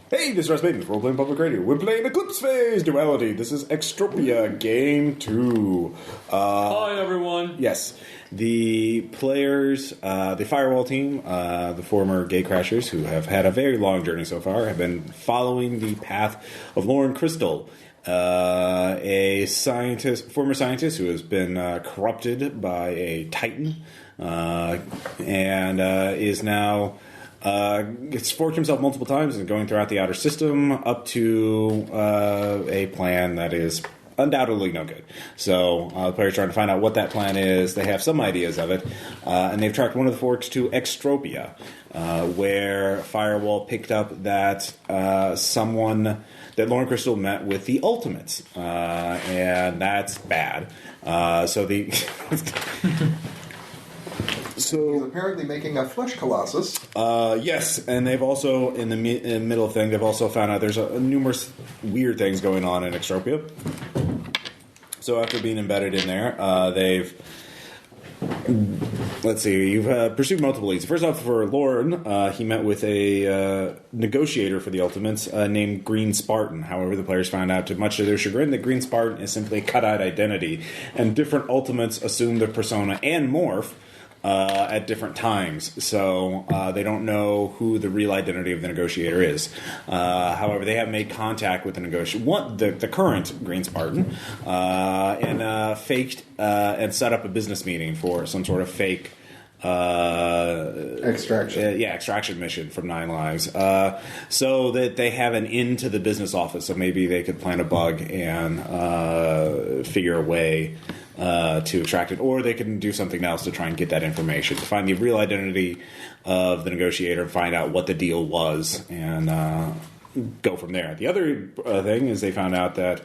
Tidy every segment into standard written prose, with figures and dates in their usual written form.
Hey, this is Russ Baden, role-playing public radio. We're playing Eclipse phase Duality. This is Extropia Game 2. Hi, everyone. Yes. The players, the Firewall team, the former Gatecrashers, who have had a very long journey so far, have been following the path of Loren Kristol, a former scientist who has been corrupted by a Titan, and is now... it's forked himself multiple times and going throughout the outer system up to a plan that is undoubtedly no good. So the players trying to find out what that plan is. They have some ideas of it, and they've tracked one of the forks to Extropia, where Firewall picked up that Loren Kristol met with the Ultimates, and that's bad. So he's apparently making a flesh colossus. Yes, and they've also, in the middle thing, they've also found out there's numerous weird things going on in Extropia. So after being embedded in there, they've... Let's see, you've pursued multiple leads. First off, for Loren, he met with a negotiator for the Ultimates named Green Spartan. However, the players found out, to much of their chagrin, that Green Spartan is simply a cut-out identity, and different Ultimates assume their persona and morph at different times, so they don't know who the real identity of the negotiator is. However, they have made contact with the current Green Spartan, and faked and set up a business meeting for some sort of fake extraction. Extraction mission from Nine Lives, so that they have an in to the business office. So maybe they could plant a bug and figure a way to extract it, or they can do something else to try and get that information, to find the real identity of the negotiator and find out what the deal was, and go from there. The other thing is they found out that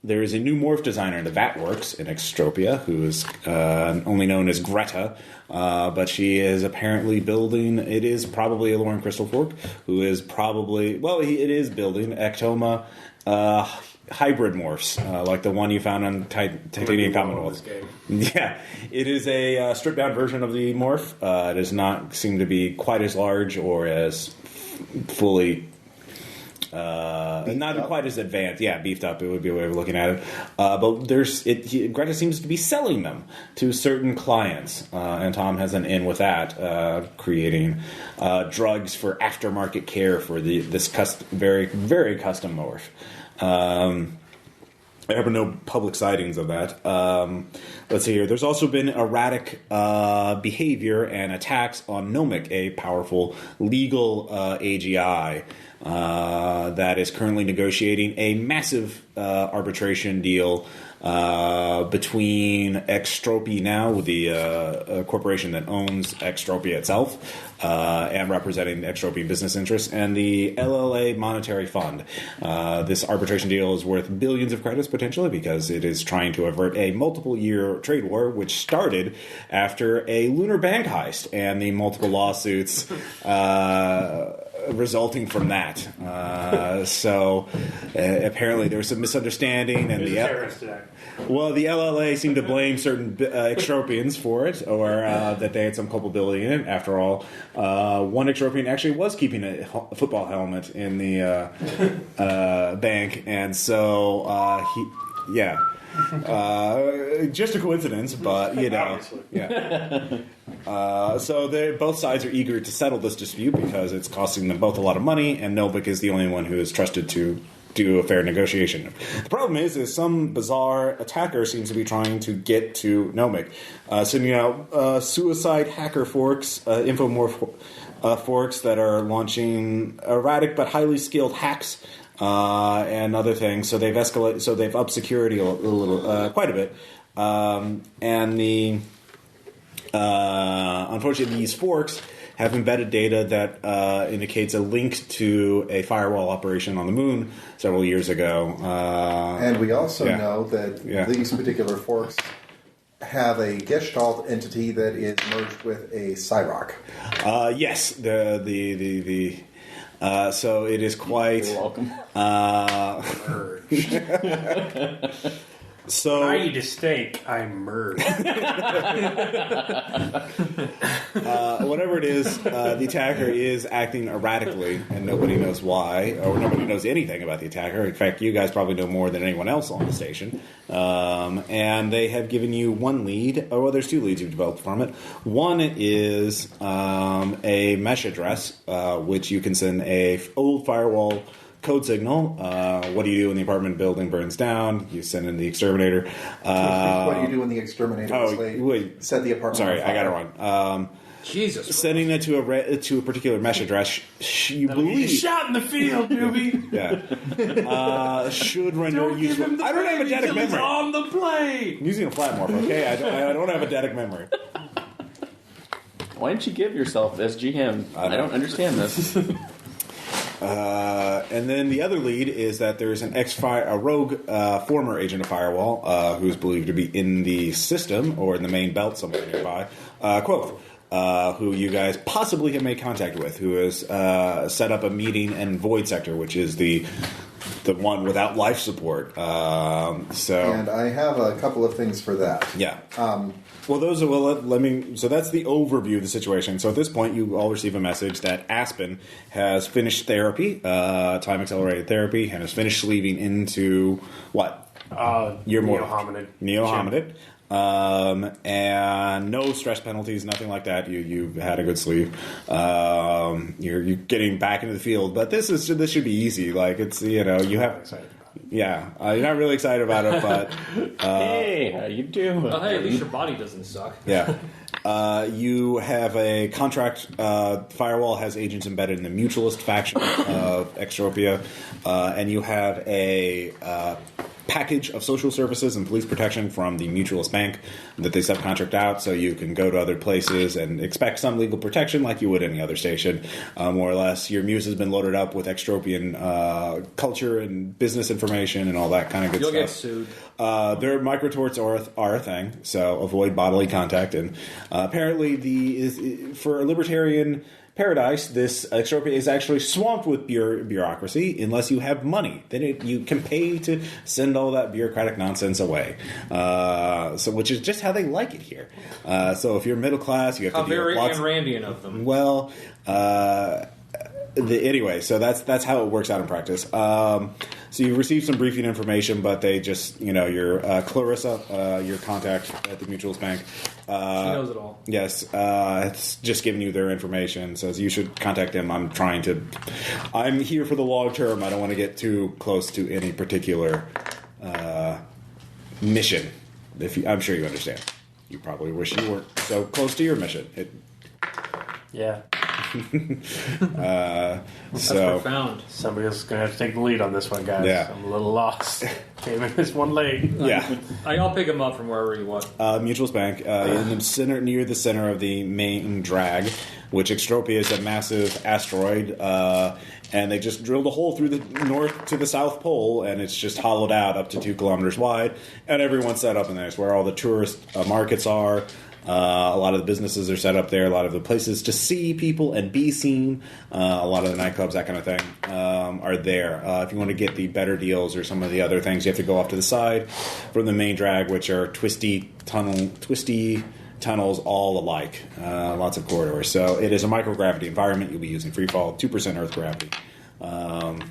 there is a new morph designer in the Vatworks in Extropia, who is only known as Greta, but she is apparently building, it is probably a Loren Kristol fork, who is probably, it is building Ectoma hybrid morphs, like the one you found on Titanium Commonwealth. Yeah, it is a stripped down version of the morph. It does not seem to be quite as large or as fully... not quite as advanced. Yeah, beefed up. It would be a way of looking at it. But Greta seems to be selling them to certain clients, and Tom has an in with that, creating drugs for aftermarket care for this very, very custom morph. There have been no public sightings of that. Let's see here. There's also been erratic behavior and attacks on Nomic, a powerful legal AGI that is currently negotiating a massive arbitration deal between Extropia now, the corporation that owns Extropia itself, and representing the Extropia business interests, and the LLA Monetary Fund. This arbitration deal is worth billions of credits, potentially, because it is trying to avert a multiple-year trade war, which started after a lunar bank heist, and the multiple lawsuits resulting from that. So apparently there was some misunderstanding, and the LLA seemed to blame certain Extropians for it, or that they had some culpability in it. After all, one Extropian actually was keeping a football helmet in the bank, and so just a coincidence, but yeah. So both sides are eager to settle this dispute because it's costing them both a lot of money, and Novik is the only one who is trusted to do a fair negotiation. The problem is some bizarre attacker seems to be trying to get to Nomic, sending out suicide hacker forks, infomorph forks that are launching erratic but highly skilled hacks and other things. So they've escalated. So they've upped security a little, quite a bit, and unfortunately, these forks have embedded data that indicates a link to a firewall operation on the moon several years ago. And we also know that these particular forks have a Gestalt entity that is merged with a Cyrock. Yes, so it is quite... You're welcome. So when I eat a steak, I merge. Whatever it is, the attacker is acting erratically, and nobody knows why, or nobody knows anything about the attacker. In fact, you guys probably know more than anyone else on the station. And they have given you one lead. Oh, well, there's two leads you've developed from it. One is a mesh address, which you can send a old firewall code signal. What do you do when the apartment building burns down? You send in the exterminator. What do you do when the exterminator set the apartment Sorry, on fire? I got it wrong. Jesus. Sending that to a particular mesh address, you believe... Shot in the field, newbie! Yeah. Should render useful... I don't have a eidetic memory. On the plane! I'm using a flat morph, okay? I don't have a eidetic memory. Why didn't you give yourself as GM? I don't understand this. And then the other lead is that there's a rogue former agent of Firewall who's believed to be in the system or in the main belt somewhere nearby, Quoth, who you guys possibly have made contact with, who has set up a meeting in Void Sector, which is the one without life support. And I have a couple of things for that. Yeah. Well, so that's the overview of the situation. So at this point, you all receive a message that Aspen has finished therapy, time-accelerated therapy, and has finished sleeving into what? Your Neo-hominid. Neo-hominid. And no stress penalties, nothing like that. You've had a good sleeve. You're getting back into the field, but this should be easy. Like it's you have. Yeah, you're not really excited about it, but hey, how you doing? Oh, hey, at least your body doesn't suck. Yeah, you have a contract. Firewall has agents embedded in the mutualist faction of Extropia, and you have a package of social services and police protection from the mutualist bank that they subcontract out, so you can go to other places and expect some legal protection like you would any other station, more or less. Your muse has been loaded up with extropian culture and business information and all that kind of good stuff. You'll get sued. Their microtorts are a thing, so avoid bodily contact. And apparently, for a libertarian paradise, this Extropia is actually swamped with bureaucracy unless you have money. Then you can pay to send all that bureaucratic nonsense away. Which is just how they like it here. So if you're middle class, you have to How very Ayn Randian of them. Well, anyway, so that's how it works out in practice. So you receive some briefing information, but they just, your Clarissa, your contact at the Mutuals Bank. She knows it all. Yes, it's just giving you their information. Says you should contact them. I'm here for the long term. I don't want to get too close to any particular mission. I'm sure you understand. You probably wish you weren't so close to your mission. Yeah. That's so profound. Somebody else is going to have to take the lead on this one, guys. Yeah. I'm a little lost. Came in this one late. Yeah. I'll pick him up from wherever you want. Mutuals Bank, in the center, near the center of the main drag, which Extropia is a massive asteroid, and they just drilled a hole through the north to the South Pole, and it's just hollowed out up to 2 kilometers wide, and everyone's set up in there. It's where all the tourist markets are. A lot of the businesses are set up there. A lot of the places to see people and be seen. A lot of the nightclubs, that kind of thing, are there. If you want to get the better deals or some of the other things, you have to go off to the side from the main drag, which are twisty tunnels all alike. Lots of corridors. So it is a microgravity environment. You'll be using freefall, 2% Earth gravity. And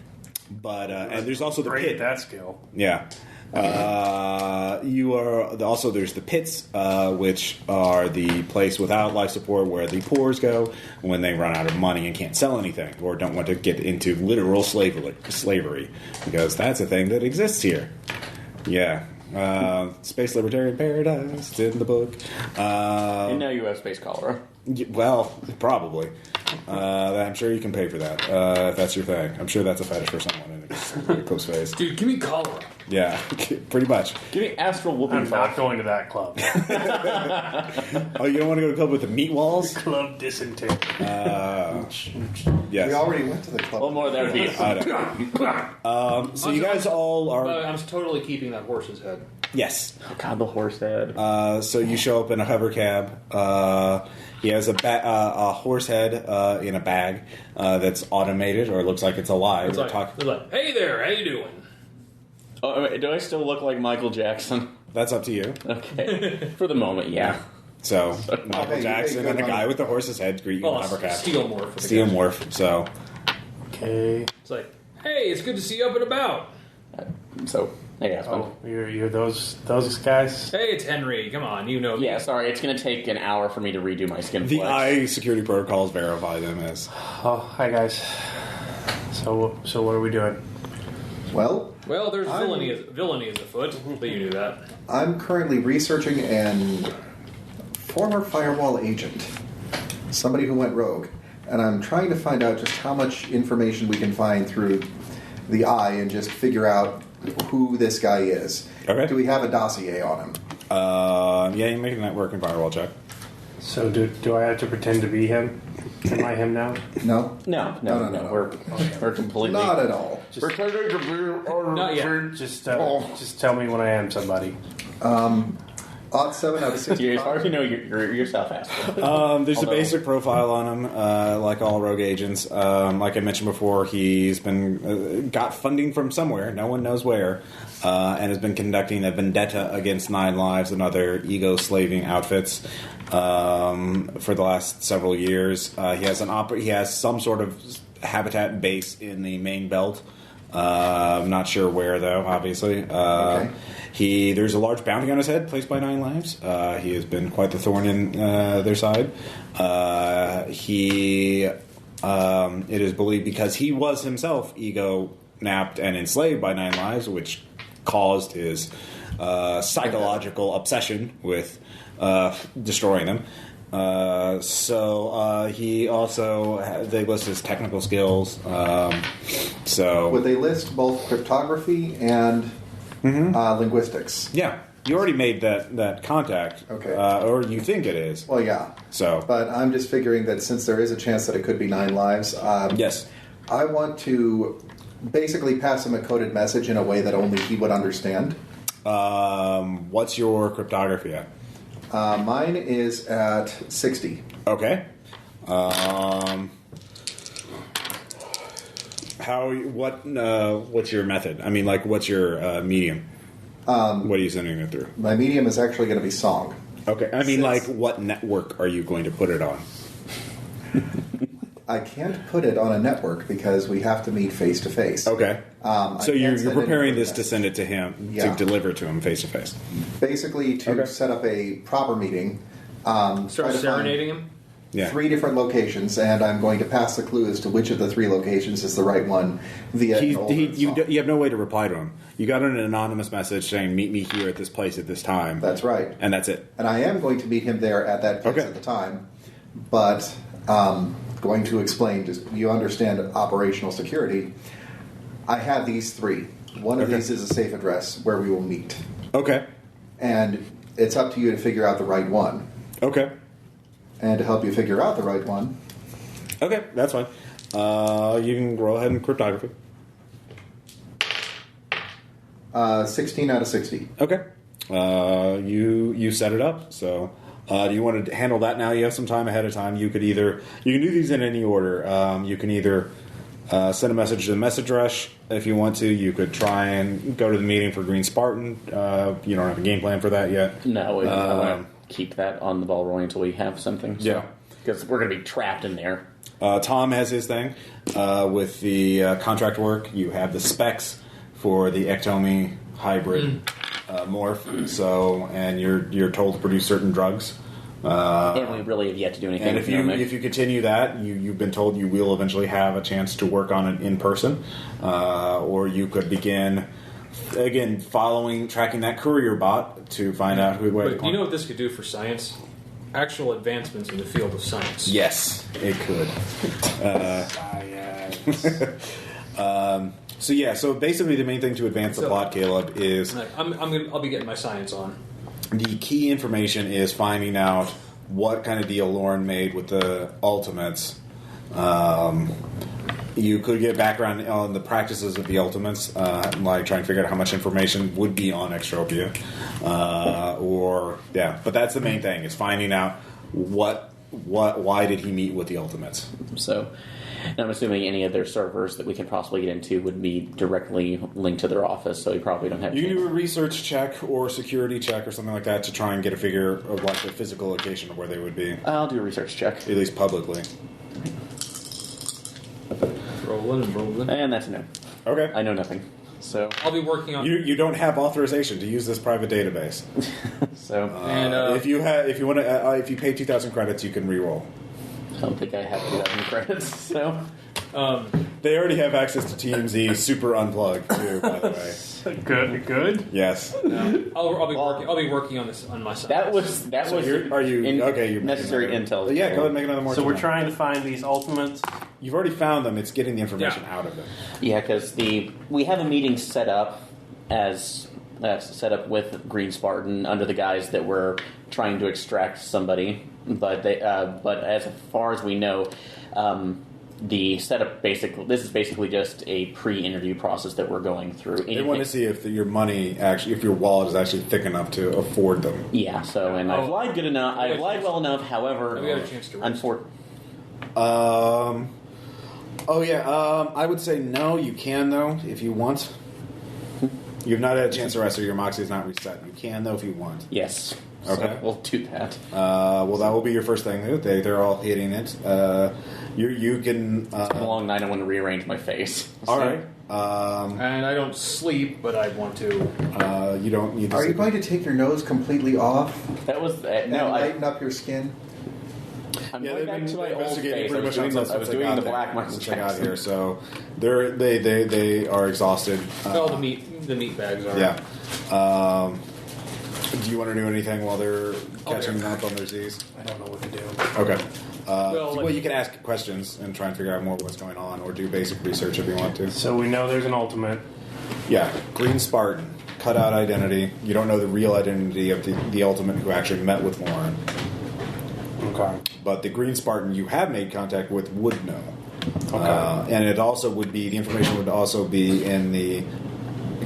there's also the Great pit. at that skill. Yeah. There's the pits, which are the place without life support where the poors go when they run out of money and can't sell anything or don't want to get into literal slavery, because that's a thing that exists here. Yeah. Space Libertarian Paradise, it's in the book. And now you have space cholera. Well, probably. I'm sure you can pay for that, if that's your thing. I'm sure that's a fetish for someone in Eclipse phase. Dude, give me cholera. Yeah, pretty much. Give me astral whooping. I'm not going to that club. Oh, you don't want to go to the club with the meat walls? Club dysentery. Yes. We already went to the club. One more, that would be so you guys all are... I'm totally keeping that horse's head. Yes. Oh, God, the horse head. So you show up in a hover cab. He has a horse head in a bag that's automated, or looks like it's alive. It's like, hey there, how you doing? Oh, wait, do I still look like Michael Jackson? That's up to you. Okay. For the moment, yeah. So, Michael Jackson and the guy with the horse's head greet you in Hypercap. Steel morph. Steel morph, so. Okay. It's like, hey, it's good to see you up and about. So, hey, Aspen. Oh, you're those guys? Hey, it's Henry. Come on, you know me. Yeah, sorry, it's going to take an hour for me to redo my skin The flex. eye security protocols verify them as. Oh, hi guys. So what are we doing? Well, there's villainy is afoot, but you knew that. I'm currently researching an former firewall agent, somebody who went rogue, and I'm trying to find out just how much information we can find through the eye and just figure out who this guy is. Okay. Do we have a dossier on him? Yeah, you make a networking firewall check. So do I have to pretend to be him? Am I him now? No? No. We're completely... Not at all. Pretending to be... Not yet. Just tell me when I am somebody. Odd 7 out of 6. As far as you know, you're yourself, Aspen. There's a basic profile on him, like all rogue agents. Like I mentioned before, he's been got funding from somewhere, no one knows where, and has been conducting a vendetta against 9 Lives and other ego-slaving outfits for the last several years. He has some sort of habitat base in the main belt. I'm not sure where, though, obviously. Okay. There's a large bounty on his head placed by 9 Lives. He has been quite the thorn in their side. It is believed because he was himself ego-napped and enslaved by 9 Lives, which caused his psychological obsession with destroying them. He also, they list his technical skills. Would they list both cryptography and linguistics? Yeah, you already made that contact. Okay. Or you think it is. Well, yeah. So, but I'm just figuring that since there is a chance that it could be 9 Lives, yes, I want to basically pass him a coded message in a way that only he would understand. What's your cryptography at? Mine is at 60. Okay. What's your method? I mean, like, what's your medium? What are you sending it through? My medium is actually going to be song. Okay. I mean, like, what network are you going to put it on? I can't put it on a network because we have to meet face to face. Okay. So you're preparing this to send it to him, to deliver to him face to face. Basically, to set up a proper meeting. Start serenading him? Yeah. 3 different locations, and I'm going to pass the clue as to which of the 3 locations is the right one via you have no way to reply to him. You got an anonymous message saying, meet me here at this place at this time. That's right. And that's it. And I am going to meet him there at that place at the time, but going to explain, just you understand operational security. I have these 3. One of these is a safe address where we will meet. Okay. And it's up to you to figure out the right one. Okay. And to help you figure out the right one. Okay, that's fine. You can roll ahead in cryptography. 16 out of 60. Okay. You set it up. So, do you want to handle that now? You have some time ahead of time. You can do these in any order. You can either send a message to the message rush if you want to. You could try and go to the meeting for Green Spartan. You don't have a game plan for that yet. No, I want to keep that on the ball rolling until we have something. So. Yeah. Because we're going to be trapped in there. Tom has his thing. With the contract work, you have the specs for the ectomy hybrid morph. So, and you're told to produce certain drugs. And we really have yet to do anything. And if you continue that, you've been told you will eventually have a chance to work on it in person, or you could begin again tracking that courier bot to find out who. But do you know what this could do for science? Actual advancements in the field of science. Yes, it could. So basically, the main thing to advance the plot, Caleb, is I'll be getting my science on. The key information is finding out what kind of deal Loren made with the Ultimates. You could get background on the practices of the Ultimates, like trying to figure out how much information would be on Extropia. But that's the main thing, is finding out why did he meet with the Ultimates. So, And I'm assuming any of their servers that we can possibly get into would be directly linked to their office, so we probably don't have. You can do a research check or security check or something like that to try and get a figure of like the physical location of where they would be. I'll do a research check. At least publicly. Rolling. And that's a no. Okay. I know nothing. So I'll be working on. You don't have authorization to use this private database. so If you pay 2,000 credits, you can re-roll. I don't think I have 2,000 credits. So They already have access to TMZ Super Unplugged too, by the way. Good. Yes. I'll be working on this on my side. that was You're necessary intel. Yeah, go ahead and make another more. So we're trying to find these ultimates. You've already found them. It's getting the information out of them. Yeah, because we have a meeting set up with Green Spartan under the guise that we're trying to extract somebody, but as far as we know, the setup this is basically just a pre-interview process that we're going through. They want to see if your money if your wallet is actually thick enough to afford them. Yeah. So I've lied good enough. I've lied well enough. However, we got a chance to. I would say no. You can though if you want. You've not had a chance to rest, or your moxie is not reset. You can though if you want. Yes. Okay. So we'll do that. Well, that will be your first thing. They're all hitting it. You can. It's been a long night. I want to rearrange my face. All right. And I don't sleep, but I want to. You don't need to. Are you going to take your nose completely off That was and lighten up your skin? I'm Yeah, going they've back been to my old investigating face. pretty much I was doing the black Michael since they got Jackson. here, so they are exhausted. Well, the meat bags are. Yeah. Do you want to do anything while they're catching up on their Z's? I don't know what to do. Okay. Well, you can ask questions and try and figure out more what's going on, or do basic research if you want to. So we know there's an ultimate. Yeah, Green Spartan, cutout identity. You don't know the real identity of the ultimate who actually met with Loren. Okay. But the Green Spartan you have made contact with would know. Okay. And it also would be, the information would also be in the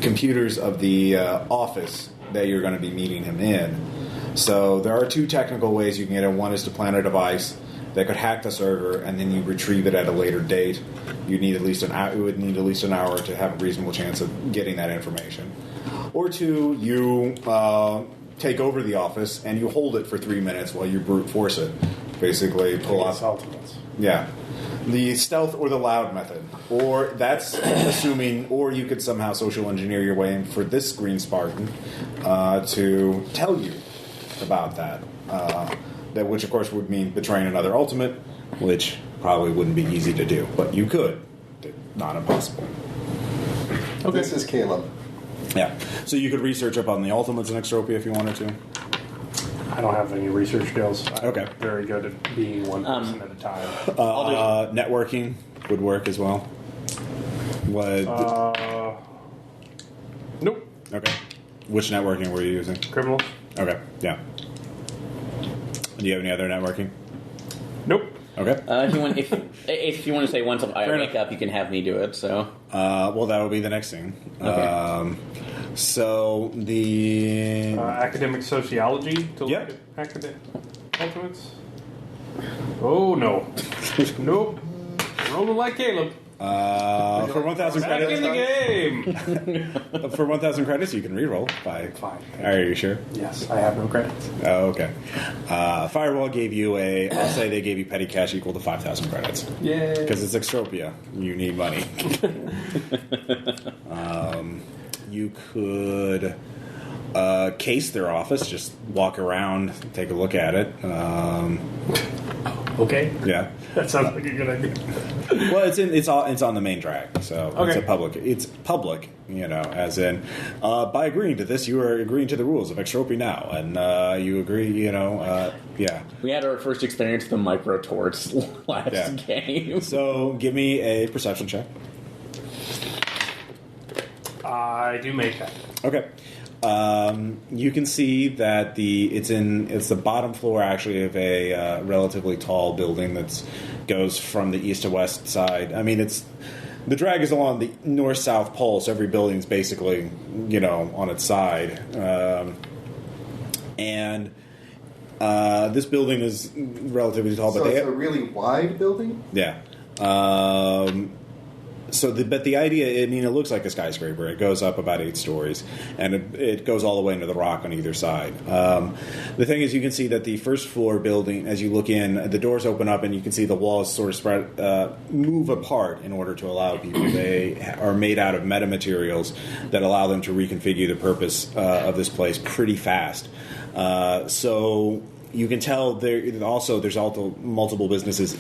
computers of the office that you're going to be meeting him in. So there are two technical ways you can get it. One is to plant a device that could hack the server, and then you retrieve it at a later date. You need at least an hour. It would need at least an hour to have a reasonable chance of getting that information. Or two, you take over the office and you hold it for 3 minutes while you brute force it. Basically, pull Against up. ultimates. Yeah. The stealth or the loud method. Or that's assuming, or you could somehow social engineer your way in for this Green Spartan to tell you about that. Which, of course, would mean betraying another ultimate, which probably wouldn't be easy to do. But you could. Not impossible. Okay. This is Caleb. Yeah. So you could research up on the ultimates in Extropia if you wanted to. I don't have any research skills. I'm Okay. very good at being one person at a time. Networking would work as well. Nope. Okay. Which networking were you using? Criminals? Okay. Yeah. Do you have any other networking? Nope. Okay. If you want to say once I wake up, you can have me do it. So. Well, that will be the next thing. Okay. So the Academic sociology to Yep. academic ultimates. Oh no. Nope. Rolling like Caleb. for 1,000 Back in the credits. game. For 1,000 credits, you can reroll. Fine. Are you sure? Yes, I have no credits. Oh, okay. Firewall gave you I'll say they gave you petty cash equal to 5,000 credits. Yay. Because it's Extropia. You need money. You could case their office, just walk around, take a look at it. Okay. Yeah. That sounds like a good idea. Well, it's on the main track, so Okay. it's public, as in by agreeing to this, you are agreeing to the rules of Extropia now, and you agree, yeah. We had our first experience with the micro torts last game. So give me a perception check. I do make that. Okay. You can see that it's the bottom floor actually of a relatively tall building that goes from the east to west side. I mean, the drag is along the north-south pole, so every building's basically on its side. And this building is relatively tall, So but it's a really wide building? yeah. But the idea, I mean, it looks like a skyscraper. It goes up about 8 stories, and it goes all the way into the rock on either side. The thing is, you can see that the first floor building, as you look in, the doors open up, and you can see the walls sort of move apart in order to allow people. They are made out of metamaterials that allow them to reconfigure the purpose of this place pretty fast. So you can tell there's also multiple businesses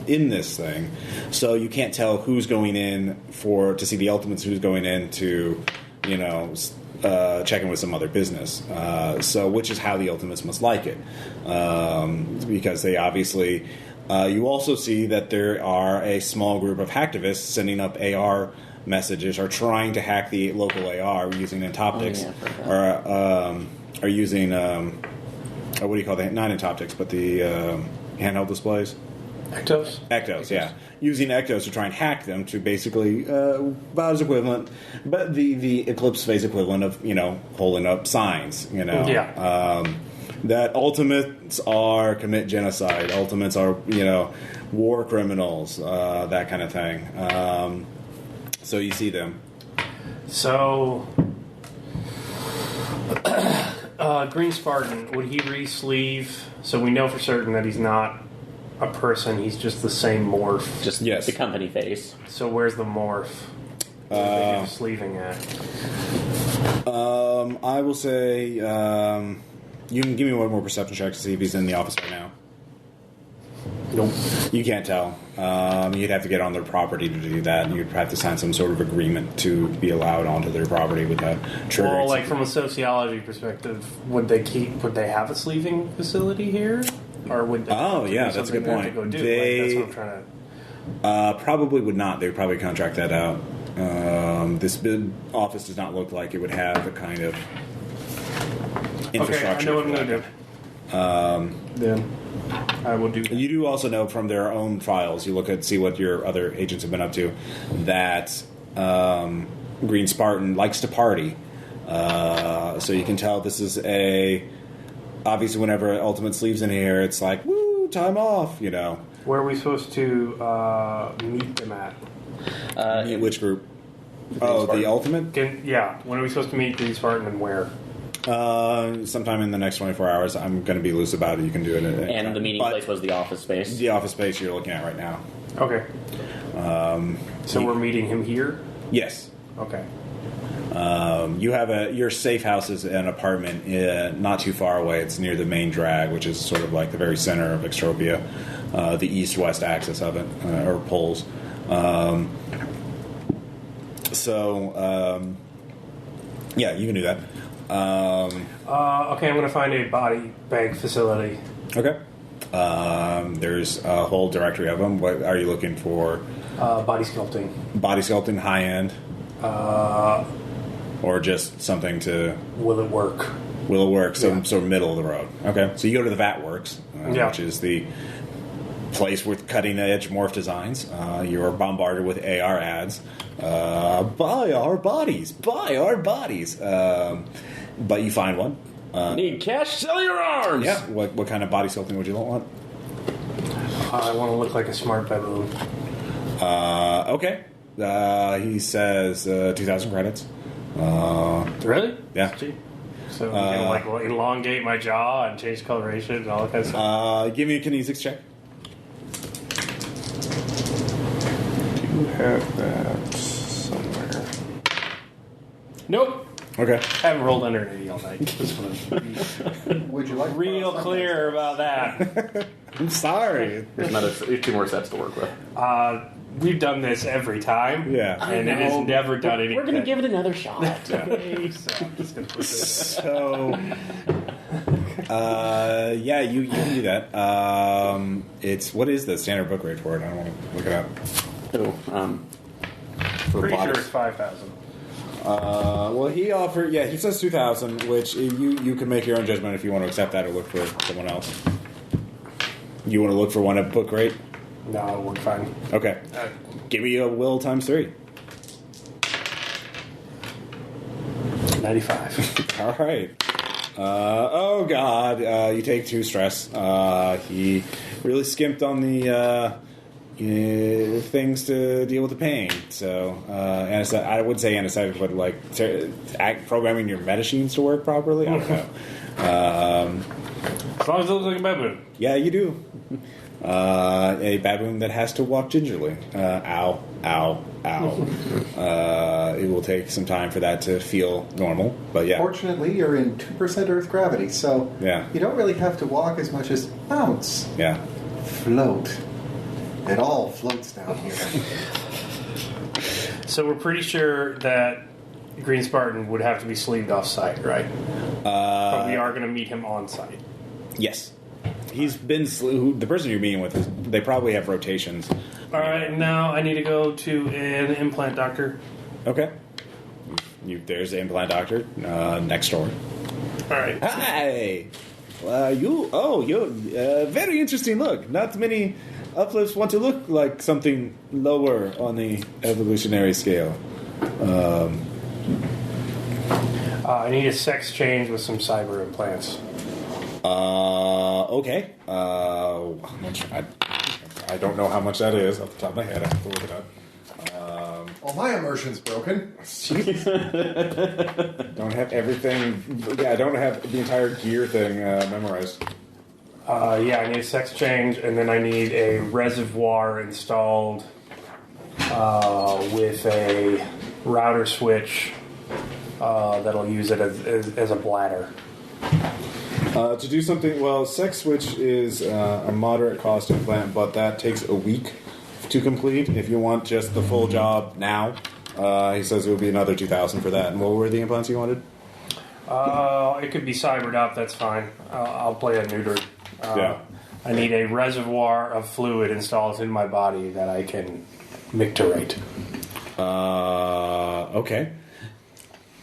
in this thing, so you can't tell who's going in to see the Ultimates, who's going in to, check in with some other business. Which is how the Ultimates must like it, because they obviously. You also see that there are a small group of hacktivists sending up AR messages or trying to hack the local AR using Entoptics, or using. What do you call that? Not Entoptics, but the handheld displays. Ectos, yeah. Using Ectos to try and hack them to basically about as equivalent, but the Eclipse phase equivalent of holding up signs. That Ultimates commit genocide. Ultimates are war criminals, that kind of thing. So you see them. So. Green Spartan, would he re-sleeve? So we know for certain that he's not a person, he's just the same morph. Just the company face. So where's the morph? What are they sleeving at? I will say, you can give me one more perception check to see if he's in the office right now. Nope. You can't tell. You'd have to get on their property to do that, and you'd have to sign some sort of agreement to be allowed onto their property without triggering. Well, like from a sociology perspective, would they have a sleeving facility here, or would they? Oh, yeah, that's a good point. Go do? That's what I'm trying to. Probably would not. They would probably contract that out. This office does not look like it would have the kind of infrastructure. Okay, I know what I'm going to do. Then I will do that. You do also know from their own files, you look at see what your other agents have been up to, that Green Spartan likes to party. So you can tell this is obviously whenever Ultimate leaves in here, it's like, woo, time off, Where are we supposed to meet them at? Which group? The Ultimate? When are we supposed to meet Green Spartan and where? Sometime in the next 24 hours. I'm going to be loose about it. You can do it at any And time. the meeting place was the office space. The office space you're looking at right now. Okay. So we're meeting him here? Yes. Okay. You have your safe house is an apartment not too far away. It's near the main drag, which is sort of like the very center of Extropia, the east-west axis of it, or poles. Yeah, you can do that. Okay, I'm going to find a body bank facility. Okay. There's a whole directory of them. What are you looking for? Body sculpting. Body sculpting, high end? Or just something to... Will it work? Will it work? So sort of middle of the road. Okay. So you go to the VAT Works, which is the place with cutting-edge morph designs. You are bombarded with AR ads. Buy our bodies. Buy our bodies. But you find one. Need cash? Sell your arms! Yeah. What kind of body sculpting would you want? I want to look like a smart baboon. Okay. He says 2,000 credits. Really? Yeah. Cheap. So you can elongate my jaw and change coloration and all that kind of stuff. Give me a kinesics check. Do you have that somewhere? Nope. Okay. I haven't rolled under an 80 all night. Just want to Would you like to real borrow clear about that. I'm sorry. There's 2 more sets to work with. We've done this every time. Yeah. And it has never done anything. We're going to give it another shot. Okay, so I'm just going to put this in. So, yeah, you can do that. What is the standard book rate for it? I don't want to look it up. For Pretty sure bodies. it's 5,000. Well, he offered. Yeah, he says 2,000, which you can make your own judgment if you want to accept that or look for someone else. You want to look for one at book rate? No, it'll work fine. Okay. Give me a will times 3. 95. All right. Oh God! You take 2 stress. He really skimped on the things to deal with the pain. So, I would say anesthetic, but like programming your medicines to work properly. I don't know. As long as it looks like a baboon. Yeah, you do. A baboon that has to walk gingerly. Ow, ow, ow. It will take some time for that to feel normal, but yeah. Fortunately, you're in 2% Earth gravity, so you don't really have to walk as much as bounce. Yeah. Float. It all floats down here. So we're pretty sure that Green Spartan would have to be sleeved off site, right? But we are going to meet him on site. Yes. He's been the person you're meeting with. They probably have rotations. All right, now I need to go to an implant doctor. Okay. There's the implant doctor next door. All right. Hi. You're very interesting look. Not many uplifts want to look like something lower on the evolutionary scale. I need a sex change with some cyber implants. Okay. How much? I don't know how much that is off the top of my head. I have to look it up. Well, my immersion's broken. Don't have everything. Yeah, I don't have the entire gear thing memorized. Yeah, I need a sex change, and then I need a reservoir installed with a router switch that'll use it as a bladder. To do something, well, Sex Switch is a moderate cost implant, but that takes a week to complete. If you want just the full job now, he says it would be another $2,000 for that. And what were the implants you wanted? It could be cybered up, that's fine. I'll play a neutered. Yeah. I need a reservoir of fluid installed in my body that I can micturate. Okay.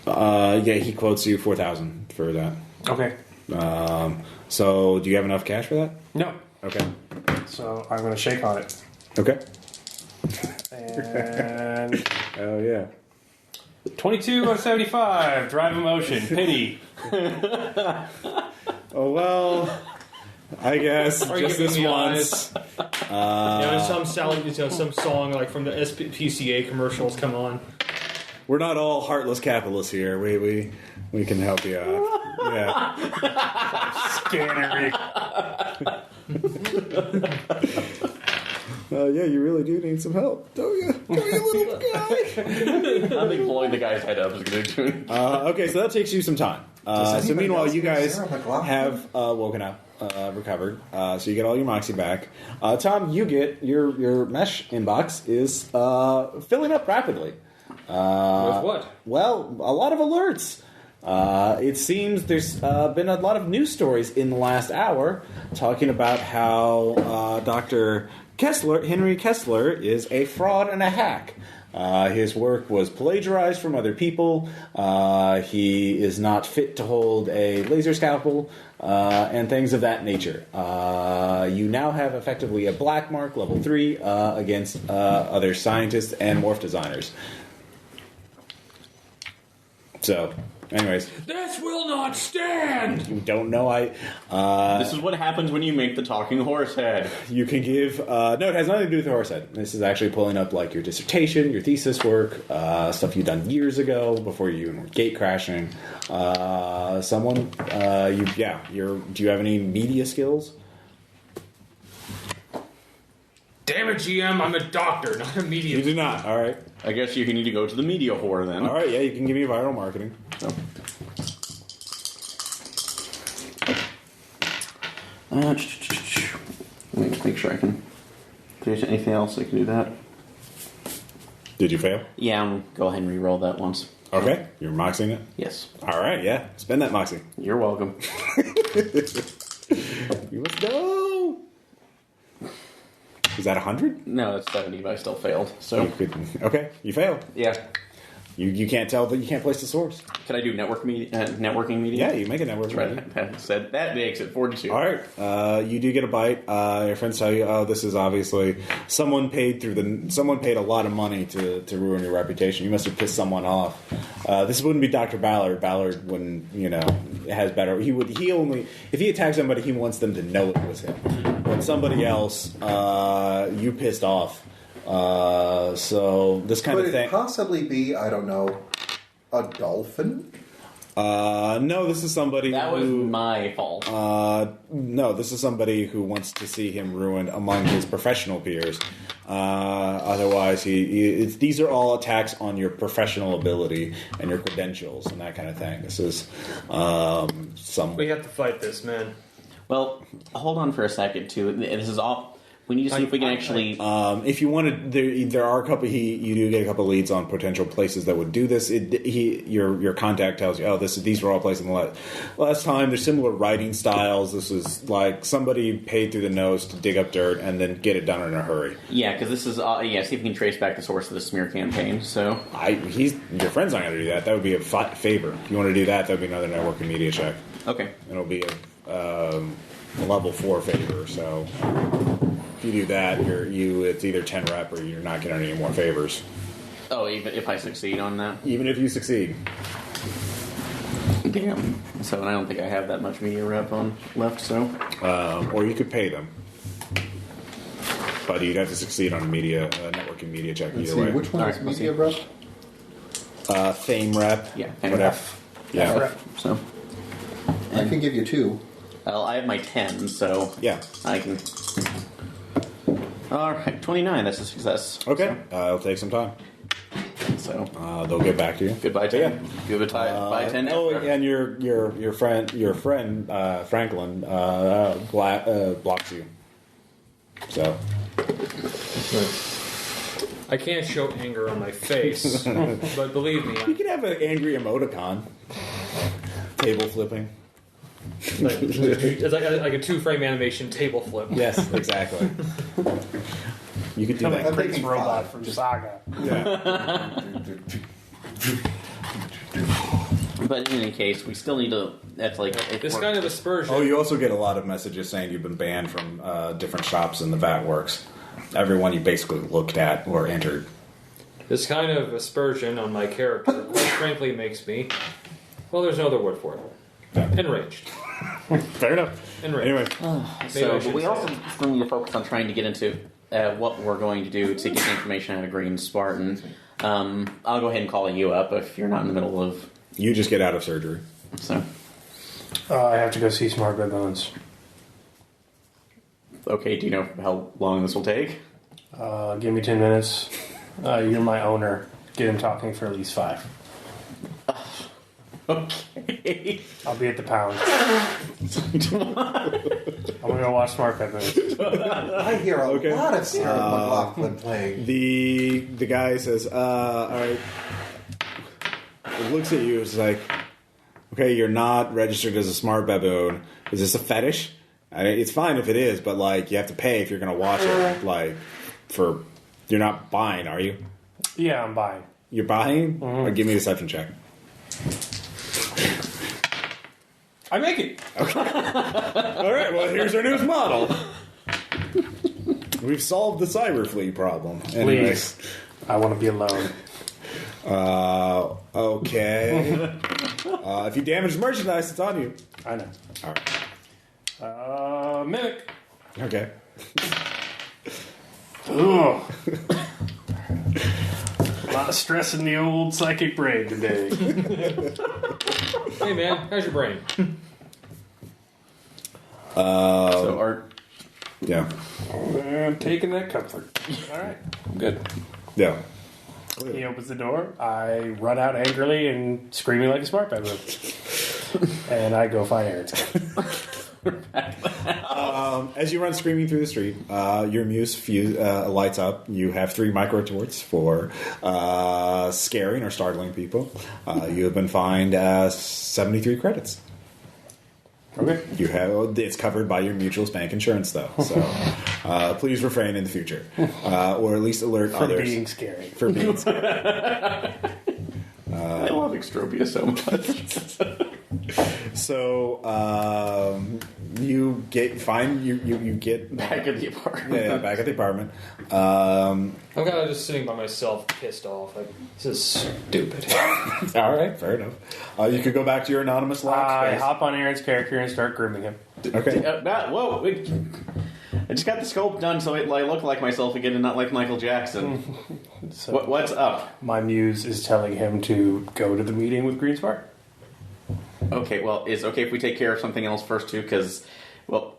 Yeah, he quotes you $4,000 for that. Okay. So do you have enough cash for that? No. Okay. So I'm going to shake on it. Okay. And Oh yeah. 22 on 75. Drive emotion. Pity. Oh well. I guess Are you just giving this me once. Some song like from the SPCA commercials come on. We're not all heartless capitalists here. We can help you out. Yeah. Scanner. Yeah, you really do need some help, don't you? Don't you, little guy? I think blowing the guy's head up is going to do it. Okay, so that takes you some time. So meanwhile, you guys Sarah McLachlan? have woken up, recovered. So you get all your moxie back. Tom, you get your mesh inbox is filling up rapidly. With what? Well, a lot of alerts. It seems there's been a lot of news stories in the last hour talking about how Dr. Henry Kessler, is a fraud and a hack. His work was plagiarized from other people. He is not fit to hold a laser scalpel and things of that nature. You now have effectively a black mark, level 3, against other scientists and morph designers. So, anyways. This will not stand! You don't know This is what happens when you make the talking horse head. you can give... no, it has nothing to do with the horse head. This is actually pulling up like your dissertation, your thesis work, stuff you've done years ago before you even were gate crashing. Do you have any media skills? Damn it, GM, I'm a doctor, not a medium. You do not. All right. I guess you need to go to the media whore then. All right, yeah, you can give me viral marketing. So. Let me just make sure I can. If there's anything else, I can do that. Did you fail? Yeah, I'm go ahead and re-roll that once. Okay. You're moxing it? Yes. All right, yeah. Spend that moxie. You're welcome. You must go. Is that 100? No, that's 70, but I still failed. So Okay, you fail. yeah. You can't tell that you can't place the source. Can I do networking media? Yeah, you make a network. Right. Said that makes it 42. All right, you do get a bite. Your friends tell you, "Oh, this is obviously someone paid a lot of money to ruin your reputation. You must have pissed someone off. This wouldn't be Dr. Ballard. Ballard wouldn't, has better. He only if he attacks somebody, he wants them to know it was him. But somebody else, you pissed off. So this kind of thing. Could it possibly be, I don't know, a dolphin? No, this is somebody That was my fault. No, this is somebody who wants to see him ruined among his professional peers. Otherwise, these are all attacks on your professional ability and your credentials and that kind of thing. This is We have to fight this, man. Well, hold on for a second, too. This is all... We need to see if we can actually... if you wanted, there are a couple. You do get a couple leads on potential places that would do this. Your contact tells you, these were all places in the last time. There's similar writing styles. This is like somebody paid through the nose to dig up dirt and then get it done in a hurry. Yeah, because this is... see if we can trace back the source of the smear campaign. So your friend's not going to do that. That would be a favor. If you want to do that, that would be another networking media check. Okay. It'll be a level 4 favor. So. If you do that, it's either 10 rep or you're not getting any more favors. Oh, even if I succeed on that? Even if you succeed. Damn. So I don't think I have that much media rep on left, so... Or you could pay them. But you'd have to succeed on a networking media check either way. Which one is media rep? Fame rep. Yeah, fame whatever. rep. Yeah. Rep. So... I can give you 2. Well, I have my 10, so... Yeah. I can... Alright, 29, that's a success. Okay. It'll take some time. So they'll get back to you. Goodbye, 10. Yeah. Goodbye, 10. And your friend Franklin blocks you. So I can't show anger on my face, but believe me, you can have an angry emoticon. Table flipping. it's like a 2-frame animation table flip. Yes, exactly. You could do that. Like Prince Robot from Saga. Yeah. But in any case, we still need to... That's like... This kind of aspersion. Oh, you also get a lot of messages saying you've been banned from different shops in the VAT Works. Everyone you basically looked at or entered. This kind of aspersion on my character, quite frankly, makes me... Well, there's no other word for it. Yeah. Enraged. Fair enough. Enraged. Anyway. So we also still need to focus on trying to get into what we're going to do to get information out of Green Spartan. I'll go ahead and call you up if you're not in the middle of... You just get out of surgery. So... I have to go see Smart Baboons. Okay, do you know how long this will take? Give me 10 minutes. You're my owner. Get him talking for at least 5. Okay. I'll be at the pound. I'm gonna go watch Smart Baboons. I hear a lot of Sarah McLachlan playing. The guy says, all right. It looks at you, it's like, okay, you're not registered as a smart baboon. Is this a fetish? It's fine if it is, but like you have to pay if you're gonna watch it. Like you're not buying, are you? Yeah, I'm buying. You're buying? Mm-hmm. Or give me a deception check. I make it. Okay. All right, well, here's our newest model. We've solved the cyber flea problem. Please. I want to be alone. Okay. If you damage merchandise, it's on you. I know. All right. Mimic. Okay. Ugh. A lot of stress in the old psychic brain today. Hey man, how's your brain? So Art... Yeah. I'm taking that comfort. Alright, I'm good. Yeah. He opens the door. I run out angrily and screaming like a smart baboon. And I go find Aaron's. As you run screaming through the street, your muse lights up. You have 3 micro torts for scaring or startling people. You have been fined 73 credits. Okay. It's covered by your Mutual's bank insurance, though. So please refrain in the future, or at least alert For others being scary. For being scary. I love Extropia so much. So you get Back at the apartment. Yeah, back at the apartment. I'm kind of just sitting by myself, pissed off. Like, this is stupid. All right, fair enough. You could go back to your anonymous lock I space. hop on Aaron's character and start grooming him. Okay. Whoa! I just got the sculpt done so I look like myself again and not like Michael Jackson. So What's up? my muse is telling him to go to the meeting with Greenspark. Okay, well, it's okay if we take care of something else first too, because, well,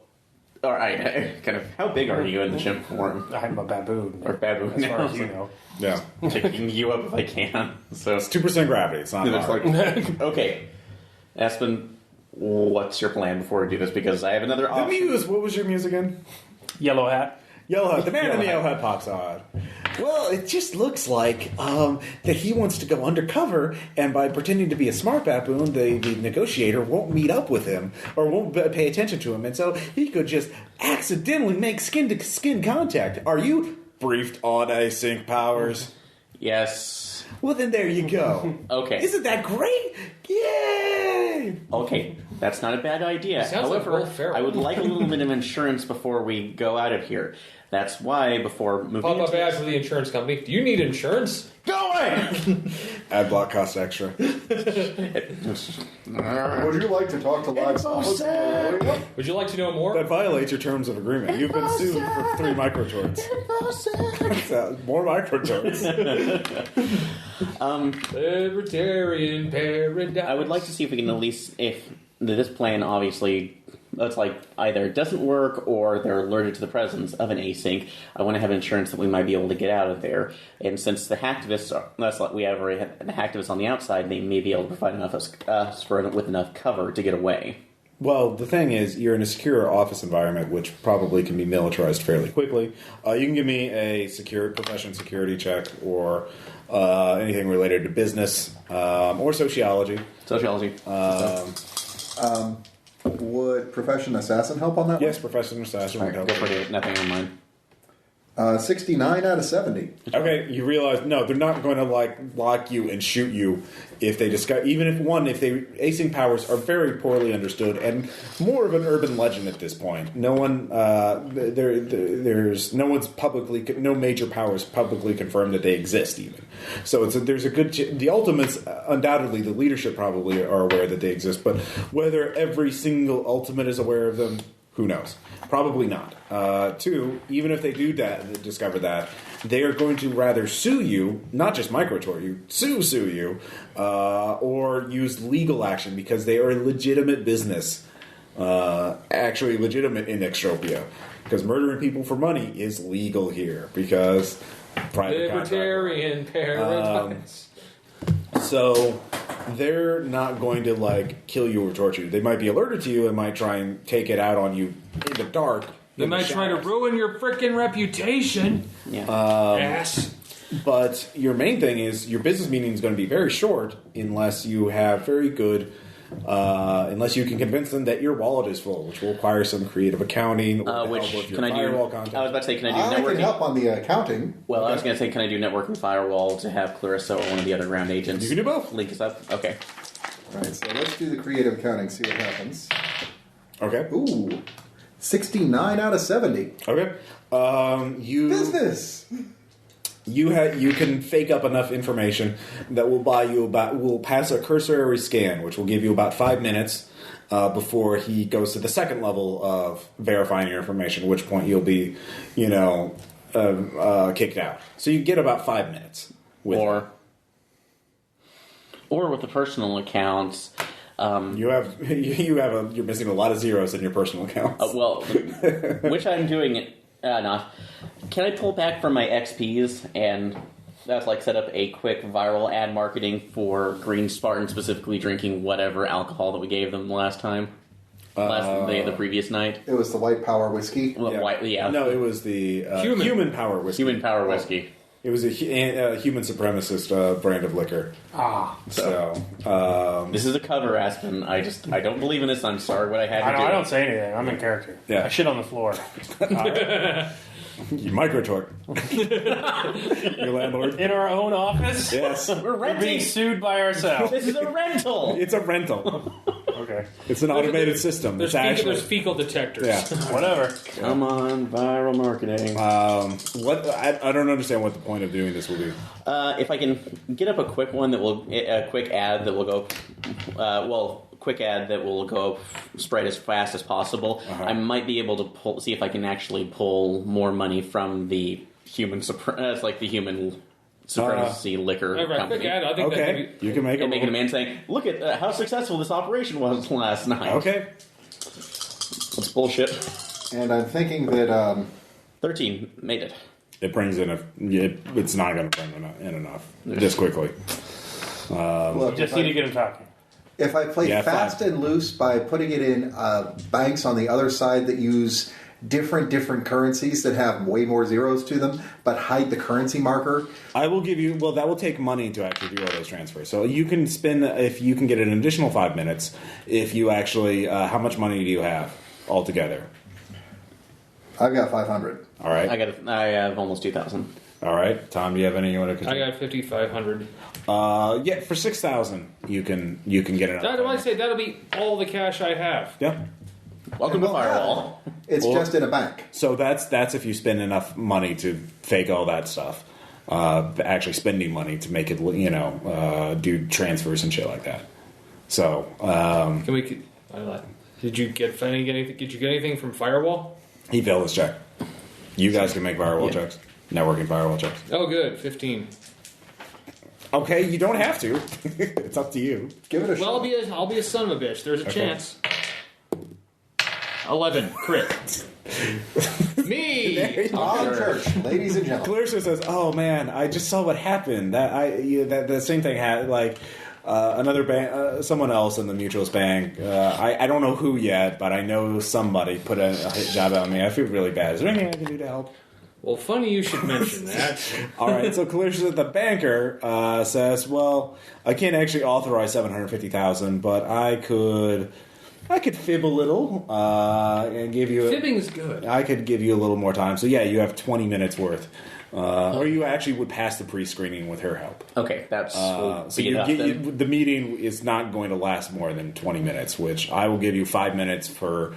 all right. Kind of, how big are you in the chimp form? I'm a baboon. Or baboon? As far as you know. Yeah. Picking you up if I can. So It's 2% gravity. It's not it's hard. like, okay, Aspen, what's your plan before we do this? Because I have another The option. muse. What was your muse again? Yellow hat. Yellow hat. The man in the yellow hat pops on. Well, it just looks like that he wants to go undercover, and by pretending to be a smart baboon, the negotiator won't meet up with him or won't pay attention to him, and so he could just accidentally make skin-to-skin contact. Are you briefed on async powers? Yes. Well, then there you go. Okay. Isn't that great? Yay! Okay, that's not a bad idea. Sounds like However, Will Ferrell. I would like a little bit of insurance before we go out of here. That's why before moving Pop up into ad for the insurance company. Do you need insurance? Go away! Ad block cost extra. Would you like to talk to live someone? Would you like to know more? That violates your terms of agreement. You've been sued for 3 microtorts. More microtorts. Libertarian paradise. I would like to see if we can at least, if this plan obviously, it's like either it doesn't work or they're alerted to the presence of an async. I want to have insurance that we might be able to get out of there. And since the hacktivists are, that's like we already have the hacktivists on the outside, they may be able to provide enough with enough cover to get away. Well, the thing is, you're in a secure office environment, which probably can be militarized fairly quickly. You can give me a profession security check or anything related to business or sociology. Sociology. Would profession assassin help on that Yes, profession assassin All would right, help. go for it. Nothing on mine. one? 69 out of 70. Okay, you realize no, they're not going to like lock you and shoot you if they discuss. Even if they async powers are very poorly understood and more of an urban legend at this point. No one there's no one's publicly no major powers publicly confirmed that they exist even. So there's a good the ultimates undoubtedly the leadership probably are aware that they exist, but whether every single ultimate is aware of them, who knows? Probably not. 2, even if they do discover that, they are going to rather sue you, not just microtort you, sue you, or use legal action because they are a legitimate business, actually legitimate in Extropia. Because murdering people for money is legal here because private contract. Libertarian paradise. So they're not going to like kill you or torture you. They might be alerted to you and might try and take it out on you in the dark. They might try to ruin your freaking reputation. Yeah. Ass. But your main thing is your business meeting is going to be very short unless you have very good, unless you can convince them that your wallet is full, which will require some creative accounting. Or Which help with your can I do? firewall I content. was about to say, can I do I networking? can help on the accounting. Well, I was going to say, can I do networking firewall to have Clarissa or one of the other ground agents? You can do both. Link us up. Okay. Right, so let's do the creative accounting, see what happens. Okay. Ooh, 69 out of 70. Okay. You Business! You can fake up enough information that will pass a cursory scan, which will give you about 5 minutes before he goes to the second level of verifying your information. At which point you'll be, kicked out. So you get about 5 minutes. Or with the personal accounts. You're missing a lot of zeros in your personal accounts. Which I'm doing enough. Can I pull back from my XPs and that's like set up a quick viral ad marketing for Green Spartan specifically drinking whatever alcohol that we gave them last time? The previous night? It was the white power whiskey. Well, yeah. No, it was the human power whiskey. Human power whiskey. It was a human supremacist brand of liquor. So this is a cover, Aspen. I don't believe in this. I'm sorry what I had to do. I don't say anything. I'm in character. Yeah. I shit on the floor. You microtort. Your landlord. In our own office? Yes. We're being sued by ourselves. This is a rental. It's a rental. Okay. It's an automated system. There's fecal detectors. Yeah. Whatever. Come on, viral marketing. What I don't understand what the point of doing this will be. If I can get up a quick one a quick ad that will go, quick ad that will go spread as fast as possible. I might be able to see if I can actually pull more money from the human supremacy liquer company. Quick ad, I think Okay, you can make And it. making a man saying, "Look at how successful this operation was last night." Okay. That's bullshit. And I'm thinking that 13 made it. It brings in it's not going to bring in enough this quickly. look, Just need to get him talking. if I play Yeah, fast and loose by putting it in banks on the other side that use different currencies that have way more zeros to them, but hide the currency marker. I will give you. Well, that will take money to actually do all those transfers. So you can spend if you can get an additional 5 minutes. If you actually, how much money do you have altogether? I've got 500. All right. I have almost 2,000. All right, Tom. Do you have any you want to contribute? I got 5,500. Yeah, for 6,000, you can get it. That'll be all the cash I have. Yeah. Welcome to Firewall. It's just in a bank. So that's if you spend enough money to fake all that stuff. Actually spending money to make it, do transfers and shit like that. So, Can we? Did you get anything? Did you get anything from Firewall? he failed his check. You guys can make firewall checks, networking firewall checks. Oh, good. 15. Okay, you don't have to. It's up to you. Give it a Well, shot. I'll be a son of a bitch. There's a chance. 11. Crit. Me. On church, ladies and gentlemen. Clarissa says, "Oh man, I just saw what happened. That the same thing had another bank, someone else in the mutuals bank. I don't know who yet, but I know somebody put a hit job on me. I feel really bad. Is there anything I can do to help?" Well, funny you should mention that. All right, so Clarissa, the banker, says, "Well, I can't actually authorize $750,000, but I could fib a little and give you. Fibbing's good. I could give you a little more time. So yeah, you have 20 minutes worth, or you actually would pass the pre-screening with her help. Okay, that's So the meeting is not going to last more than 20 minutes, which I will give you 5 minutes for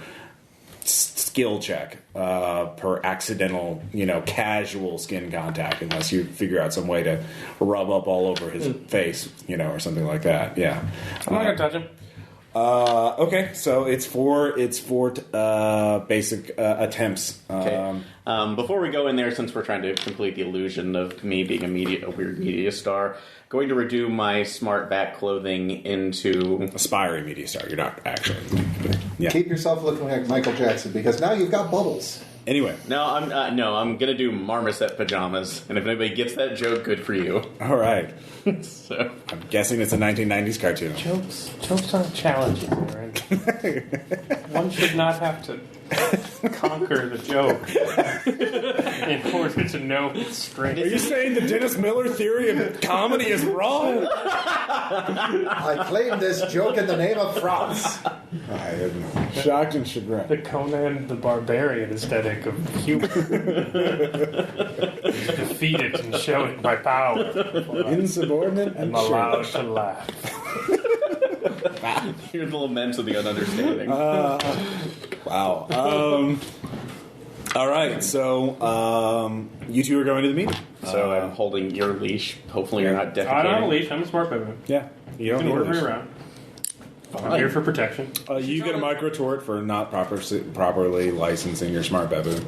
skill check per accidental, casual skin contact, unless you figure out some way to rub up all over his face, or something like that. Yeah, I'm not gonna touch him. okay, so it's four basic attempts. Okay. Before we go in there, since we're trying to complete the illusion of me being a weird media star, going to redo my smart back clothing into Aspiring media star. You're not actually. Yeah. Keep yourself looking like Michael Jackson because now you've got bubbles. Anyway, I'm gonna do marmoset pajamas, and if anybody gets that joke, good for you. all right. So I'm guessing it's a 1990s cartoon. Jokes aren't challenges, Aaron. One should not have to conquer the joke in order to know its strength. Are you saying the Dennis Miller theory of comedy is wrong? I claim this joke in the name of France. I am shocked and chagrined. The Conan the Barbarian aesthetic of humor. Defeat it and show it by power. Insubordinate and I'm allowed to laugh. Here's the laments of the ununderstanding. Wow. All right, so you two are going to the meeting. So I'm holding your leash. Hopefully you're not defecating. I don't have a leash. I'm a smart baby. Yeah, you You don't can need order me this. around. I'm here for protection. You get a micro tort for not properly licensing your smart baboon.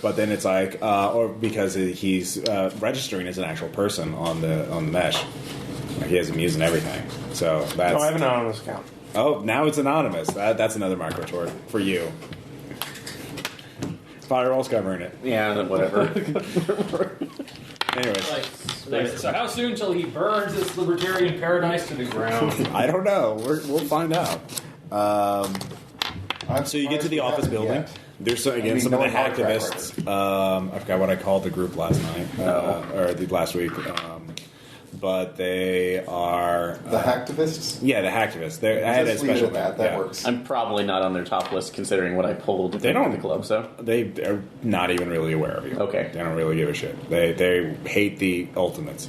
But then it's like, or because he's registering as an actual person on the mesh. Like he has him using everything. So that's. Oh, I have an anonymous account. Oh, now it's anonymous. That's another micro tort for you. Firewall's covering it. Yeah, whatever. Anyways, So how soon till he burns this libertarian paradise to the ground? I don't know. We'll find out. So you get to the office building. Yet. There's some of the no one hard track hacktivists. I forgot what I called the group last night or the last week. but they are The hacktivists? yeah, the hacktivists. I had a Just leave it special at that. That works. I'm probably not on their top list considering what I pulled They don't- the club. So They are not even really aware of you. Okay. They don't really give a shit. They hate the ultimates.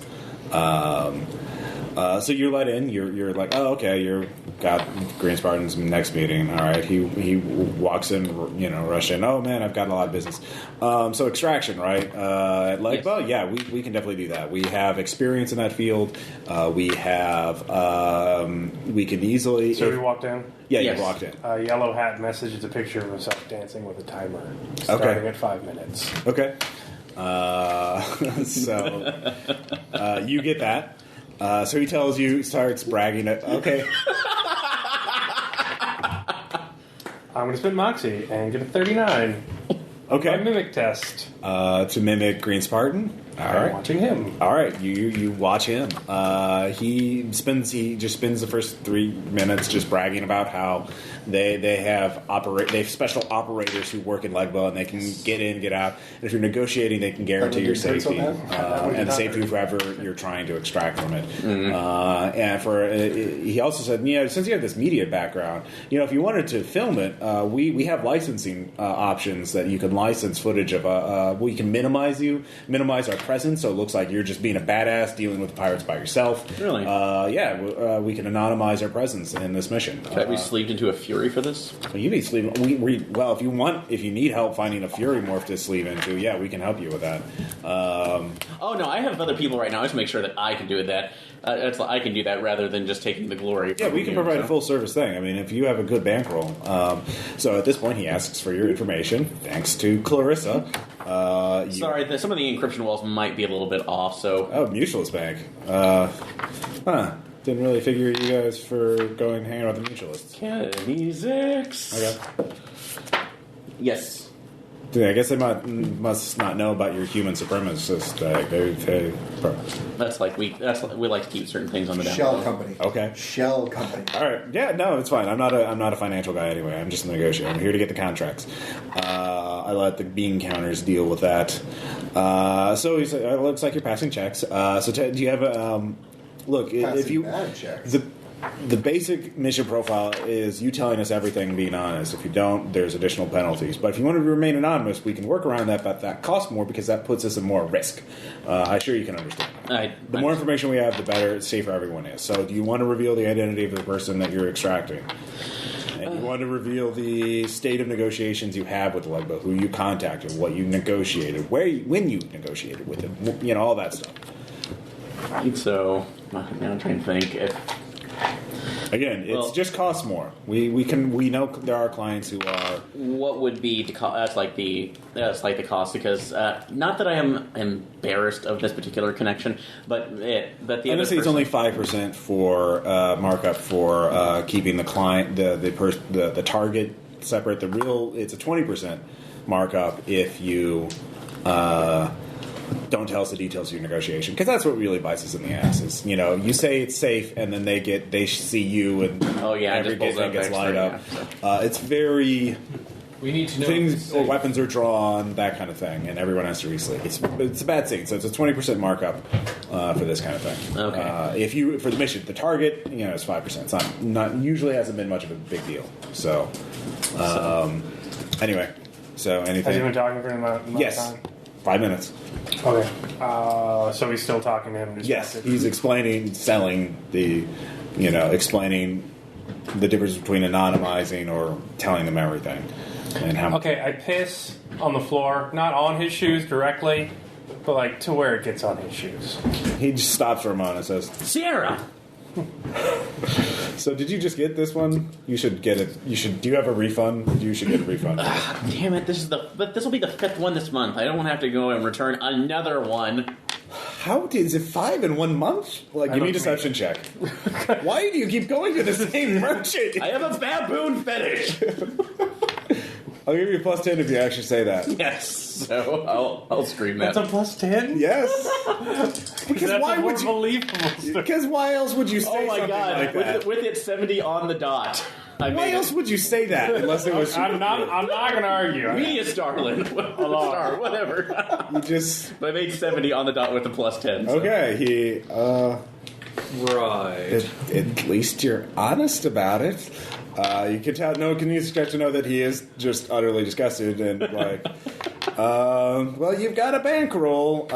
So you're let in. You're like, oh, okay. You're got Green Spartan's next meeting. All right. He walks in. Rush in. Oh man, I've got a lot of business. So extraction, right? Yes. Well, yeah, we can definitely do that. We have experience in that field. We have. We can easily. So we walked in. Yeah, Yes. you walked in. Yellow hat message is a picture of himself dancing with a timer starting at 5 minutes. Okay. So you get that. So he tells you, starts bragging. Okay. I'm going to spend Moxie and get a 39. Okay. My mimic test. To mimic Green Spartan. All I'm right. watching him. All right. You watch him. He just spends the first 3 minutes just bragging about how they have special operators who work in Legbo and they can get in, get out. And if you're negotiating, they can guarantee your safety and the safety of whoever you're trying to extract from it. And he also said, since you have this media background, if you wanted to film it, we have licensing options that you can license footage of. We can minimize our presence, so it looks like you're just being a badass dealing with the pirates by yourself. Really? We can anonymize our presence in this mission. Can I be sleeved into a Fury for this? You need sleeve. If you need help finding a Fury morph to sleeve into, yeah, we can help you with that. Oh no, I have other people right now. I just make sure that I can do that. I can do that rather than just taking the glory. Yeah, we can provide a full service thing. I mean, if you have a good bankroll. So at this point, he asks for your information. Thanks to Clarissa. Sorry, some of the encryption walls might be a little bit off. So Mutualist Bank. Didn't really figure you guys for going hanging out with the Mutualists. Kinesics. Okay. Yes. I guess they must not know about your human supremacist. That's like we like to keep certain things on the down Shell low. company. Okay. Shell company. All right. Yeah. No, it's fine. I'm not a financial guy anyway. I'm just a negotiator. I'm here to get the contracts. I let the bean counters deal with that. So he's like, it looks like you're passing checks. So do you have a look? If you bad checks. The basic mission profile is you telling us everything and being honest. If you don't, there's additional penalties. But if you want to remain anonymous, we can work around that, but that costs more because that puts us in more risk. I'm sure you can understand. The more information we have, the better, safer everyone is. So do you want to reveal the identity of the person that you're extracting? And you want to reveal the state of negotiations you have with the Legbo, who you contacted, what you negotiated, when you negotiated with them, all that stuff. So now I'm trying to think. Again, it just costs more. We know there are clients who are. What would be that's like the cost because not that I am embarrassed of this particular connection, but the Honestly, it's only 5% for markup for keeping the client the target separate. It's a 20% markup if you. Don't tell us the details of your negotiation, because that's what really bites us in the ass. Is you say it's safe, and then they see you, and everything gets light up. Yeah. It's very We need to know things or weapons are drawn, that kind of thing, and everyone has to resleeve. It's a bad scene, so it's a 20% markup for this kind of thing. Okay. For the mission, the target, it's 5%. It's not usually hasn't been much of a big deal. So, anyway, so anything? Has he been talking for a long Yes. time? 5 minutes. Okay. So he's still talking to him. Yes, he's explaining explaining the difference between anonymizing or telling them everything. And how. Okay, I piss on the floor, not on his shoes directly, but like to where it gets on his shoes. He just stops for a moment and says, Sierra. So did you just get this one? You should get it. Do you have a refund? You should get a refund. Damn it! This will be the 5th one this month. I don't want to have to go and return another one. How is it 5 in 1 month? Give me a deception check. Why do you keep going to the same merchant? I have a baboon fetish. I'll give you a +10 if you actually say that. Yes, so I'll scream that. That's a +10? Yes. Because That's why a more would you? believable story. Because why else would you say Oh my something god! like that? With it 70 on the dot. Why else would you say that unless it was? I'm not going to argue. Media Starland. Star, whatever. You just But I made 70 on the dot with a plus 10. So. okay. He Right. at least you're honest about it. You can tell. No one can expect to know that he is just utterly disgusted and like. Well, you've got a bankroll.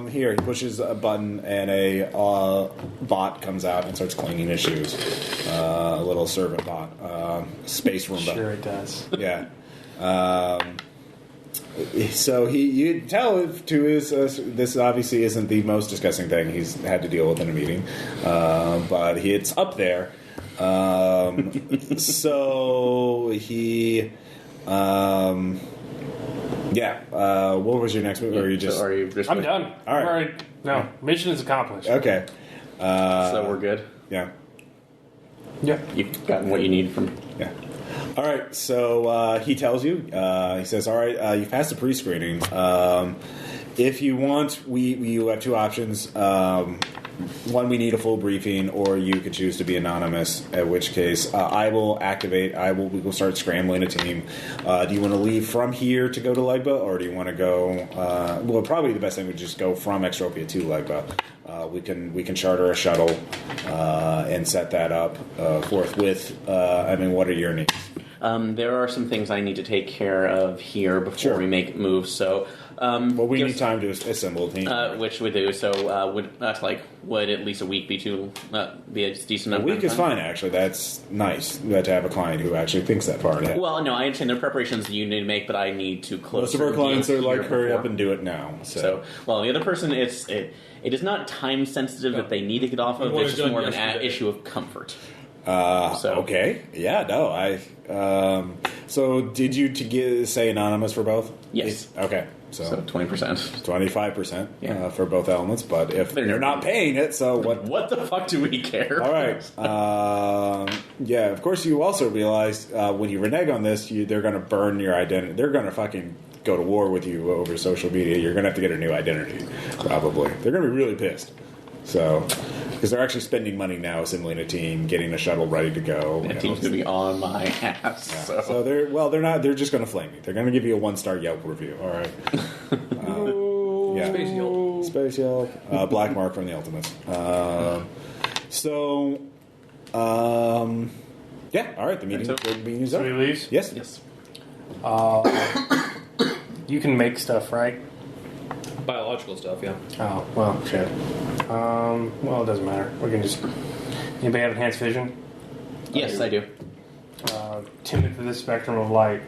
Here, he pushes a button and a bot comes out and starts cleaning his shoes. A little servant bot, space Roomba. Sure it does. Yeah. So you tell to his this obviously isn't the most disgusting thing he's had to deal with in a meeting, but it's up there. So he, what was your next move? Or are you just? I'm done. All right. No, mission is accomplished. Okay. So we're good. Yeah. Yeah. You've gotten what you need from. Yeah. All right, so he tells you, he says, all right, you've passed the pre-screening. If you want, you have two options. One, we need a full briefing, or you could choose to be anonymous, at which case I will activate, we will start scrambling a team. Do you want to leave from here to go to Legba, or do you want to go, well, probably the best thing would just go from Extropia to Legba. We can charter a shuttle and set that up forthwith. What are your needs? There are some things I need to take care of here before we make moves. So, we need time to assemble a team, which we do. So, would at least a week be be a decent enough? A week is fine, actually. That's nice to have a client who actually thinks that far ahead. Well, no, I understand there are preparations you need to make, but I need to close. Most of our clients are like, hurry up and do it now. So the other person, it is not time sensitive that they need to get off of. It's just more of an issue of comfort. Okay. Yeah, no, so did you say anonymous for both? Yes. Okay. So 20%. 25% for both elements, but if they're not paying it, so what? What the fuck do we care? All right. Of course you also realize when you renege on this, they're going to burn your identity. They're going to fucking go to war with you over social media. You're going to have to get a new identity, probably. They're going to be really pissed. So, because they're actually spending money now assembling a team, getting a shuttle ready to go. That team's going to be on my ass. Yeah. So they're not. They're just going to flame you. They're going to give you a 1-star Yelp review. All right. Space Yelp. Space Yelp. Black mark from the Ultimates. All right. The meeting's So up. he leaves? Yes. You can make stuff, right? Biological stuff, yeah. Oh, well, shit. Well, it doesn't matter. We can just... Anybody have enhanced vision? Yes, I do. Timid for this spectrum of light.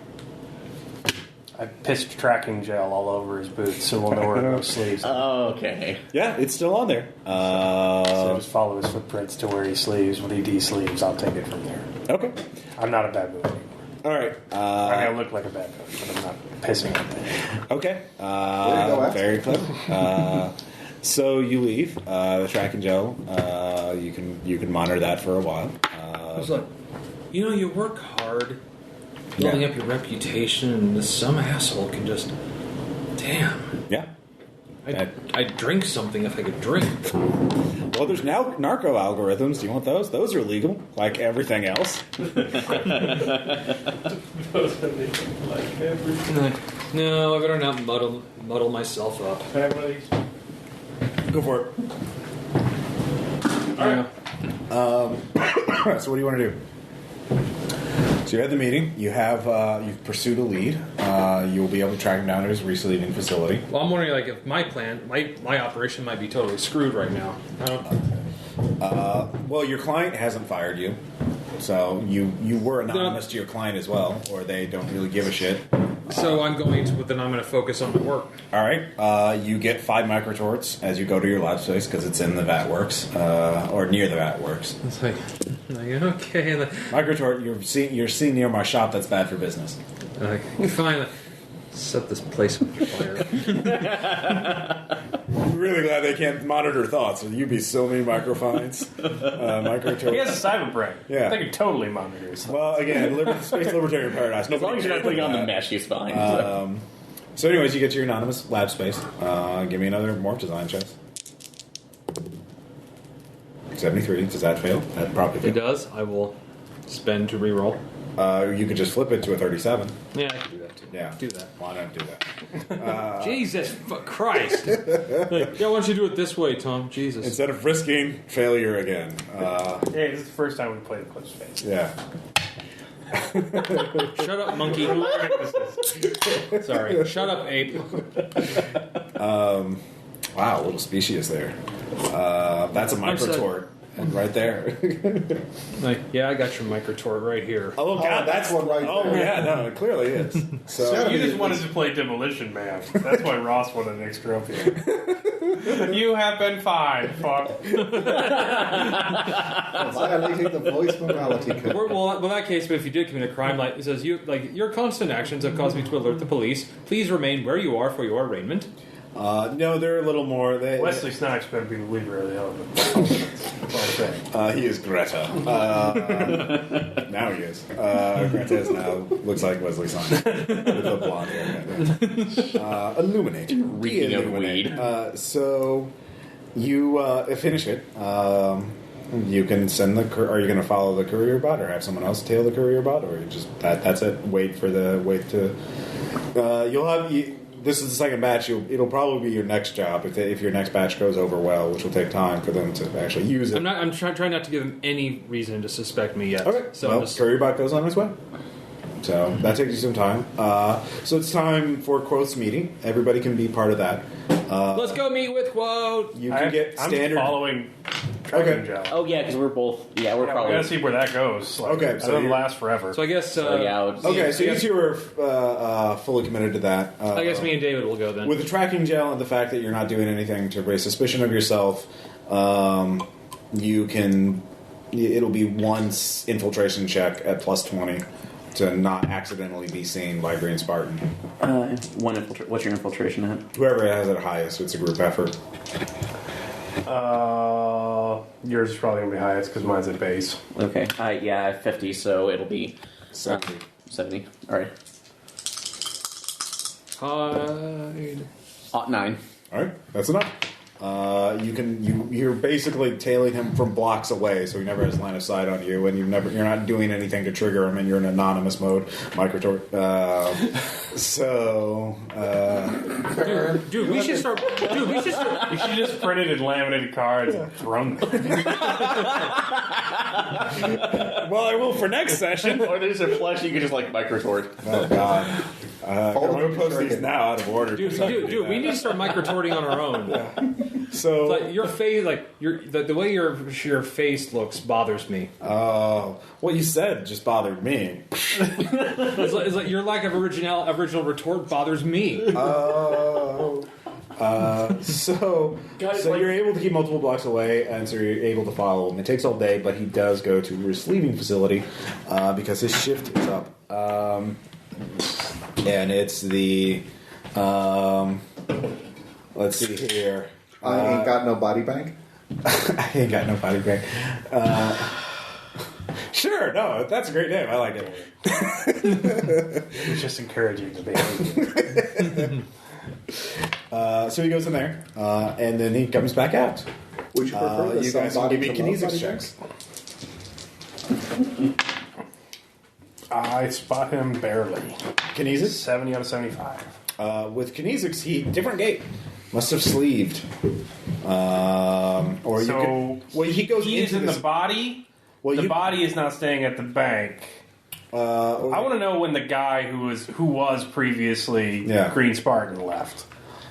I pissed tracking gel all over his boots, so we'll know where those sleeves are. Okay. Yeah, it's still on there. So just follow his footprints to where he sleeves. When he de-sleeves, I'll take it from there. Okay. I'm not a bad boy anymore. All right. I may look like a bad boy, but I'm not pissing on things. Okay. Ash. Very clever. So you leave the tracking gel. You can monitor that for a while. I was like, you work hard, building up your reputation, and some asshole can just, damn. Yeah. I'd drink something if I could drink. Well, there's now narco algorithms. Do you want those? Those are legal, like everything else. No, I better not muddle myself up. Go for it. All right. So what do you want to do? So you had the meeting. You have you've pursued a lead. You will be able to track him down to his releasing facility. Well, I'm wondering, if my plan, my operation might be totally screwed right now. Well, your client hasn't fired you, so you were anonymous to your client as well, or they don't really give a shit. So I'm going to focus on my work. All right. You get 5 microtorts as you go to your lab space because it's in the vat works or near the vat works. It's like okay. Microtort, you're seeing near my shop. That's bad for business. Fine. Set this place on fire. I'm really glad they can't monitor thoughts. You'd be so many microfines. Microtort. He has a cyber brain. Yeah. They can totally monitor his thoughts. Well, again, Space Libertarian Paradise. As long as you're not putting on the mesh, he's fine. So anyways, you get to your anonymous lab space. Give me another morph design check. 73. Does that fail? That probably If it fails. does, I will Spend to reroll. You could just flip it to a 37. Yeah, I can do that too. Yeah. Do that. Why not do that? Jesus Christ. Yeah, why don't you do it this way, Tom? Jesus. Instead of risking failure again. Hey, this is the first time we played Eclipse Phase. Yeah. Shut up, monkey. Sorry. Shut up, ape. Wow, little species there. That's a microtort. Right there. Like, yeah, I got your microtort right here. Oh, God, that's one right Oh, there. yeah, no, it clearly is. So, You just wanted to play Demolition Man. That's why Ross wanted an extra up here. You have been fine, fuck. Violating the voice morality code. Well, in that case, but if you did commit a crime, like it says, your constant actions have caused me to alert the police. Please remain where you are for your arraignment. no, they're a little more. Wesley Snipes better be the leader of the element. That's all I'm saying. He is Greta. Now he is. Greta is now looks like Wesley Snipes with the blonde hair. Illuminate. Reeking of Illuminate. weed. So you finish it. You can send the. Are you going to follow the courier bot, or have someone else tail the courier bot, or you just that's it? Wait to. You'll have. This is the second batch. It'll probably be your next job if your next batch goes over well, which will take time for them to actually use it. I'm trying not to give them any reason to suspect me yet. Okay. So Well, courier bot goes on its way. So that takes you some time. So it's time for Quote's meeting. Everybody can be part of that. let's go meet with Quote. You can get I'm standard. following Okay. tracking job. Oh yeah, because we're both. Yeah, we're Yeah, we probably. gotta see where that goes. Like, Okay, that so doesn't you're- last forever. So I guess. Okay, so you two are fully committed to that. I guess me and David will go then. With the tracking gel and the fact that you're not doing anything to raise suspicion of yourself, you can. It'll be one infiltration check at +20 to not accidentally be seen by Green Spartan. What's your infiltration at? Whoever has it highest, it's a group effort. Yours is probably gonna be highest because mine's at base. Okay. Yeah, I have 50, so it'll be 70. 70. All right. Hide. 9. All right, that's enough. You're basically tailing him from blocks away, so he never has line of sight on you, and you're not doing anything to trigger him, and you're in anonymous mode. Microtort. Dude, we should start. You should just printed and laminated cards and thrown them. Well, I will for next session. Or there's a plush you can just like microtort. Oh God. I'm going to post these now out of order. Dude, we need to start microtorting on our own. So, Like your face, the way your face looks bothers me. what you said just bothered me. It's like your lack of original retort bothers me. So you're able to keep multiple blocks away, and so you're able to follow him. It takes all day, but he does go to his sleeping facility because his shift is up. And it's the let's see here. I ain't got no body bank. I ain't got no body bank. Sure, no, that's a great name. I like it. It's just encouraging the behavior. So he goes in there, and then he comes back out. Would you prefer the You guys can somebody give me to love kinesics body checks. I spot him barely. Kinesics? 70 out of 75. With kinesics, different gate. Must have sleeved. Or So you could. Well, he goes he is into in this. the body. Well, the you- body is not staying at the bank. I want to know when the guy who was previously Yeah. Green Spartan left.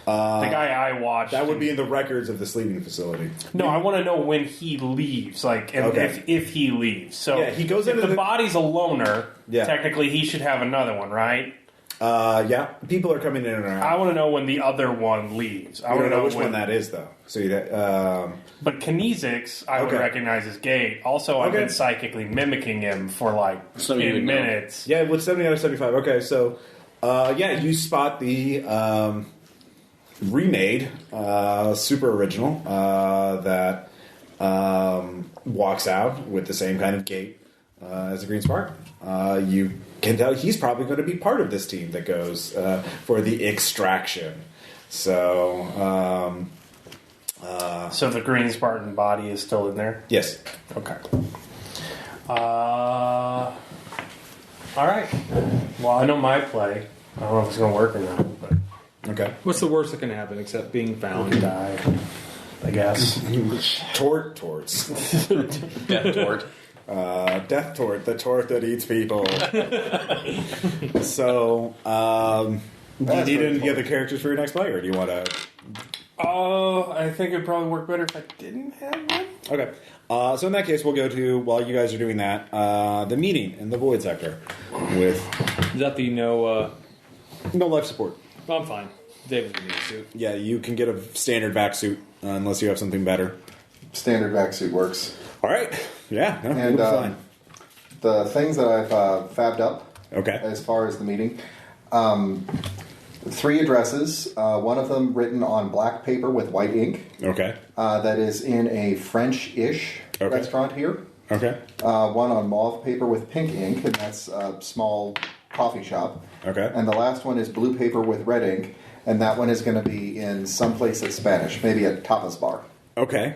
The guy I watched. That would be in the records of the sleeping facility. No, I want to know when he leaves, like, and Okay. if he leaves. So Yeah, he goes if into the the- body's a loner, Yeah. technically he should have another one, right? Yeah, people are coming in and out. I want to know when the other one leaves. I I want don't to know which when, one that is, though. So you. But kinesics, I would Okay. recognize his gate. Also, I've Okay. been psychically mimicking him for like So you 10 would know. minutes. Yeah, with 70 out of 75. Okay, so you spot the remade super original that walks out with the same kind of gait as the Green Spark. You can tell he's probably going to be part of this team that goes for the extraction. So, So the Green Spartan body is still in there? yes. Okay. All right. Well, I know my play. I don't know if it's going to work or not, but Okay. What's the worst that can happen except being found? die, I guess. Torts. Death tort. Death tort, the tort that eats people. So, do you need any other characters for your next play, or do you want to? Oh, I think it'd probably work better if I didn't have one. Okay. So in that case, we'll go to, while you guys are doing that, the meeting in the Void Sector with Is that the no? no life support. I'm fine. David's gonna need a suit. Yeah, you can get a standard vac suit unless you have something better. Standard vac suit works. All right. Yeah, no, And you'll be fine. the things that I've fabbed up Okay. as far as the meeting, 3 addresses, one of them written on black paper with white ink, Okay. that is in a French-ish Okay. restaurant here. Okay. One on mauve paper with pink ink, and that's a small coffee shop. Okay. And the last one is blue paper with red ink, and that one is going to be in some place that's Spanish, maybe a tapas bar. Okay.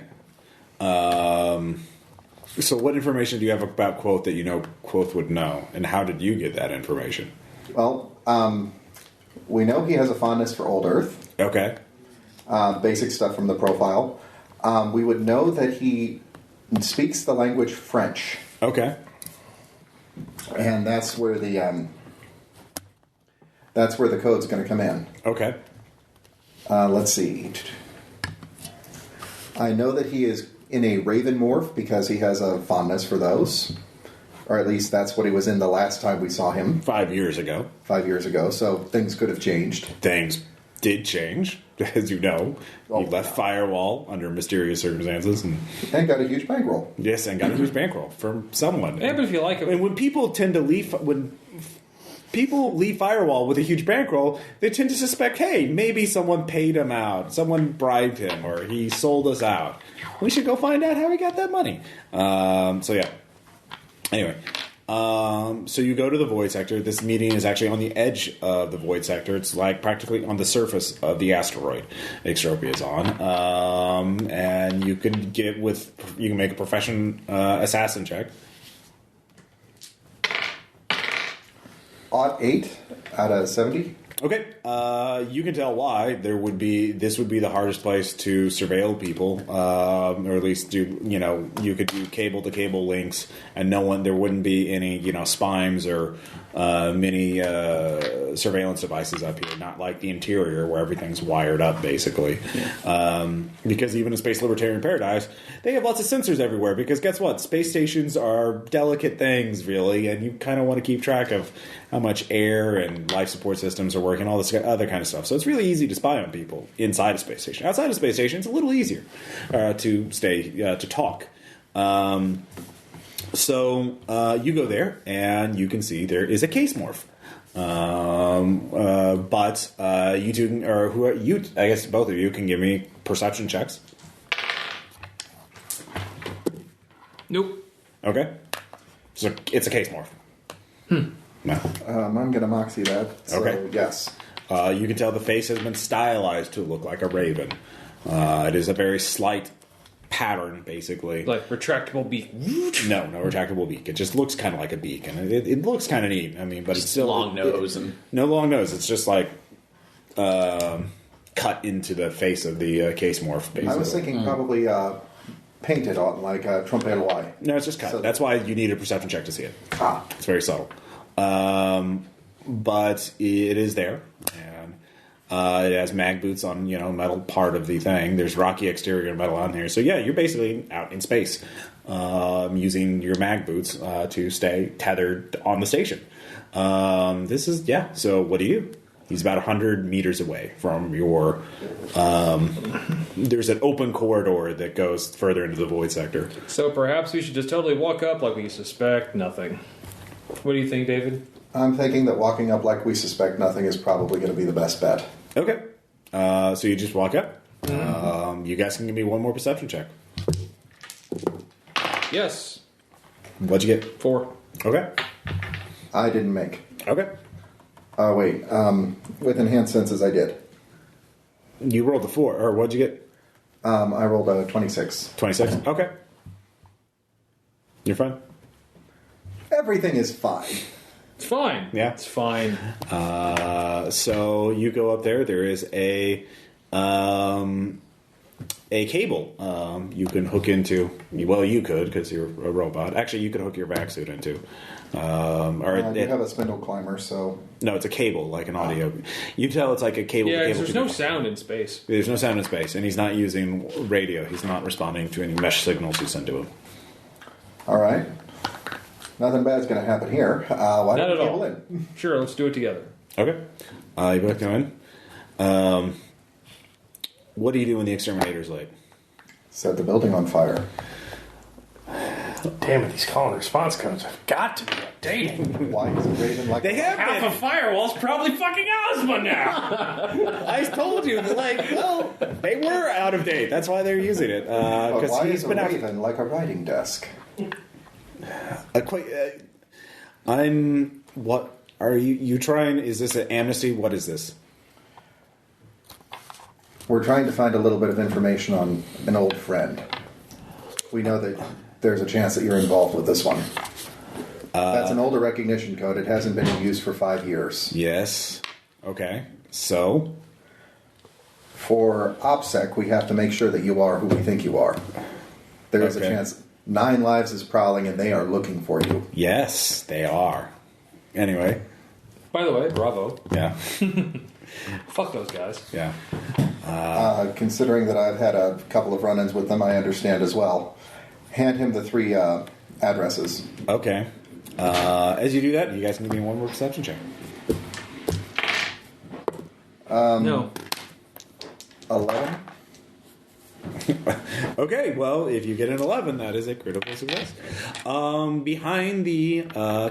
So what information do you have about Quoth that you know Quoth would know, and how did you get that information? Well, we know he has a fondness for Old Earth. Okay. Basic stuff from the profile. We would know that he speaks the language French, Okay. and that's where the code's going to come in. Okay. Let's see. I know that he is in a Raven morph because he has a fondness for those, or at least that's what he was in the last time we saw him 5 years ago. 5 years ago. So things could have changed. Things did change, as you know. He left Firewall under mysterious circumstances, and And got a huge bankroll. yes, and got a huge bankroll from someone. Yeah, but if you like it, And when people tend to leave, when people leave Firewall with a huge bankroll, they tend to suspect, hey, maybe someone paid him out, someone bribed him, or he sold us out. We should go find out how he got that money. So yeah. Anyway, so you go to the Void Sector. This meeting is actually on the edge of the Void Sector. It's like practically on the surface of the asteroid Extropia is on. And you can make a profession assassin check. Odd 8 out of 70. Okay, you can tell why this would be the hardest place to surveil people, or at least you could do cable to cable links, and there wouldn't be any spimes or mini surveillance devices up here. Not like the interior where everything's wired up basically, because even in Space Libertarian Paradise, they have lots of sensors everywhere. Because guess what, space stations are delicate things, really, and you kind of want to keep track of how much air and life support systems are working, all this other kind of stuff. So it's really easy to spy on people inside a space station. Outside a space station, it's a little easier to talk. So you go there, and you can see there is a case morph. But you two, or who are you? I guess both of you can give me perception checks. nope. Okay, so it's a case morph. No. I'm going to moxie that. So Okay. yes. You can tell the face has been stylized to look like a raven. It is a very slight pattern, basically. Like retractable beak. No retractable beak. It just looks kind of like a beak, and it looks kind of neat. I mean, but it's still long nose and no long nose. It's just like cut into the face of the case morph. Basically, I was thinking probably painted on like a trumpet Y. no, it's just cut. So- That's why you need a perception check to see it. Ah. It's very subtle, but it is there, and it has mag boots on metal part of the thing. There's rocky exterior metal on there, so yeah, you're basically out in space using your mag boots to stay tethered on the station. So what do you? He's about 100 meters away from your... there's an open corridor that goes further into the Void Sector. So perhaps we should just totally walk up like we suspect nothing. What do you think, David? I'm thinking that walking up like we suspect nothing is probably going to be the best bet. Okay. So you just walk up. You guys can give me one more perception check. Yes. What'd you get? 4. Okay. I didn't make. Okay. Oh, wait. With enhanced senses, I did. You rolled a 4, or what'd you get? I rolled a 26. 26? Okay. You're fine. everything is fine. It's fine. Yeah. It's fine. So you go up there. There is a cable you can hook into. Well, you could because you're a robot. Actually, you could hook your vac suit into. You have a spindle climber, so... No, it's a cable, like an audio. You tell it's like a cable. Yeah, to cable there's no sound in space. There's no sound in space, and he's not using radio. He's not responding to any mesh signals you send to him. All right. Nothing bad's going to happen here. Why don't we cable in? Sure, let's do it together. Okay. You both go in. What do you do when the exterminator's late? Set the building on fire. Damn it, these call and response codes have got to be updated. Why is it Raven like They have Half been. of Firewall's probably fucking Aspen now! I told you, well, they were out of date. That's why they're using it. But Because why he's is a been out. Raven like a writing desk? What are you trying? Is this an amnesty? What is this? We're trying to find a little bit of information on an old friend. We know that there's a chance that you're involved with this one. That's an older recognition code. It hasn't been in use for 5 years. Yes. Okay. So? For OPSEC, we have to make sure that you are who we think you are. There is a chance 9 Lives is prowling and they are looking for you. Yes, they are. Anyway. By the way, bravo. Yeah. Fuck those guys. Yeah. Considering that I've had a couple of run-ins with them, I understand as well. Hand him the 3 addresses. Okay. As you do that, you guys can give me one more perception check. No. 11? Okay, well, if you get an 11, that is a critical success. Behind the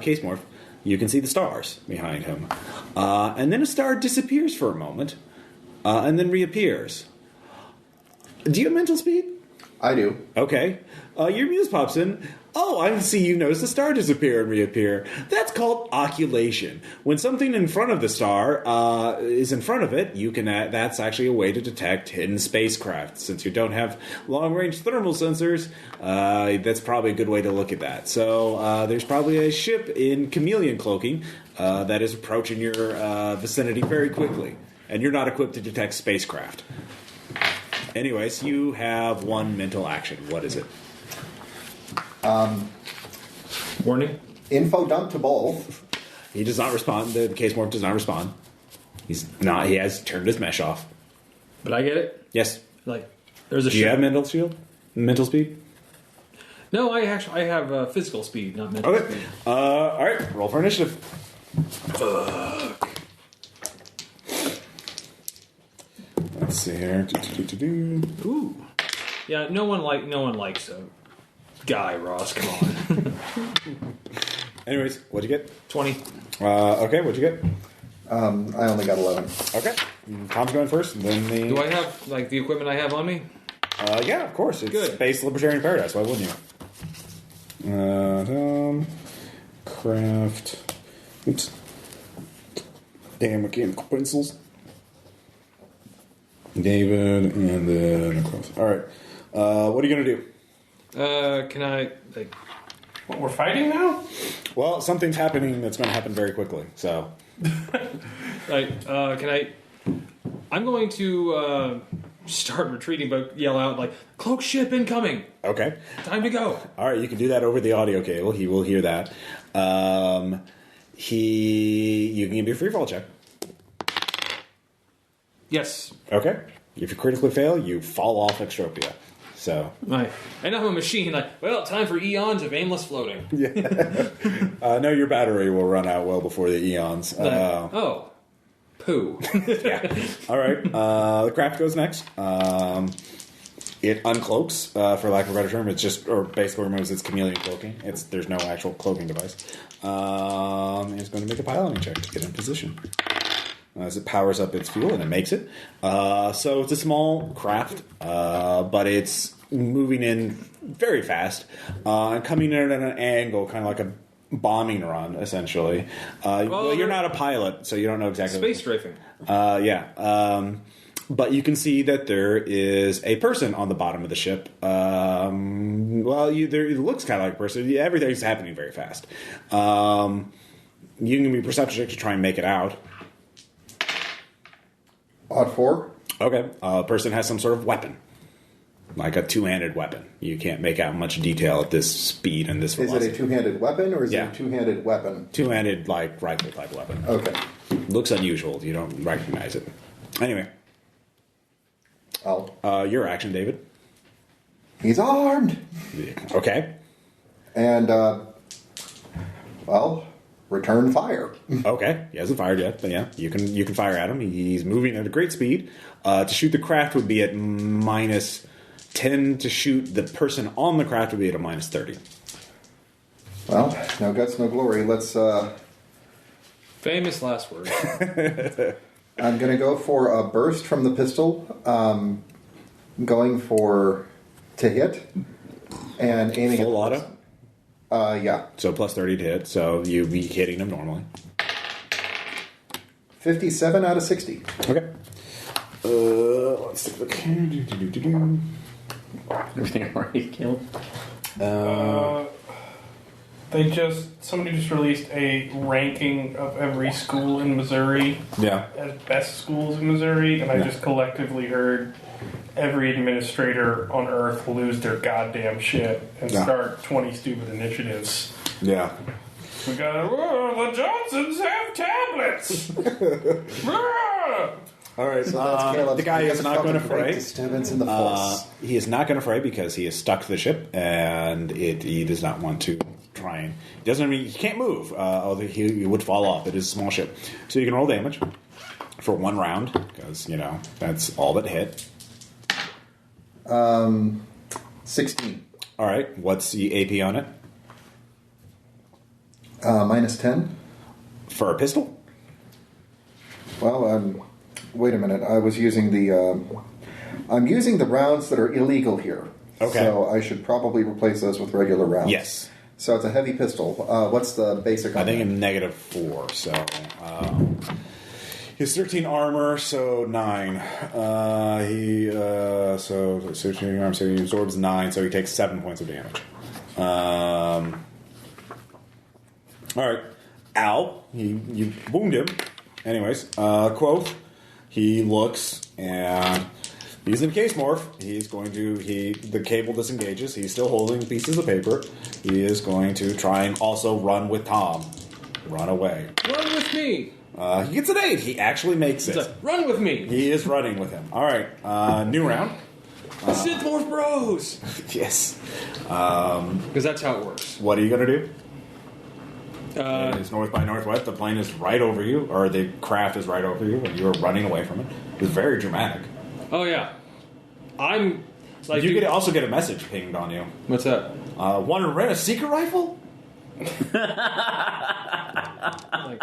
case morph, you can see the stars behind him. And then a star disappears for a moment, and then reappears. Do you have mental speed? I do. Okay. Your muse pops in. Oh, I see you notice the star disappear and reappear. That's called oculation. When something in front of the star is in front of it, you can. That's actually a way to detect hidden spacecraft. Since you don't have long-range thermal sensors, that's probably a good way to look at that. So there's probably a ship in chameleon cloaking that is approaching your vicinity very quickly, and you're not equipped to detect spacecraft. Anyways, you have one mental action. What is it? Warning. Info dump to both. He does not respond. The case morph does not respond. He's not. He has turned his mesh off. But I get it. Yes. Like, there's a Do you have mental shield? Mental speed? No, I have physical speed, not mental Okay. speed. All right. Roll for initiative. Fuck. Let's see here. Ooh. Yeah, no one likes a guy, Ross. Come on. Anyways, what'd you get? 20. Okay, what'd you get? I only got 11. Okay. Tom's going first, and then the... Do I have, like, the equipment I have on me? Yeah, of course. It's Good. Space Libertarian Paradise. Why wouldn't you? Craft... Oops. Damn mechanical pencils. David, and then across. All right. What are you going to do? Can I, like... What, we're fighting now? Well, something's happening that's going to happen very quickly, so... Like, can I... I'm going to, start retreating, but yell out, like, cloak ship incoming! Okay. Time to go! All right, you can do that over the audio cable. He will hear that. You can give me a free fall check. Yes. Okay. If you critically fail, you fall off Extropia. So. Right. And I'm a machine, like, well, time for eons of aimless floating. No, your battery will run out well before the eons. Oh. Poo. Yeah. All right. The craft goes next. It uncloaks, for lack of a better term. It's just, or basically removes its chameleon cloaking. There's no actual cloaking device. It's going to make a piloting check to get in position. As it powers up its fuel, and it makes it. So it's a small craft, but it's moving in very fast and coming in at an angle, kind of like a bombing run, essentially. Well, you're not a pilot, so you don't know exactly. Space strafing. Yeah. But you can see that there is a person on the bottom of the ship. It looks kind of like a person. Everything's happening very fast. You can give me a perception check to try and make it out. Odd 4. Okay. Person has some sort of weapon. Like a two-handed weapon. You can't make out much detail at this speed and this velocity. Is it a two-handed weapon, or is Yeah. it a two-handed weapon? Two-handed, like, rifle-type weapon. Okay. Looks unusual. You don't recognize it. Anyway. Your action, David. He's armed! Okay. And, return fire. Okay. He hasn't fired yet, but yeah, you can fire at him. He's moving at a great speed. To shoot the craft would be at minus 10. To shoot the person on the craft would be at a minus 30. Well, no guts, no glory. Let's, Famous last words. I'm going to go for a burst from the pistol, going for to hit, and aiming Full at auto? Yeah. So plus 30 to hit, so you'd be hitting him normally. 57 out of 60. Okay. Let's take a look here. Everything already killed. Somebody just released a ranking of every school in Missouri Yeah. as best schools in Missouri, and I Yeah. just collectively heard every administrator on Earth lose their goddamn shit and Yeah. start 20 stupid initiatives. Yeah. We got, the Johnsons have tablets! All right. So that's Caleb's the guy is biggest not going to fucking great fray. disturbance in the force. He is not going to fray because he is stuck to the ship, and he does not want to try and. He can't move. Although he would fall off. It is a small ship, so you can roll damage for 1 round because that's all that hit. 16. All right. What's the AP on it Minus 10. for a pistol? Well, wait a minute. I was using I'm using the rounds that are illegal here. Okay. So I should probably replace those with regular rounds. Yes. So it's a heavy pistol. What's the basic on I think that? in -4. So he's 13 armor, so 9. So 13 armor, so he absorbs 9, so he takes 7 points of damage. All right, Al, you wound him. Anyways, Quoth, he looks and he's in case morph. He's going to the cable disengages. He's still holding pieces of paper. He is going to try and also run with Tom. Run away. Run with me! He gets an 8. He actually makes it. It's like, run with me! He is running with him. All right, new round. Synth Morph Bros! Yes. Because that's how it works. What are you going to do? It's north by northwest. The plane is right over you, or the craft is right over you, and you are running away from it. It's very dramatic. Oh, yeah. I'm... Like, You could also get a message pinged on you. What's that? Want to rent a secret rifle? Like,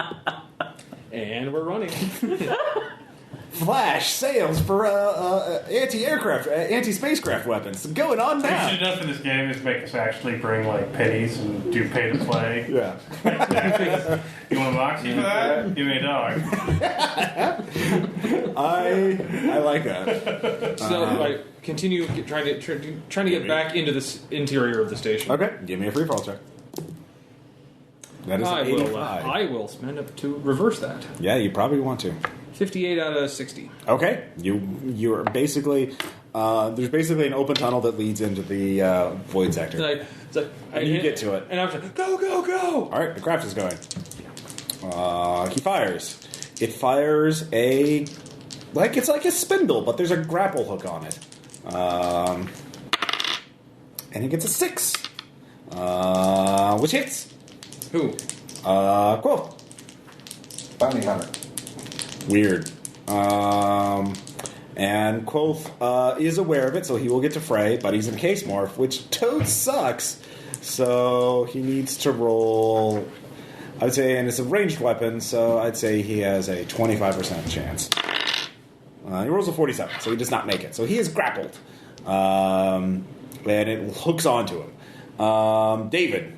and we're running. Flash sales for anti-spacecraft weapons going on What you now. should have done for this game is make us actually bring pennies and do pay to play. Yeah. You want a moxie for that? Give me $1. I like that. So I continue trying to get back into this interior of the station. Okay, give me a free fall check. That is I an 85. will spend up to reverse that. Yeah, you probably want to. 58 out of 60. Okay, you're basically there's basically an open tunnel that leads into the void sector. It's like And you get to it. and I'm like, go, go, go! All right, the craft is going. He fires. It fires it's like a spindle, but there's a grapple hook on it. And he gets a 6, which hits. Who? Quoth. Bounty hunter. Weird. And Quoth is aware of it, so he will get to fray, but he's in case morph, which totes sucks. So he needs to roll, I would say, and it's a ranged weapon, so I'd say he has a 25% chance. He rolls a 47, so he does not make it. So he is grappled. And it hooks onto him. David,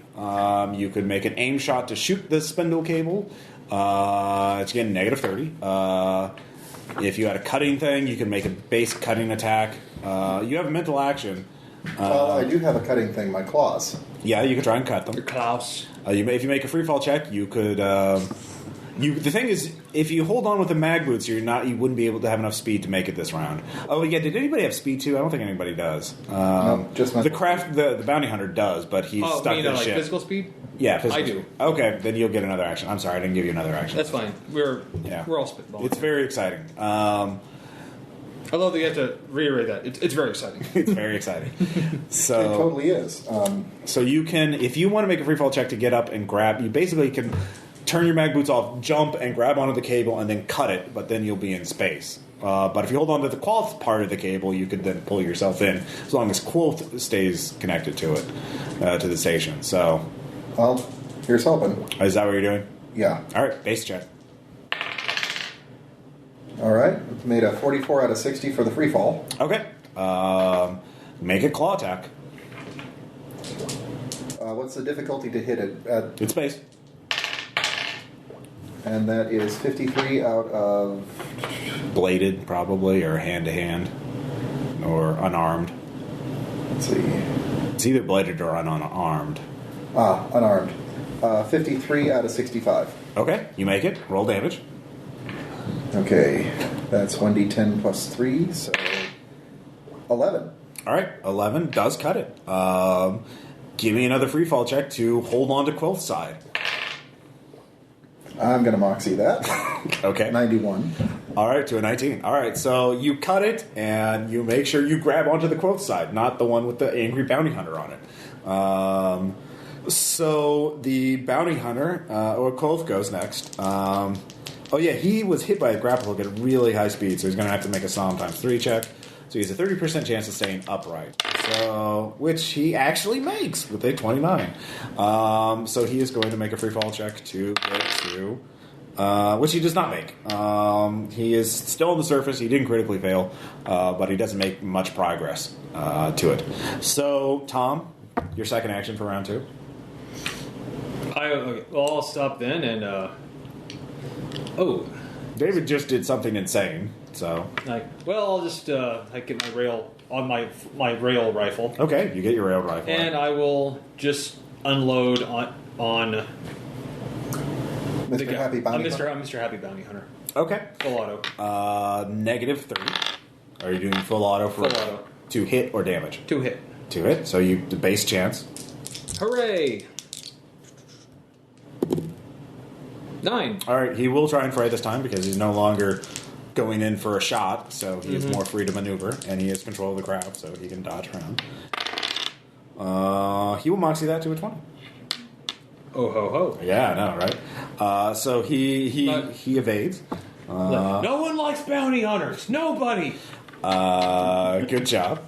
you could make an aim shot to shoot the spindle cable. It's again -30. If you had a cutting thing, you can make a base cutting attack. You have a mental action. Well, I do have a cutting thing, my claws. Yeah, you could try and cut them. Your Klaus. If you make a free fall check, you could. The thing is, if you hold on with the mag boots, you wouldn't be able to have enough speed to make it this round. Oh yeah, did anybody have speed too? I don't think anybody does. No, just the craft. The bounty hunter does, but he's stuck in like ship. physical speed? Yeah, physical I do. Speed. Okay, then you'll get another action. I'm sorry, I didn't give you another action. That's fine. We're all spitballing. It's very exciting. I love that you have to reiterate that. It's very exciting. It's very exciting. So It totally is. So you can, if you want to make a free fall check to get up and grab, you basically can turn your mag boots off, jump and grab onto the cable, and then cut it. But then you'll be in space. But if you hold on to the Quoth part of the cable, you could then pull yourself in, as long as Quoth stays connected to it, to the station. So, Well, here's hoping. is that what you're doing? Yeah. All right, base check. All right. Made a 44 out of 60 for the free fall. Okay. Make a claw attack. What's the difficulty to hit it at? It's base. And that is 53 out of... Bladed, probably, or hand to hand, or unarmed. Let's see. It's either bladed or unarmed. Unarmed. 53 out of 65. Okay, you make it. Roll damage. Okay. That's 1d10 plus 3, so... 11. All right, 11 does cut it. Give me another free fall check to hold on to Quill's side. I'm going to moxie that. Okay. 91. All right, to a 19. All right, so you cut it, and you make sure you grab onto the Quoth side, not the one with the angry bounty hunter on it. So the bounty hunter, or Quoth, goes next. Oh yeah, he was hit by a grapple hook at really high speed, so he's going to have to make a Psalm ×3 check. So he has a 30% chance of staying upright, so which he actually makes with a 29. So he is going to make a free fall check to get to, which he does not make. He is still on the surface. He didn't critically fail, but he doesn't make much progress to it. So Tom, your second action for round 2. Okay. Well, I'll stop then and. David just did something insane. So, I'll just get my rail on my rail rifle. Okay, you get your rail rifle, and I will just unload on Mr. Happy Bounty I'm Hunter? Mr. Happy Bounty Hunter. Okay, Full auto. -30. Are you doing full auto for Full auto. to hit or damage? 2 hit. To hit. So you the base chance. Hooray! 9. All right, he will try and fray this time because he's no longer going in for a shot, so he is more free to maneuver, and he has control of the crowd, so he can dodge around. He will moxie that to a 20. Oh ho ho! Yeah, I know, right? So he evades. No one likes bounty hunters. Nobody. Good job.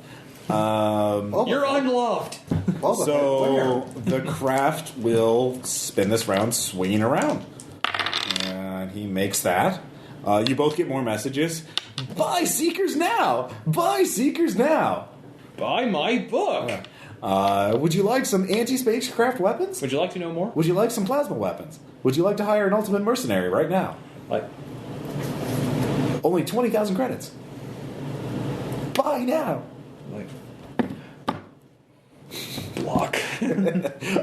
You're unloved. So the craft will spin this round swinging around. And he makes that. You both get more messages. Buy Seekers now! Buy Seekers now! Buy my book. Would you like some anti-spacecraft weapons? Would you like to know more? Would you like some plasma weapons? Would you like to hire an ultimate mercenary right now? Only 20,000 credits. Buy now! Block.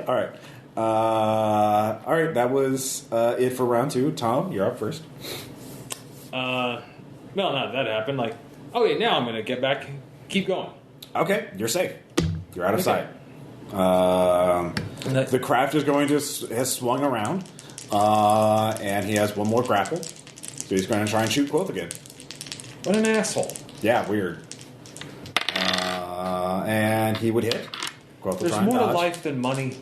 All right. All right, that was it for round 2. Tom, you're up first. Well, not that happened. Now I'm going to get back, keep going. Okay, you're safe. You're out of sight. The craft is going to has swung around, and he has one more grapple, so he's going to try and shoot Quoth again. What an asshole! Yeah, weird. And he would hit. Quoth will There's try and more to dodge. life than money.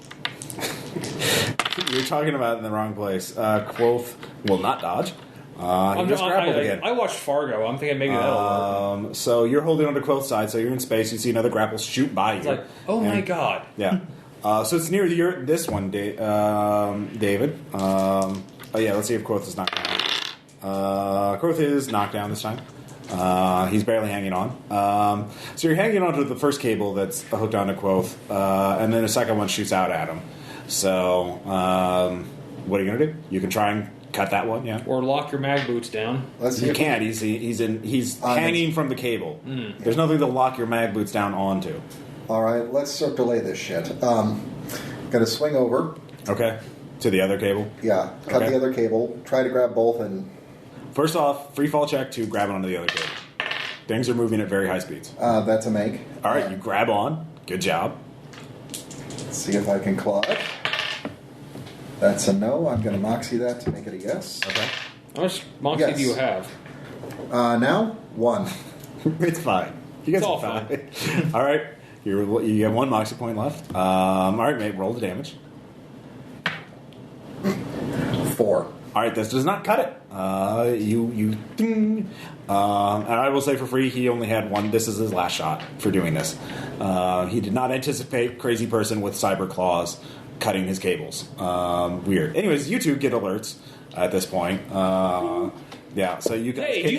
You're talking about it in the wrong place. Quoth will not dodge. He just grappled again. I watched Fargo. I'm thinking maybe that'll work. So you're holding onto Quoth's side, so you're in space. You see another grapple shoot by you. It's my god. Yeah. So it's near this one, David. Let's see if Quoth is knocked down. Quoth is knocked down this time. He's barely hanging on. So you're hanging onto the first cable that's hooked onto Quoth, and then the second one shoots out at him. So what are you going to do? You can try and cut that one. Yeah. Or lock your mag boots down. Let's see. You if can't. He's hanging from the cable. There's nothing to lock your mag boots down onto. All right, let's circulate this shit. Gonna swing over. Okay. To the other cable. Yeah, cut Okay. the other cable. Try to grab both and. First off, free fall check to grab onto the other cable. Things are moving at very high speeds. That's a make. All right, you grab on. Good job. Let's see if I can claw it. That's a no. I'm gonna moxie that to make it a yes. Okay. How much moxie Yes. do you have? Now 1. It's fine. You guys It's all are fine. All right. You have 1 moxie point left. All right, mate. Roll the damage. 4. All right, this does not cut it. You ding. And I will say for free, he only had 1. This is his last shot for doing this. He did not anticipate crazy person with cyber claws cutting his cables. Weird. Anyways, you two get alerts at this point. Yeah, so you guys. Hey, do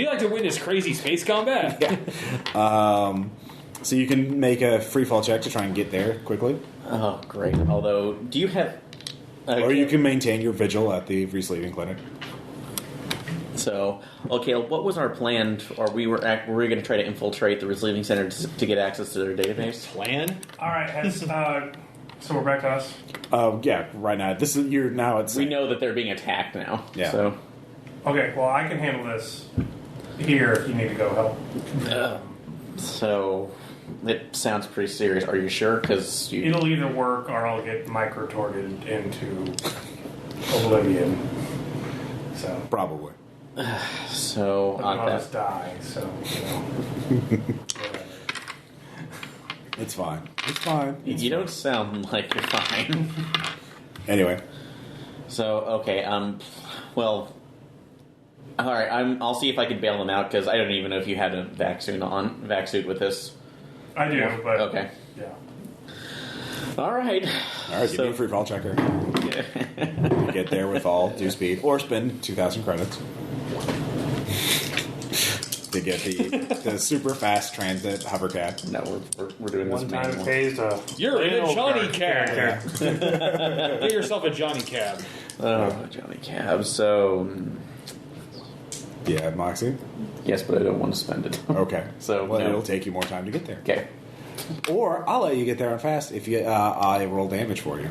you like to witness crazy space combat? Yeah. So you can make a free fall check to try and get there quickly, Oh, great. Although, do you have... or you can maintain your vigil at the resleeving clinic. So, okay, what was our plan? Or we were going to try to infiltrate the receiving center to get access to their database? Plan? All right, so we're back to us. Yeah, right now you're now at. We know that they're being attacked now. Yeah. So, Okay, well, I can handle this here if you need to go help. so it sounds pretty serious. Are you sure? Because It'll either work or I'll get micro-torted into oblivion. So, Probably. so but on I'll that. just die, so, whatever. It's fine. It's fine. You don't sound like you're fine. Anyway, So okay, well, all right. I'll see if I can bail them out because I don't even know if you had a vac suit with this. I do, but... Okay. Yeah. all All right. right. Give me a free fall checker. You get there with all due speed, or spend 2,000 credits to get the super fast transit hovercab. No, we're doing this One time it manual. pays to... You're in a Johnny character. cab. Get yourself a Johnny cab. Oh, Johnny Cab. So Yeah, Moxie. yes, but I don't want to spend it. Okay. So, well, no. it'll take you more time to get there. Okay. Or I'll let you get there on fast if you I roll damage for you,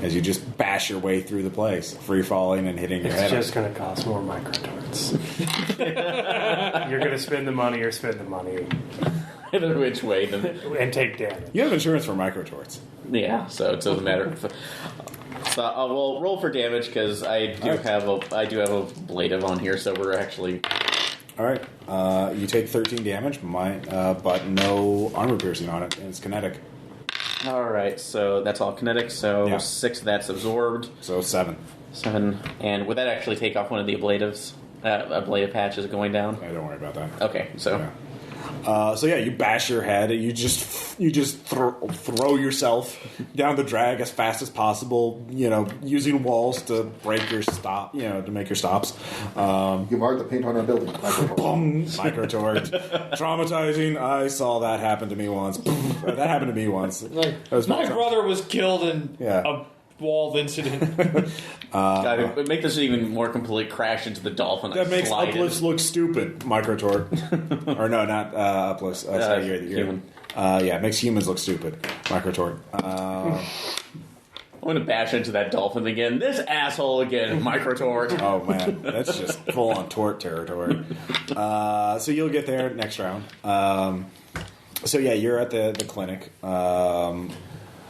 as you just bash your way through the place, free falling and hitting your It's head. just going to cost more micro-torts. You're going to spend the money or spend the money Either which way, then and take damage. You have insurance for microtorts. yeah. So it doesn't matter. So we'll roll for damage because I do have a ablative on here, so we're actually. All right. You take 13 damage, but no armor piercing on it, and it's kinetic. All right, so that's all kinetic. So Yeah. 6 of that's absorbed. So 7. 7, and would that actually take off one of the ablatives? Ablative patches going down. Don't worry about that. Okay, so. Yeah. So you bash your head. You just throw yourself down the drag as fast as possible. Using walls to break your stop. To make your stops. You marred the paint on our building. Boom! Microtort. Traumatizing. I saw that happen to me once. That happened to me once. Like, That was my brother was killed in a walled incident. God, it make this even more complete crash into the dolphin. That makes uplifts look stupid. Microtort. Or no, not uplifts. Human. It makes humans look stupid. Microtort. I'm going to bash into that dolphin again. This asshole again, microtort. Oh man, that's just full on tort territory. So you'll get there next round. You're at the clinic.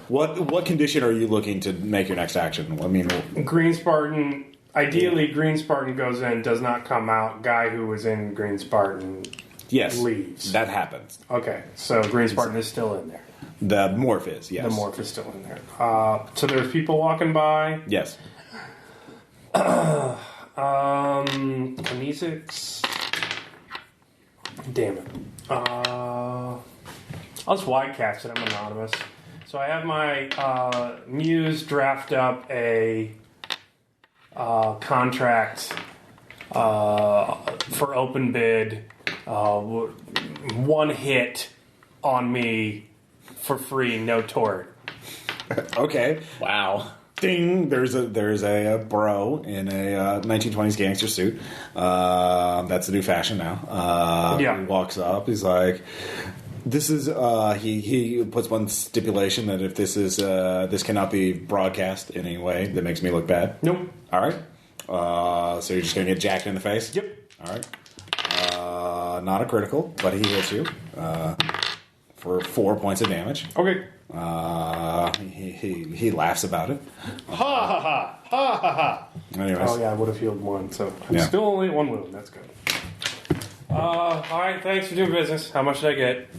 What condition are you looking to make your next action? I mean, Green Spartan. Ideally, Green Spartan goes in, does not come out. Guy who was in Green Spartan yes, leaves. That happens. Okay, so Green Spartan is still in there. The morph is, yes. The morph is still in there. So there's people walking by. Yes. Kinesics. Damn it. I'll just wildcast it. I'm anonymous. So I have my Muse draft up a contract for open bid. One hit on me for free, no tort. Okay. Wow. ding. There's a bro in a 1920s gangster suit. That's the new fashion now. Yeah. He walks up. He's like, "This is." He puts one stipulation that if this cannot be broadcast in any way that makes me look bad. Nope. All right. So you're just gonna get jacked in the face. Yep. All right. Not a critical, but he hits you for 4 points of damage. Okay. He laughs about it. Ha ha ha ha ha ha. Anyways, Oh yeah, I would have healed 1, so I'm Yeah. still only at 1 wound. That's good. All right, thanks for doing business. How much did I get?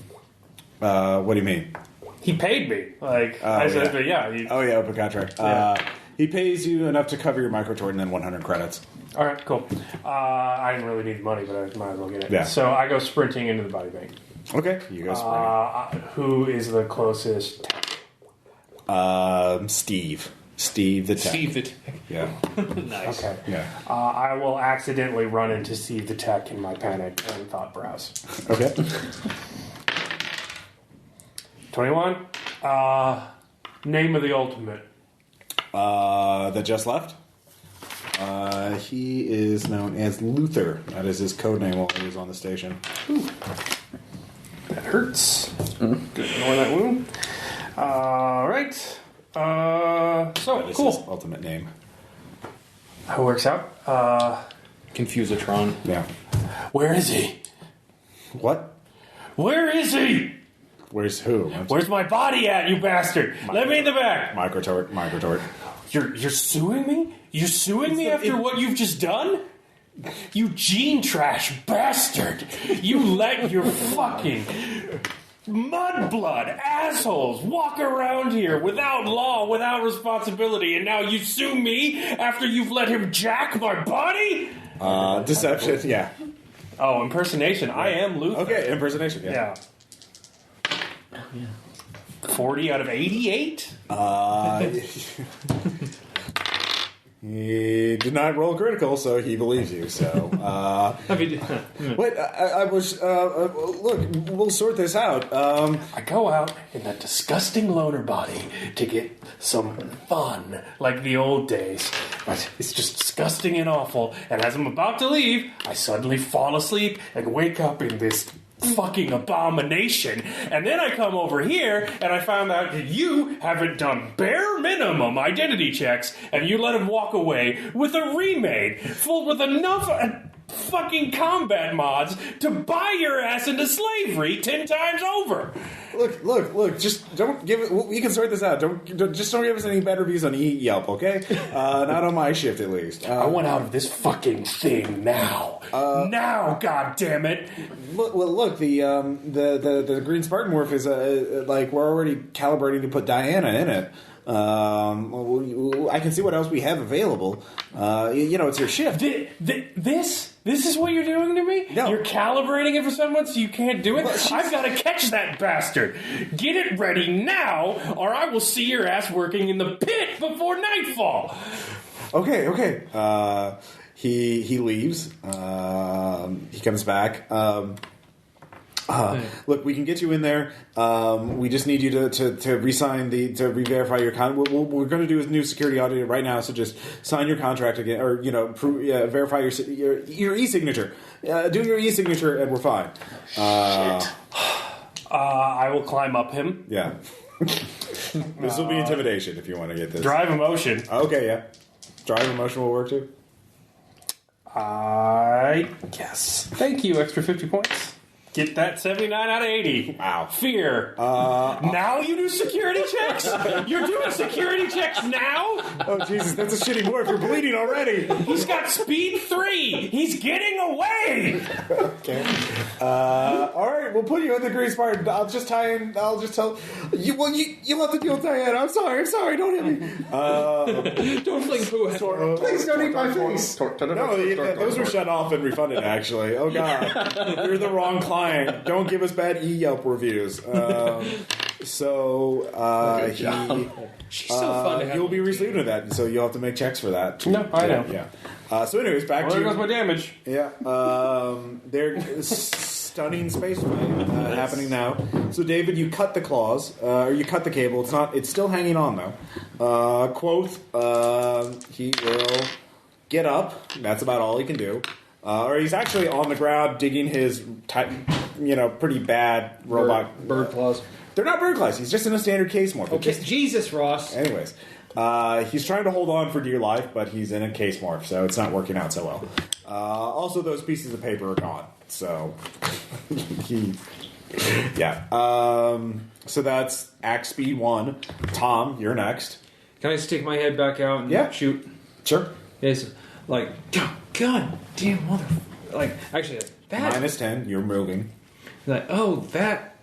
what do you mean? He paid me. Like I said, yeah. but yeah. He, Oh yeah, open contract. Yeah. He pays you enough to cover your microtort and then 100 credits. All right, cool. I didn't really need the money, but I might as well get it. Yeah. So I go sprinting into the body bank. Okay, you guys. Who is the closest tech? Steve the tech. Steve the tech. Yeah, Nice. Okay. yeah. I will accidentally run into Steve the tech in my panic and thought browse. Okay. 21. Name of the ultimate. That just left. He is known as Luther. That is his code name while he was on the station. That hurts. Good. Ignore that wound. All right. So That is cool. his ultimate name. That works out. Confusatron. Yeah. Where is he? What? Where is he? Where's who? Where's my body at, you bastard? Let me in the back. Microtort. You're suing me? You're suing me after what you've just done? You gene trash bastard! You let your fucking mudblood assholes walk around here without law, without responsibility, and now you sue me after you've let him jack my body? Deception. Yeah. Oh, impersonation. I am Luther. Okay. Impersonation. Yeah. 40 out of 88? He did not roll critical, so he believes you. So, wait. I was. Look, we'll sort this out. I go out in that disgusting loner body to get some fun, like the old days. But it's just disgusting and awful, and as I'm about to leave, I suddenly fall asleep and wake up in this fucking abomination. And then I come over here, and I found out that you haven't done bare minimum identity checks, and you let him walk away with a remade, full with enough fucking combat mods to buy your ass into slavery 10 times over. Look. Just don't give it. We can sort this out. Don't give us any bad reviews on Yelp, okay? Not on my shift, at least. I want out of this fucking thing now. Now, goddammit. Look. The Green Spartan morph is like we're already calibrating to put Diana in it. I can see what else we have available. It's your shift. This is what you're doing to me? No. You're calibrating it for someone so you can't do it? Well, I've got to catch that bastard. Get it ready now, or I will see your ass working in the pit before nightfall. Okay. He leaves. He comes back. Look, we can get you in there. We just need you to re-sign to re-verify your contract. What we're going to do is new security audit right now. So just sign your contract again, or verify your e-signature. Do your e-signature, and we're fine. Shit. I will climb up him. Yeah. This will be intimidation if you want to get this. Drive emotion. Okay, yeah. Drive emotion will work too. I guess. Thank you. Extra 50 points. Get that 79 out of 80. Wow. Fear. Now you do security checks? You're doing security checks now? Oh, Jesus, that's a shitty morph. You're bleeding already. He's got speed 3. He's getting away. Okay. All right, we'll put you in the Green Spartan. I'll just tell you. Well, you'll have to deal with Diana. I'm sorry. Don't hit me. Don't fling poo at me. Please don't eat my face. No, those were shut off and refunded. Actually, oh god, you're the wrong client. Don't give us bad Yelp reviews. She's so fun to have. You'll be receiving with that, so you'll have to make checks for that. No, I know. Yeah. So, anyways, back Well, to there goes my damage. Yeah. There's stunning space fight happening now. So, David, you cut the claws, or you cut the cable. It's still hanging on though. Quoth, he will get up. That's about all he can do. Or he's actually on the ground digging his, pretty bad robot... Bird claws. They're not bird claws. He's just in a standard case morph. Okay, Jesus, Ross. Anyways, he's trying to hold on for dear life, but he's in a case morph, so it's not working out so well. Also, those pieces of paper are gone, so... so that's act speed 1. Tom, you're next. Can I stick my head back out and shoot? Sure. It's like, God damn mother... Like, actually, that... Minus 10, you're moving. Like, oh, that...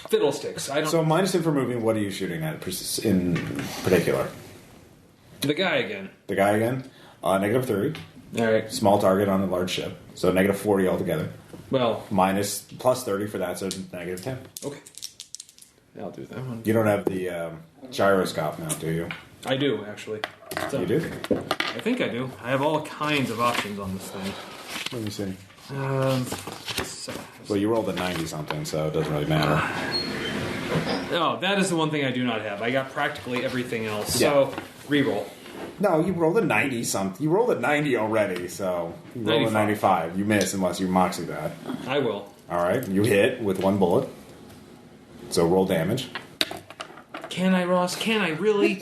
Fiddlesticks. I don't... So minus 10 for moving, what are you shooting at in particular? The guy again. The guy again? Negative 3. All right. Small target on a large ship. So negative 40 altogether. Well... Plus 30 for that, so negative 10. Okay. I'll do that one. You don't have the gyroscope now, do you? I do, actually. So, You do? I think I do. I have all kinds of options on this thing. Let me see. So, Well, you rolled a 90-something, so it doesn't really matter. oh, that is the one thing I do not have. I got practically everything else. Yeah. So, reroll. No, you rolled a 90-something. You rolled a 90 already, so you rolled a 95. You miss unless you moxie that. I will. All right, you hit with 1 bullet. So roll damage. Can I, Ross? Can I really?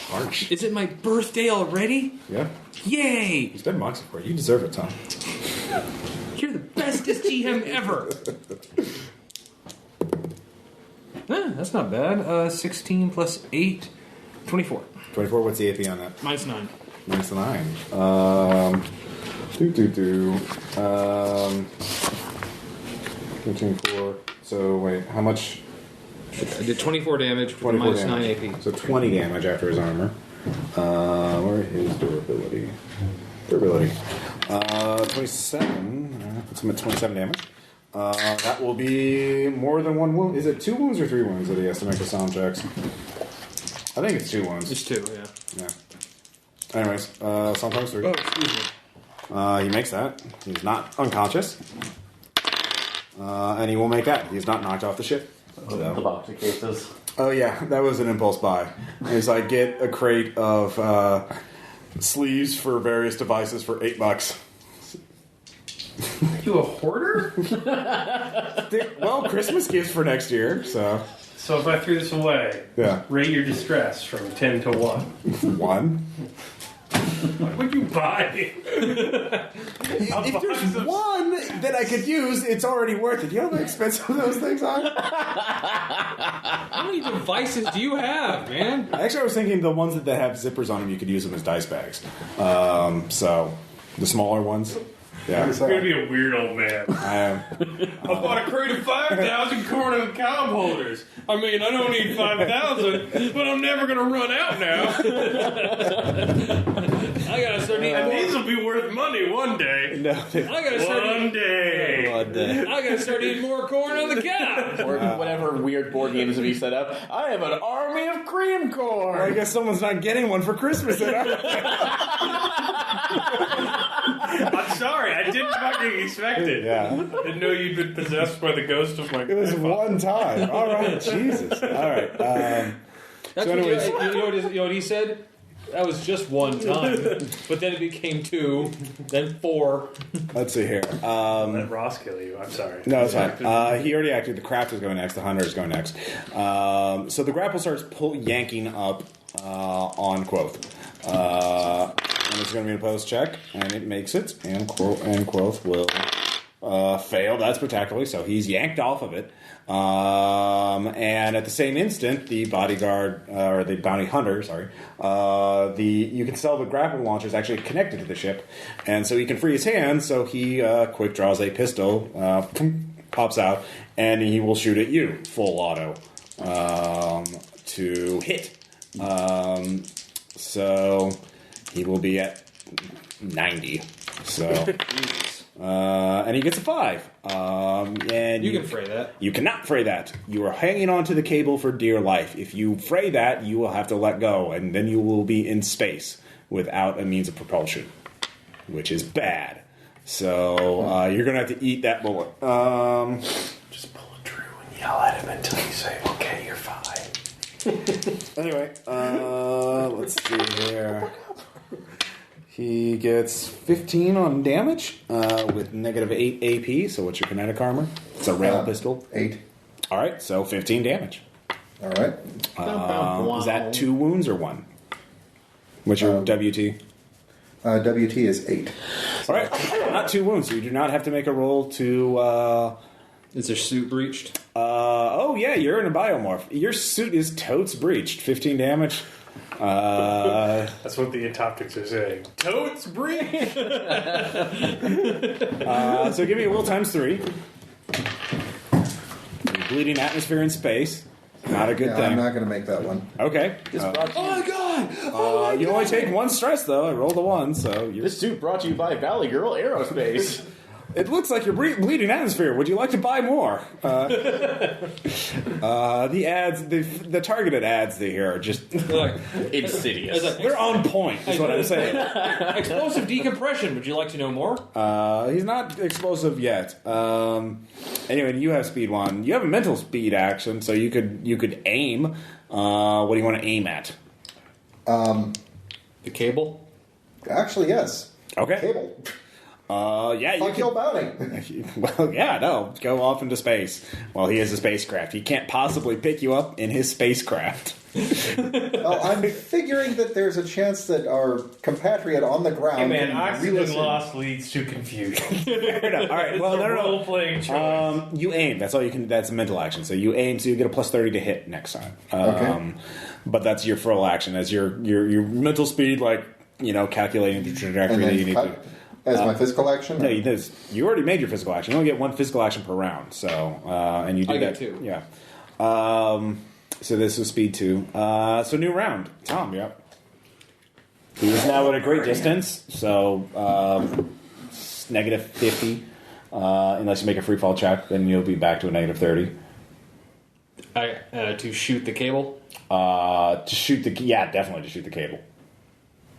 Harsh. Is it my birthday already? Yeah. Yay! He's been moxie for it. You deserve it, Tom. You're the bestest GM ever. That's not bad. 16 plus 8, 24. 24, what's the AP on that? Minus 9. Minus 9. 24. So, wait, how much? I did 24 damage with 24 minus damage. 9 AP. So 20 damage after his armor. Where is durability? Durability. 27. Puts him at 27 damage. That will be more than 1 wound. Is it 2 wounds or 3 wounds that he has to make the sound checks? I think it's 2 wounds. It's 2, yeah. Yeah. Anyways, sometimes 3. Oh, excuse me. He makes that. He's not unconscious. And he will make that. He's not knocked off the ship. The box of cases. Oh yeah, that was an impulse buy. Is I get a crate of sleeves for various devices for $8. You a hoarder? Well, Christmas gifts for next year, so So if I threw this away, yeah. rate your distress from 10 to 1. 1. What would you buy? If there's 1 that I could use, it's already worth it. You know how expensive those things are? How many devices do you have, man? Actually, I was thinking the ones that have zippers on them, you could use them as dice bags. So the smaller ones. Yeah. You're going to be a weird old man. I am. I bought a crate of 5,000 corn on cob holders. I mean, I don't need 5,000, but I'm never going to run out now. I gotta start eating And more. these will be worth money one day. No. I gotta start One day. I gotta start eating more corn on the cob. Or whatever weird board games have you set up. I have an army of cream corn. Well, I guess someone's not getting one for Christmas. I'm sorry, I didn't fucking expect it. Yeah. I didn't know you'd been possessed by the ghost of my It was one time. All right, Jesus. All right. That's So what anyways- you know what he said? That was just one time. But then it became 2, then 4. Let's see here. Let Ross kill you. I'm sorry. No, it's fine. He already acted. The craft is going next. The hunter is going next. So the grapple starts yanking up on Quoth. And it's going to be an opposed check, and it makes it. And Quoth will fail that spectacularly, so he's yanked off of it. And at the same instant, the bodyguard, or the bounty hunter, you can tell the grapple launcher is actually connected to the ship, and so he can free his hand, so he quick draws a pistol, pops out, and he will shoot at you, full auto, to hit. So he will be at 90. So... and he gets a 5. And You can fray that. You cannot fray that. You are hanging onto the cable for dear life. If you fray that, you will have to let go, and then you will be in space without a means of propulsion, which is bad. So you're going to have to eat that bullet. Just pull a Drew and yell at him until you say, okay, you're fine. Anyway, let's see here. He gets 15 on damage with negative 8 AP. So what's your kinetic armor? It's a rail pistol. 8. All right, so 15 damage. All right. Is that 2 wounds or 1? What's your WT? WT is 8. All right, not 2 wounds. So you do not have to make a roll to... Is their suit breached? Oh, yeah, you're in a biomorph. Your suit is totes breached. 15 damage. That's what the Entoptics are saying. Totes breach! So give me a will times 3. Bleeding atmosphere in space. Not a good thing. I'm not going to make that one. Okay. Oh my god! You only take 1 stress, though. I rolled a 1, so... This suit brought to you by Valley Girl Aerospace. It looks like you're bleeding atmosphere. Would you like to buy more? The ads, the targeted ads they hear are just Insidious. they're on point. Is what I'm saying. Explosive decompression. Would you like to know more? He's not explosive yet. Anyway, you have speed 1. You have a mental speed action, so you could aim. What do you want to aim at? The cable. Actually, yes. Okay. Cable. Yeah, Fuck you your can. bounty. Well, yeah, no, go off into space. Well, he is a spacecraft. He can't possibly pick you up in his spacecraft. Oh, I'm figuring that there's a chance that our compatriot on the ground. Hey man, can oxygen re-listen. loss leads to confusion. Fair enough. All right, well, no. Role-playing choice. You aim. That's all you can. That's a mental action. So you aim. So you get a plus 30 to hit next time. Okay. But that's your full action as your mental speed, like calculating the trajectory And that then you need cut to. as my physical action? No, you already made your physical action. You only get 1 physical action per round. So and you do I that get 2. Yeah. So this is speed 2. So new round, Tom. Yep. He is now at a great distance. So negative 50. Unless you make a free fall check, then you'll be back to a negative 30. To shoot the cable. Definitely to shoot the cable.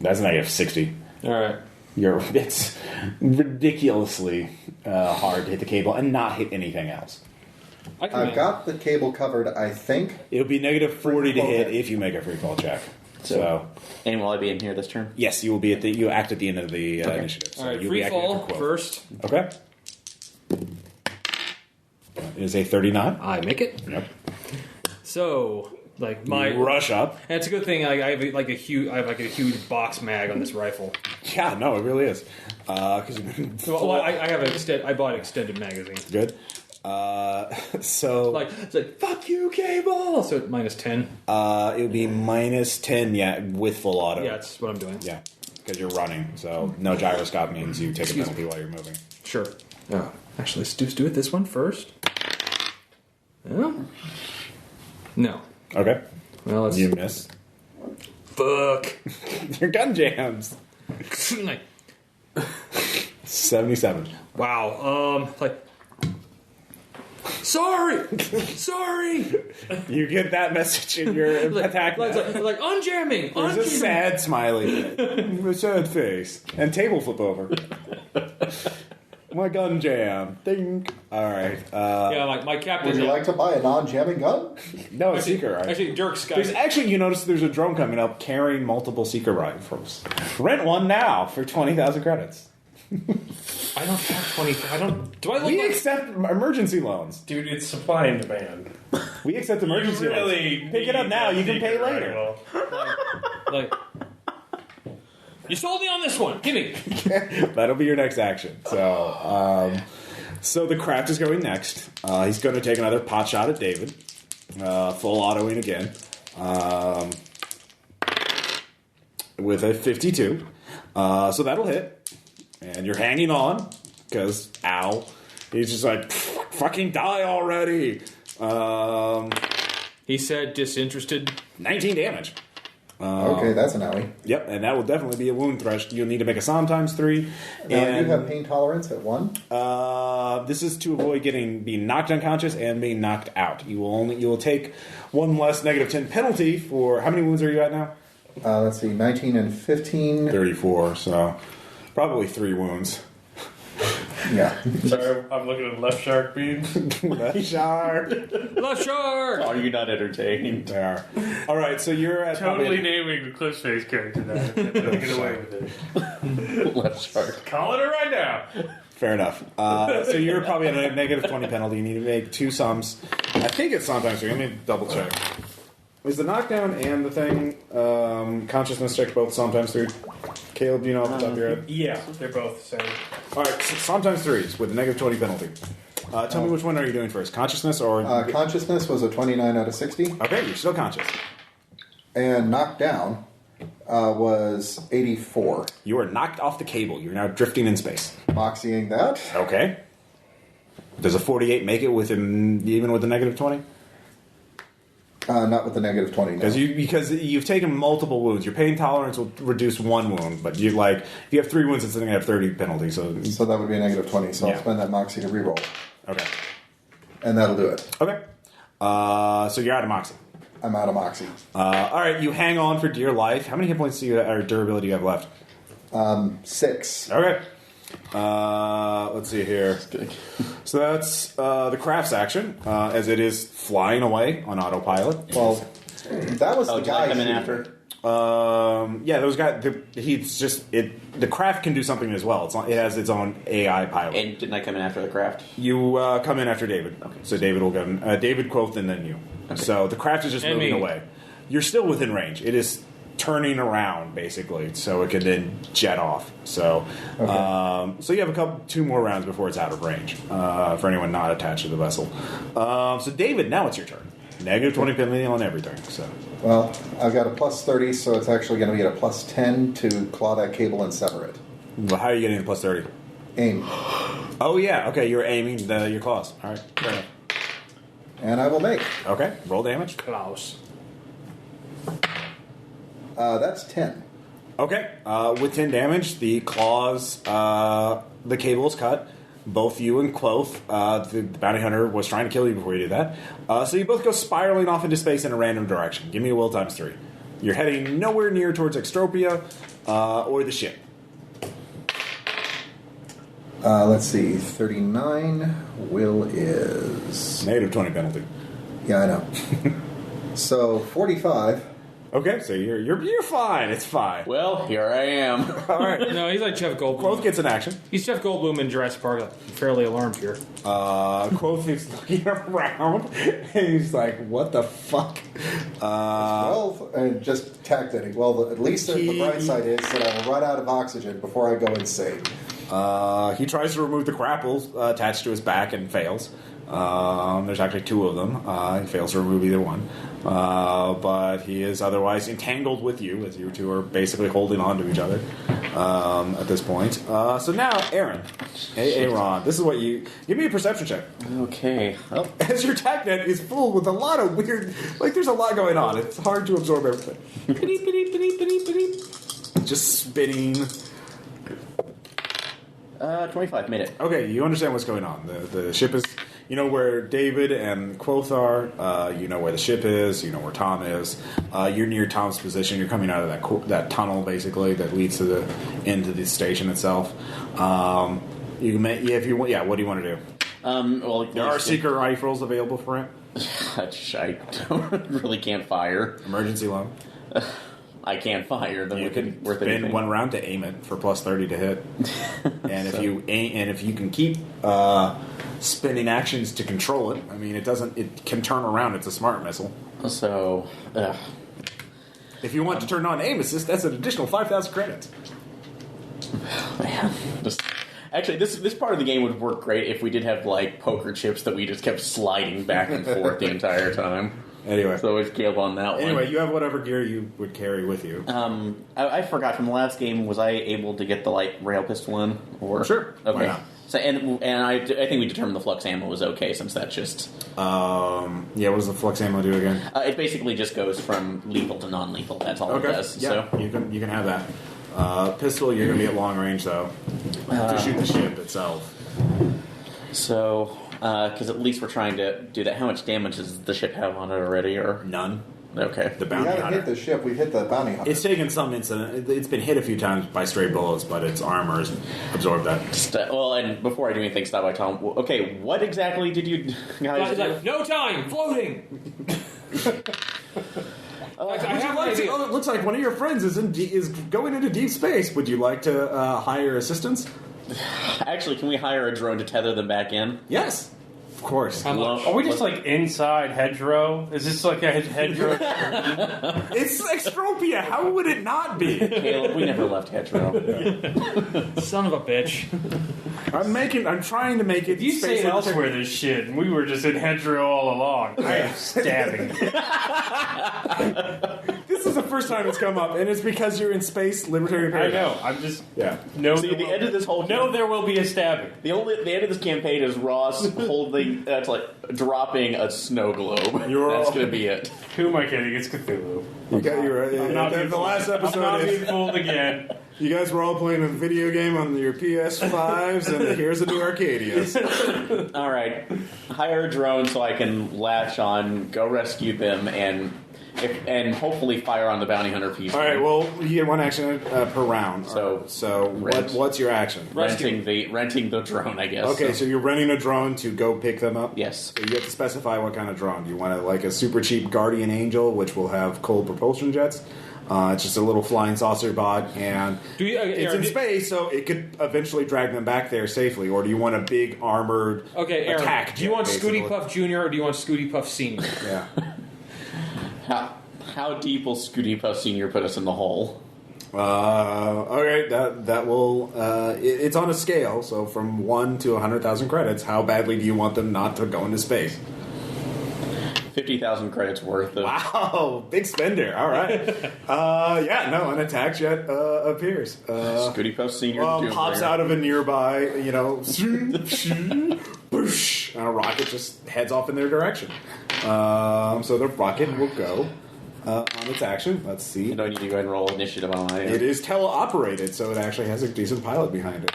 That's a negative 60. All right. It's ridiculously hard to hit the cable and not hit anything else. I've got the cable covered, I think. It'll be negative 40 to hit Okay. if you make a free fall check. So And will I be in here this turn? yes, you will be you act at the end of the initiative. So All right. you'll Free be acting fall for Quill. first. Okay. It is a 39. I make it. Yep. So my You rush up. And it's a good thing I have a huge box mag on this rifle. Yeah, no, it really is. Because Well, I bought extended magazines. good. So It's like fuck you, cable. So minus 10. it would be minus 10. Yeah, with full auto. Yeah, that's what I'm doing. Yeah, because you're running. So no gyroscope means you take a penalty while you're moving. Sure. Oh, actually, let's do it this one first. Yeah. No. Okay. Well, let's. You miss. Fuck. Your gun jams. 77. Wow. Sorry. You get that message in your attack. Like unjamming. There's a sad smiley. A sad face. And table flip over. My gun jam. Ding. All right. Yeah, like my captain. Would you like to buy a non-jamming gun? No, a seeker. Actually, Dirk's got. You notice there's a drone coming up carrying multiple seeker rifles. Rent one now for 20,000 credits. I don't have 20. I don't. Do I look We like? accept emergency loans. Dude, it's supply and demand. We accept emergency You really loans. Pick it up need now. that You can pay secret later. rifle. Like. You sold me on this one. Give me. That'll be your next action. So the craft is going next. He's going to take another pot shot at David. Full autoing again. With a 52. So that'll hit. And you're hanging on. Because, ow. He's just like, fucking die already. He said disinterested. 19 damage. Okay, that's an owie. Yep, and that will definitely be a wound thresh. You'll need to make a Psalm times 3. Now, I and do have pain tolerance at 1. this is to avoid being knocked unconscious and being knocked out. You will take 1 less negative 10 penalty for how many wounds are you at now? Let's see, 19 and 15. 34. So probably 3 wounds. Yeah. Sorry, I'm looking at left shark beam. Left shark. Left shark! Are you not entertained? There. All right, so you're at Totally naming the Cliff Face character now. I'm not gonna get away with it. Left shark. Calling it right now. Fair enough. So you're probably at a negative 20 penalty. You need to make 2 sums. I think it's sometimes 3. Let me double check. Is the knockdown and the thing consciousness check both sometimes 3? Caleb, do you know off the top of your head? Yeah, they're both the same. All right, so sometimes 3s with a negative 20 penalty. Tell me which one are you doing first? Consciousness or... Consciousness was a 29 out of 60. Okay, you're still conscious. And knockdown was 84. You are knocked off the cable. You're now drifting in space. Moxieing that. Okay. Does a 48 make it even with a negative 20? Not with the negative 20. No. Because you've taken multiple wounds. Your pain tolerance will reduce 1 wound, but if you have 3 wounds, it's going to have 30 penalty. So that would be a negative 20. So I'll spend that Moxie to reroll. Okay. And that'll do it. Okay. So you're out of Moxie. I'm out of Moxie. All right, you hang on for dear life. How many hit points or durability do you have left? 6. Okay. Let's see here. So that's the craft's action, as it is flying away on autopilot. Well, that was the guy come in after. Yeah, those guys. The craft can do something as well. It has its own AI pilot. And didn't I come in after the craft? You come in after David. Okay. So David will go. David, Quoth, and then you. Okay. So the craft is just moving away. You're still within range. It is turning around basically, so it can then jet off. So, so you have 2 more rounds before it's out of range for anyone not attached to the vessel. So David, now it's your turn. Negative 20 penalty on everything. So, well, I've got a plus 30, so it's actually going to be at a plus 10 to claw that cable and sever it. Well, how are you getting the plus 30? Aim. Oh yeah, okay. You're aiming your claws. All right, fair enough. And I will make. Okay, roll damage. Klaus. That's 10. Okay, with 10 damage, the claws, the cable is cut. Both you and Quoth, the bounty hunter, was trying to kill you before you did that. So you both go spiraling off into space in a random direction. Give me a will times 3. You're heading nowhere near towards Extropia or the ship. Let's see. 39. Will is... Negative 20 penalty. Yeah, I know. So, 45. Okay, so you're fine. It's fine. Well, here I am. All right. No, he's like Jeff Goldblum. Quoth gets an action. He's Jeff Goldblum in Jurassic Park. I'm fairly alarmed here. Quoth is looking around, and he's like, what the fuck? Well, and just tacked it. Well, at least the bright side is that I will run out of oxygen before I go insane. He tries to remove the grapples attached to his back and fails. There's actually 2 of them. He fails to remove either one. But he is otherwise entangled with you, as you 2 are basically holding on to each other at this point. So now, Aaron. Hey, Aaron. This is what you... Give me a perception check. Okay. Oh. As your attack net is full with a lot of weird... there's a lot going on. It's hard to absorb everything. Just spinning... 25, made it. Okay, you understand what's going on. The ship is... You know where David and Quoth are. You know where the ship is. You know where Tom is. You're near Tom's position. You're coming out of that tunnel, basically, that leads to into the station itself. You can if you want. Yeah, what do you want to do? Well, there are secret rifles available for it. I really can't fire. Emergency loan. I can't fire. Then you can spend 1 round to aim it for plus 30 to hit. And if you can keep spending actions to control it, I mean, it can turn around. It's a smart missile. So, if you want to turn on aim assist, that's an additional 5,000 credits. Man, actually, this part of the game would work great if we did have poker chips that we just kept sliding back and forth the entire time. Anyway, so always scale on that one. Anyway, you have whatever gear you would carry with you. I forgot from the last game. Was I able to get the light rail pistol in? Or sure. Okay. Why not? So and I think we determined the flux ammo was okay since that's just. Yeah. What does the flux ammo do again? It basically just goes from lethal to non-lethal. That's all it does. Yeah. So you can have that. Pistol, you're going to be at long range though to shoot the ship itself. So. Because at least we're trying to do that. How much damage does the ship have on it already? Or none. Okay. The We bounty haven't hunter. hit the ship. We've hit the bounty hunter. It's taken some incident. It's been hit a few times by stray bullets, but its armor has absorbed that. Well, and before I do anything, stop by Tom. Okay, what exactly did you guys He's do? like, no time, floating. Would you like to? Oh, it looks like one of your friends is going into deep space. Would you like to hire assistance? Actually, can we hire a drone to tether them back in? Yes, of course. How much? Are we just like inside hedgerow? Is this like a hedgerow? It's Extropia. How would it not be? Caleb, we never left Hedgerow. Son of a bitch. I'm trying to make it. You say space elsewhere this shit, and we were just in hedgerow all along. I am stabbing. This is the first time it's come up, and it's because you're in space libertarian I paradigm. know. I'm just Yeah. See, the end of this whole there will be a stabbing. the end of this campaign is Ross holding dropping a snow globe. That's going to be it. Who am I kidding? It's Cthulhu. You got your. The last I'm not episode being is. fooled again. You guys were all playing a video game on your PS5s, and here's a new Arcadias. All right, hire a drone so I can latch on, go rescue them, and hopefully fire on the bounty hunter piece. All right. Well, you get one action per round. So what's your action? renting the drone, I guess. Okay, so you're renting a drone to go pick them up? Yes. So you have to specify what kind of drone. Do you want like a super cheap Guardian Angel, which will have cold propulsion jets? It's just a little flying saucer bot, and it's in space, so it could eventually drag them back there safely. Or do you want a big armored attack? Do you want basically? Scooty Puff Jr. or do you want Scooty Puff Senior? Yeah. How deep will Scooty Puff Senior put us in the hole? Okay, that will. It's on a scale, so from 1 to 100,000 credits. How badly do you want them not to go into space? 50,000 credits worth of. Wow, big spender. All right. An attack jet appears. Scooty Puff Senior Pops out of a nearby, boosh, and a rocket just heads off in their direction. So the rocket will go on its action. Let's see. You don't need to go ahead and roll initiative on my. It is teleoperated, so it actually has a decent pilot behind it.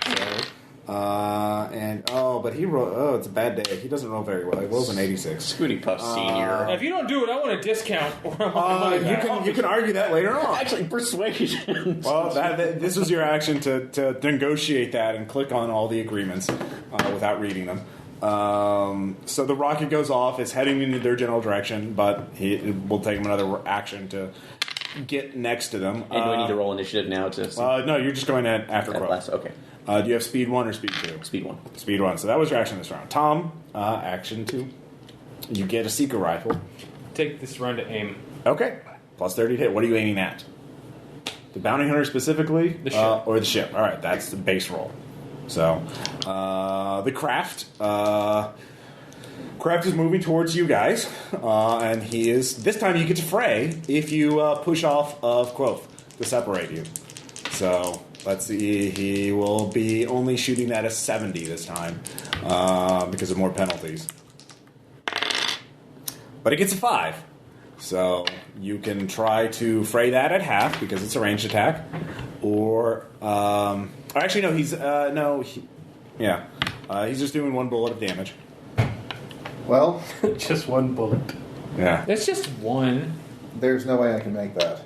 So, but he rolled. Oh, it's a bad day. He doesn't roll very well. He rolls an 86. Scooty Puff Senior. If you don't do it, I want a discount. Or I want my money back. You can argue that later on. Actually, persuasion. Well, this was your action to negotiate that and click on all the agreements without reading them. So the rocket goes off. It's heading into their general direction, but it will take him another action to get next to them. And do I need to roll initiative now to? No, you're just going after Crow. Okay. Do you have speed 1 or speed 2? Speed 1. Speed 1. So that was your action this round. Tom, action 2. You get a seeker rifle. Take this round to aim. Okay. Plus 30 to hit. What are you aiming at? The bounty hunter specifically? The ship. Or the ship. All right, that's the base roll. So, the craft. Craft is moving towards you guys, and he is. This time you get to fray if you push off of Quoth to separate you. So let's see. He will be only shooting at a 70 this time because of more penalties. But it gets a 5. So you can try to fray that at half because it's a ranged attack, or actually no, he's he's just doing 1 bullet of damage. Well, Just one bullet. Yeah. That's just one. there's no way I can make that.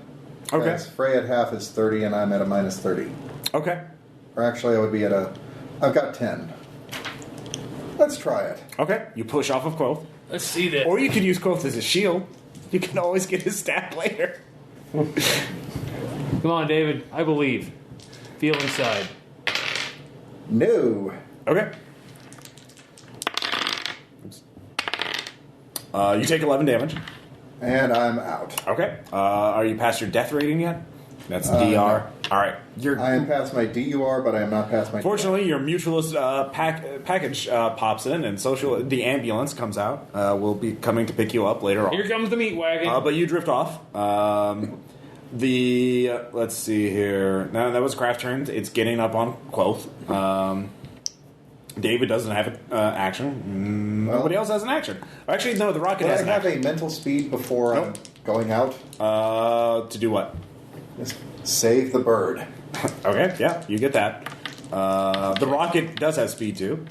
Okay. Because Frey at half is 30, and I'm at a minus 30. Okay. Or actually, I would be at I've got 10. Let's try it. Okay. You push off of Quoth, Let's see that. or you could use Quoth as a shield. You can always get his stat later. Come on, David. I believe. Feel inside. No. Okay. You take 11 damage. And I'm out. Okay. Are you past your death rating yet? That's DR. No. All right. I am past my DUR, but I am not past my... Fortunately, your mutualist package pops in, and the ambulance comes out. Will be coming to pick you up later on. Here comes the meat wagon. But you drift off. Let's see here. No, that was craft turns. It's getting up on Quoth. David doesn't have an action. Nobody else has an action. Actually, no, the rocket has an have action. a mental speed before I'm going out? To do what? Just save the bird. Okay, yeah, you get that. The rocket does have speed too.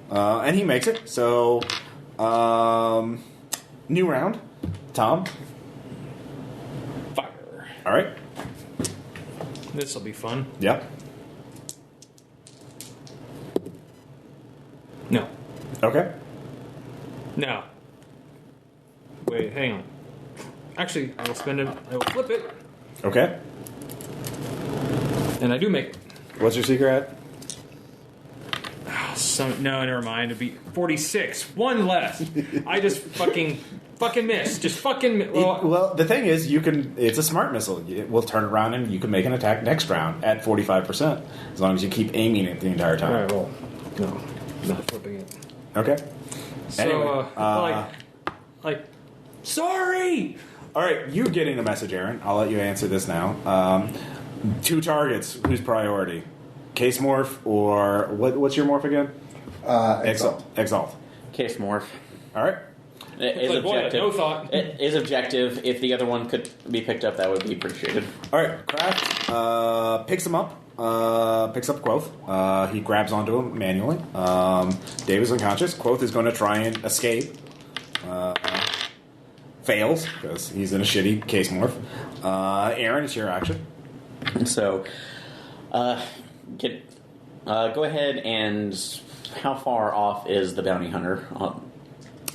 And he makes it. So, new round. Tom? Fire. All right. This will be fun. Yep. No. Okay. No. Wait, hang on. Actually, I will spend it. I will flip it, Okay. and I do make. What's your secret at? No, never mind. It'd be 46. One less. I just fucking missed. Just fucking. Well, the thing is, it's a smart missile. It will turn around and you can make an attack next round at 45%, as long as you keep aiming it the entire time. All right. Well, no, not flipping it. Okay. So, Anyway, sorry. all right, you're getting a message, Aaron. I'll let you answer this now. 2 targets. Who's priority? Case morph or what's your morph again? Exalt. Exalt. Case morph. All right. Is Like what? objective. No thought. It is objective. If the other one could be picked up, that would be appreciated. All right. Kraft picks him up. Picks up Quoth. He grabs onto him manually. Dave is unconscious. Quoth is going to try and escape. Fails because he's in a shitty case morph. Aaron, it's your action. So, go ahead and how far off is the bounty hunter?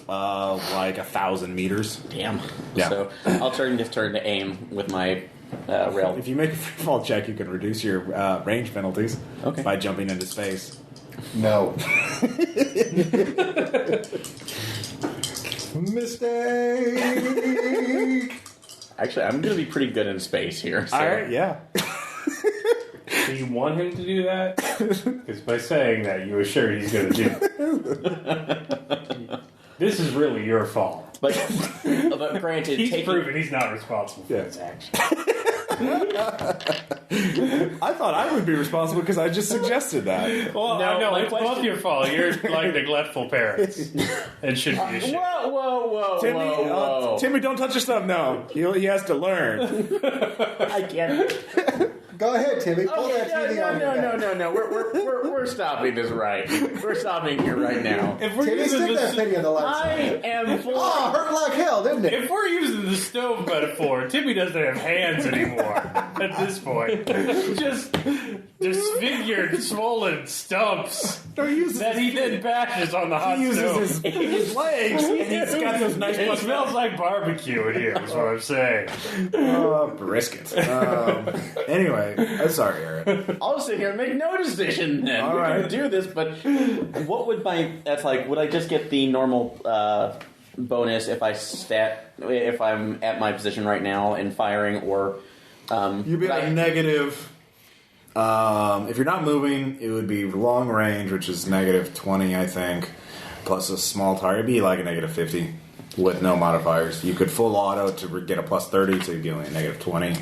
Like 1,000 meters. Damn. Yeah. So I'll turn to aim with my rail. If you make a free fall check, you can reduce your range penalties by jumping into space. No. Mistake. Actually, I'm going to be pretty good in space here. So. All right, yeah. Do you want him to do that? Because by saying that, you assure he's going to do it. This is really your fault. But granted, He's proven he's not responsible for his actions. I thought I would be responsible because I just suggested that. Well, No, no, my it's question- both your fault. You're like neglectful parents. And should be ashamed. Whoa, Timmy, Timmy, don't touch your stuff now. He has to learn. I can't. Go ahead, Timmy. Pull that TV on your back. No. We're stopping this right. We're stopping here right now. If we're Timmy, using stick that the, penny on the left I side. am full. Oh, hurt like hell, didn't it? if we're using the stove metaphor, Timmy doesn't have hands anymore at this point. Just disfigured, swollen stumps that he then bashes on the hot He stove. uses his legs, and he's got those nice It smells like barbecue in here, is what I'm saying. brisket. Anyway, I'm sorry, Aaron. I'll sit here and make no decision then. All We're right. gonna do this, but what would would I just get the normal bonus if I'm at my position right now and firing, or You'd be at a negative. If you're not moving, it would be long range, which is negative 20, I think, plus a small target. It'd be like a negative 50 with no modifiers. You could full auto to get a plus 30, so you'd be only a negative 20.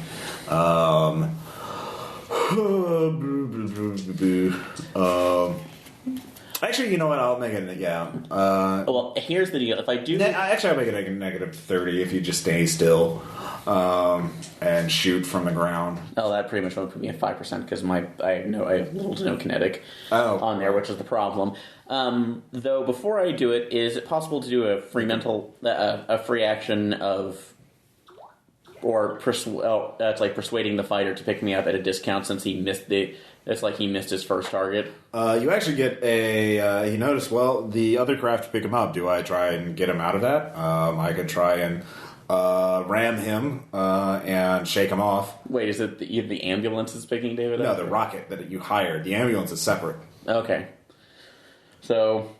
Actually, you know what? I'll make it. Yeah. well, here's the deal. If I do, Actually, I'll make it a negative 30 if you just stay still and shoot from the ground. that pretty much won't put me at 5% because I have little to no kinetic on there, which is the problem. Though before I do it, is it possible to do a free action of, or that's like persuading the fighter to pick me up at a discount since he missed it's like he missed his first target. You actually get you notice, well, the other craft to pick him up. Do I try and get him out of that? I could try and ram him and shake him off. Wait, is it the ambulance is picking David up? No, the rocket that you hired. The ambulance is separate. Okay. So,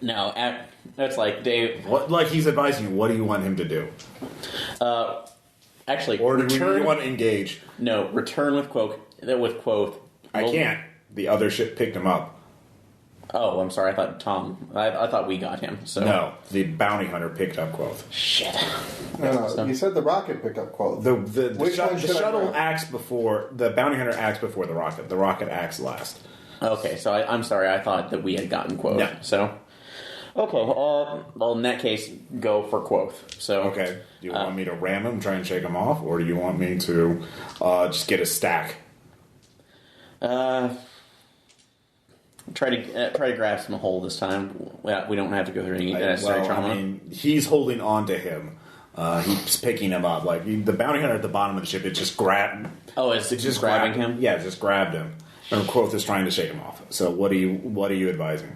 no, that's like Dave. What, like he's advising you, what do you want him to do? Actually, Or do return. you want to engage? No, return with Quoth. I can't. The other ship picked him up. Oh, I'm sorry. I thought Tom. I thought we got him. So No, the bounty hunter picked up Quoth. Shit. No, you said the rocket picked up quote. The Which one should I shuttle grab? acts before the bounty hunter acts before the rocket. The rocket acts last. Okay, so I'm sorry. I thought that we had gotten Quoth. No. So okay. Well, in that case, go for Quoth. So Okay. Do you want me to ram him, try and shake him off, or do you want me to just get a stack? Try to grab some hold this time. We don't have to go through any necessary trauma. I mean, he's holding on to him. He's picking him up. Like the bounty hunter at the bottom of the ship, it just grabbed. Oh, it's just grabbing him. Yeah, it just grabbed him. And Quoth is trying to shake him off. So what are you advising?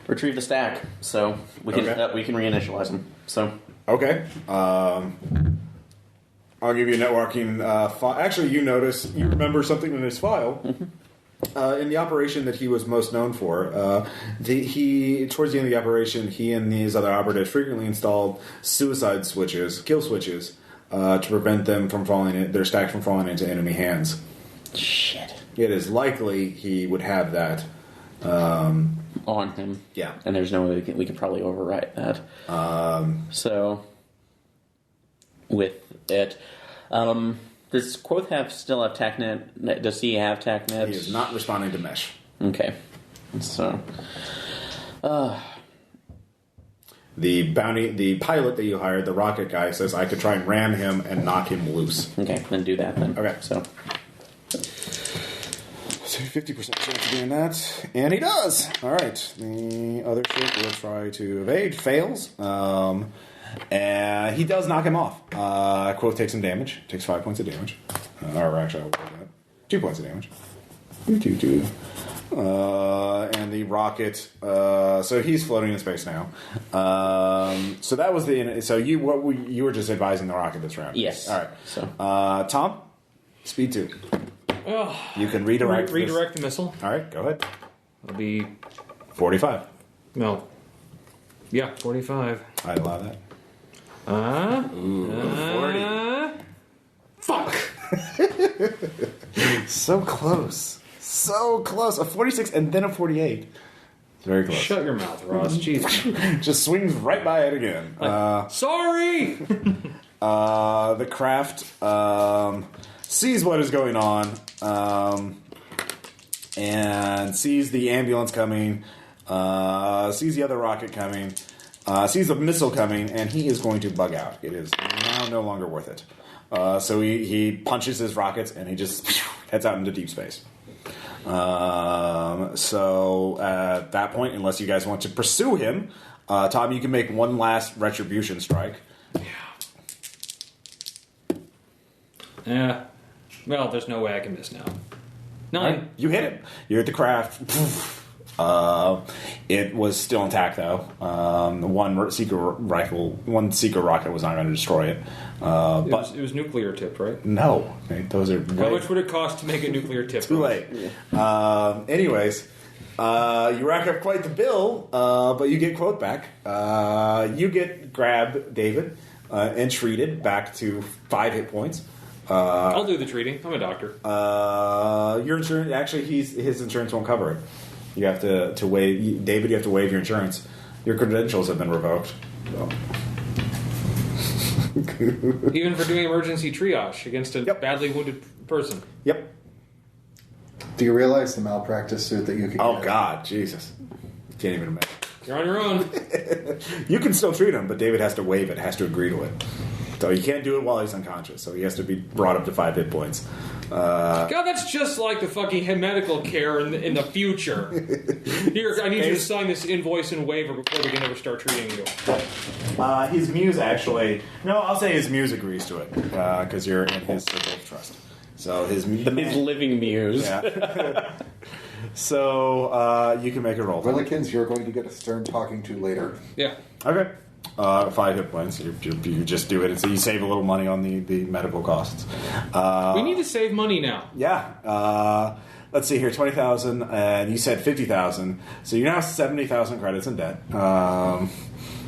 Retrieve the stack, so we can reinitialize him. So okay. I'll give you a networking file. Actually, you remember something in his file. In the operation that he was most known for, towards the end of the operation, he and these other operatives frequently installed suicide switches, kill switches, to prevent them from their stack from falling into enemy hands. Shit. It is likely he would have that on him. Yeah, and there's no way we could probably overwrite that. So with it, does Quoth still have TACnet? Does he have TACnet? He is not responding to mesh. Okay, so the pilot that you hired, the rocket guy, says I could try and ram him and knock him loose. Okay, then do that then. Okay, so 50% chance of doing that, and he does. All right, the other ship will try to evade, fails. And he does knock him off. Quoth takes some damage. Takes 5 points of damage. Or actually, I'll roll that. 2 points of damage. 2. And the rocket. So he's floating in space now. So that was the. So you were just advising the rocket that's around. Yes. All right. So Tom, speed 2. Oh, You can redirect. Redirect the missile. All right. Go ahead. It'll be 45. no. Yeah, 45. I'd allow that. 40. Fuck. So close. So close. A 46 and then a 48. It's very close. Shut your mouth, Ross. Jesus. Just swings right by it again. Sorry. The craft sees what is going on and sees the ambulance coming, sees the other rocket coming, sees the missile coming, and he is going to bug out. It is now no longer worth it. So he punches his rockets and he just heads out into deep space. So at that point, unless you guys want to pursue him, Tom, you can make one last retribution strike. Yeah. Well, there's no way I can miss now. 9. You hit it. You hit the craft. It was still intact, though. One seeker rocket was not going to destroy it. But it was nuclear tipped, right? no, those are How much would it cost to make a nuclear tip? too late. Anyways, you rack up quite the bill, but you get Quote back. You get grabbed, David, and treated back to 5 hit points. I'll do the treating. I'm a doctor. Your insurance, actually, his insurance won't cover it. You have to waive, David. You have to waive your insurance. Your credentials have been revoked. So. Even for doing emergency triage against a badly wounded person. Yep. Do you realize the malpractice suit that you can Oh get? God, Jesus! Can't even imagine. You're on your own. You can still treat him, but David has to waive it. Has to agree to it. So he can't do it while he's unconscious. So he has to be brought up to 5 hit points. God, that's just like the fucking medical care in the future. Here, I need you to sign this invoice and waiver before we can ever start treating you. His muse actually... No, I'll say his muse agrees to it. Because you're in his circle of trust. So his living muse. Yeah. So you can make a roll. Willikins, you're going to get a stern talking to later. Yeah. Okay. 5 hit points. You just do it, and so you save a little money on the medical costs. We need to save money now. Yeah. Let's see here, 20,000, and you said 50,000, so you're now 70,000 credits in debt.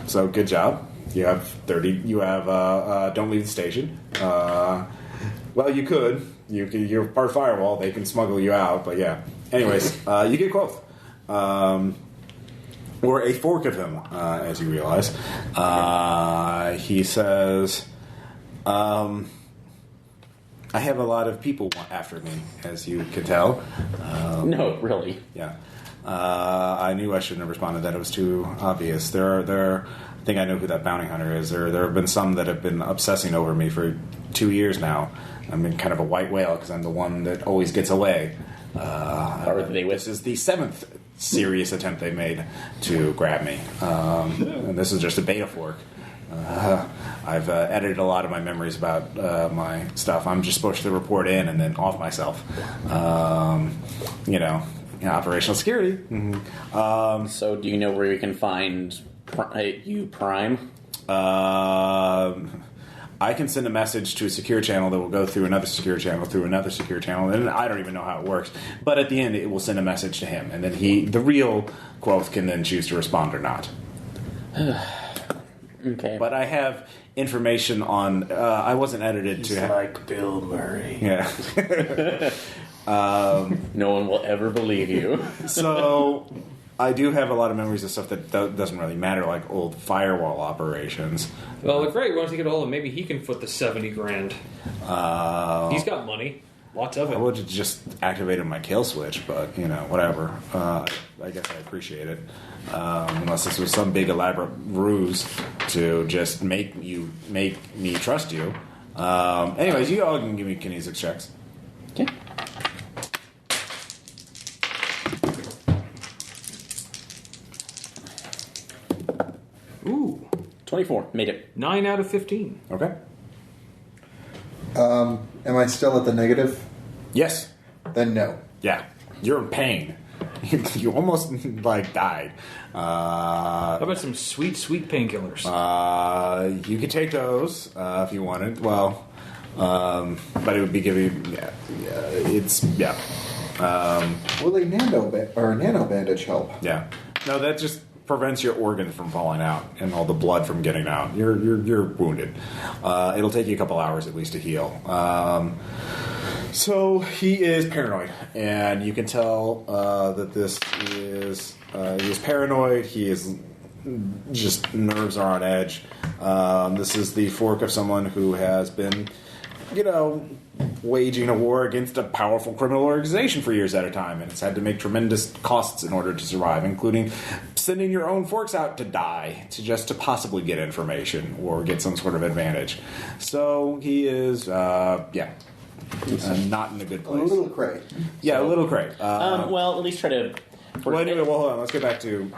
So good job. You have 30. You have don't leave the station. Well, you could. You're part firewall. They can smuggle you out, but yeah. Anyways, you get Quoth. Or a fork of him, as you realize. He says, I have a lot of people after me, as you can tell. No, really. Yeah. I knew I shouldn't have responded. That it was too obvious. I think I know who that bounty hunter is. There have been some that have been obsessing over me for 2 years now. I'm in kind of a white whale because I'm the one that always gets away. Are they with? This is the 7th serious attempt they made to grab me. And this is just a beta fork. I've edited a lot of my memories about my stuff. I'm just supposed to report in and then off myself. Operational security. Mm-hmm. So do you know where you can find you Prime? I can send a message to a secure channel that will go through another secure channel, and I don't even know how it works. But at the end, it will send a message to him, and then the real Quel'th, can then choose to respond or not. Okay. But I have information on. I wasn't edited He's to. like Bill Murray. Yeah. No one will ever believe you. So I do have a lot of memories of stuff that doesn't really matter, like old firewall operations. Well, great. Once you get a hold of him, maybe he can foot the 70 grand. He's got money. Lots of I it. would have just activated my kill switch, but whatever. I guess I appreciate it. Unless this was some big elaborate ruse to just make me trust you. Anyways, you all can give me kinesics checks. Okay. Ooh. 24. Made it. 9 out of 15. Okay. Am I still at the negative? Yes. Then no. Yeah. You're in pain. You almost died. How about some sweet, sweet painkillers? You could take those if you wanted. Well, but it would be giving. Will a nano bandage help? Yeah. No, that just prevents your organs from falling out and all the blood from getting out. You're wounded. It'll take you a couple hours at least to heal. So he is paranoid, and you can tell that this is he is paranoid. He is just nerves are on edge. This is the fork of someone who has been, waging a war against a powerful criminal organization for years at a time, and it's had to make tremendous costs in order to survive, including sending your own forks out to die to possibly get information or get some sort of advantage. So he is, not in a good place. A little cray. Yeah, a little cray. Well, at least try to... Well, anyway, hold on. Let's get back to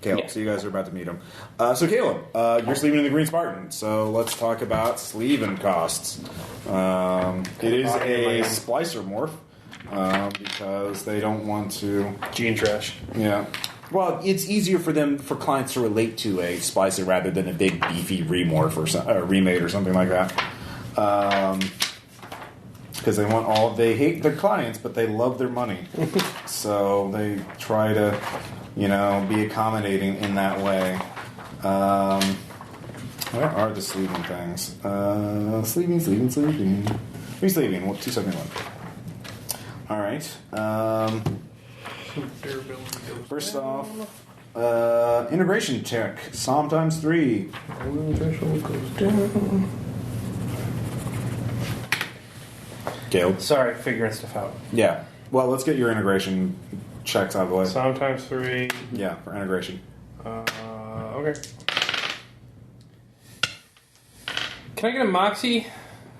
Caleb. Yeah. So you guys are about to meet him. So, Caleb, you're sleeving in the Green Spartan. So let's talk about sleeving costs. It is a splicer morph because they don't want to... Gene trash. Yeah. Well, it's easier for clients to relate to a splicer rather than a big beefy remorph or remade or something like that. Because they hate their clients, but they love their money. So they try to, be accommodating in that way. Where are the sleeving things? Sleeving. Who's sleeving? 271. All right. First off, integration check. Psalm times 3. Caleb. Sorry, figuring stuff out. Yeah. Well, let's get your integration checks out of the way. Sometimes 3. Yeah, for integration. Okay. Can I get a Moxie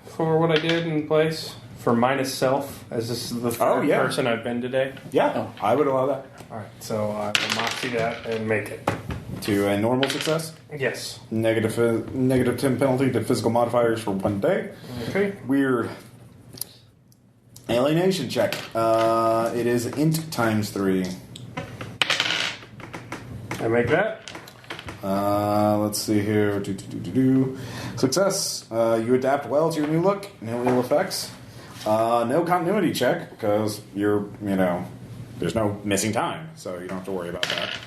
for what I did in place? For minus self, as this is the third person I've been today? Yeah, I would allow that. Alright, so I will Moxie that and make it. To a normal success. Yes. Negative 10 penalty to physical modifiers for 1 day. Okay. Weird. Alienation check. It is int times 3. I make that. Let's see here. Success. You adapt well to your new look. No ill effects. No continuity check because you're, there's no missing time, so you don't have to worry about that.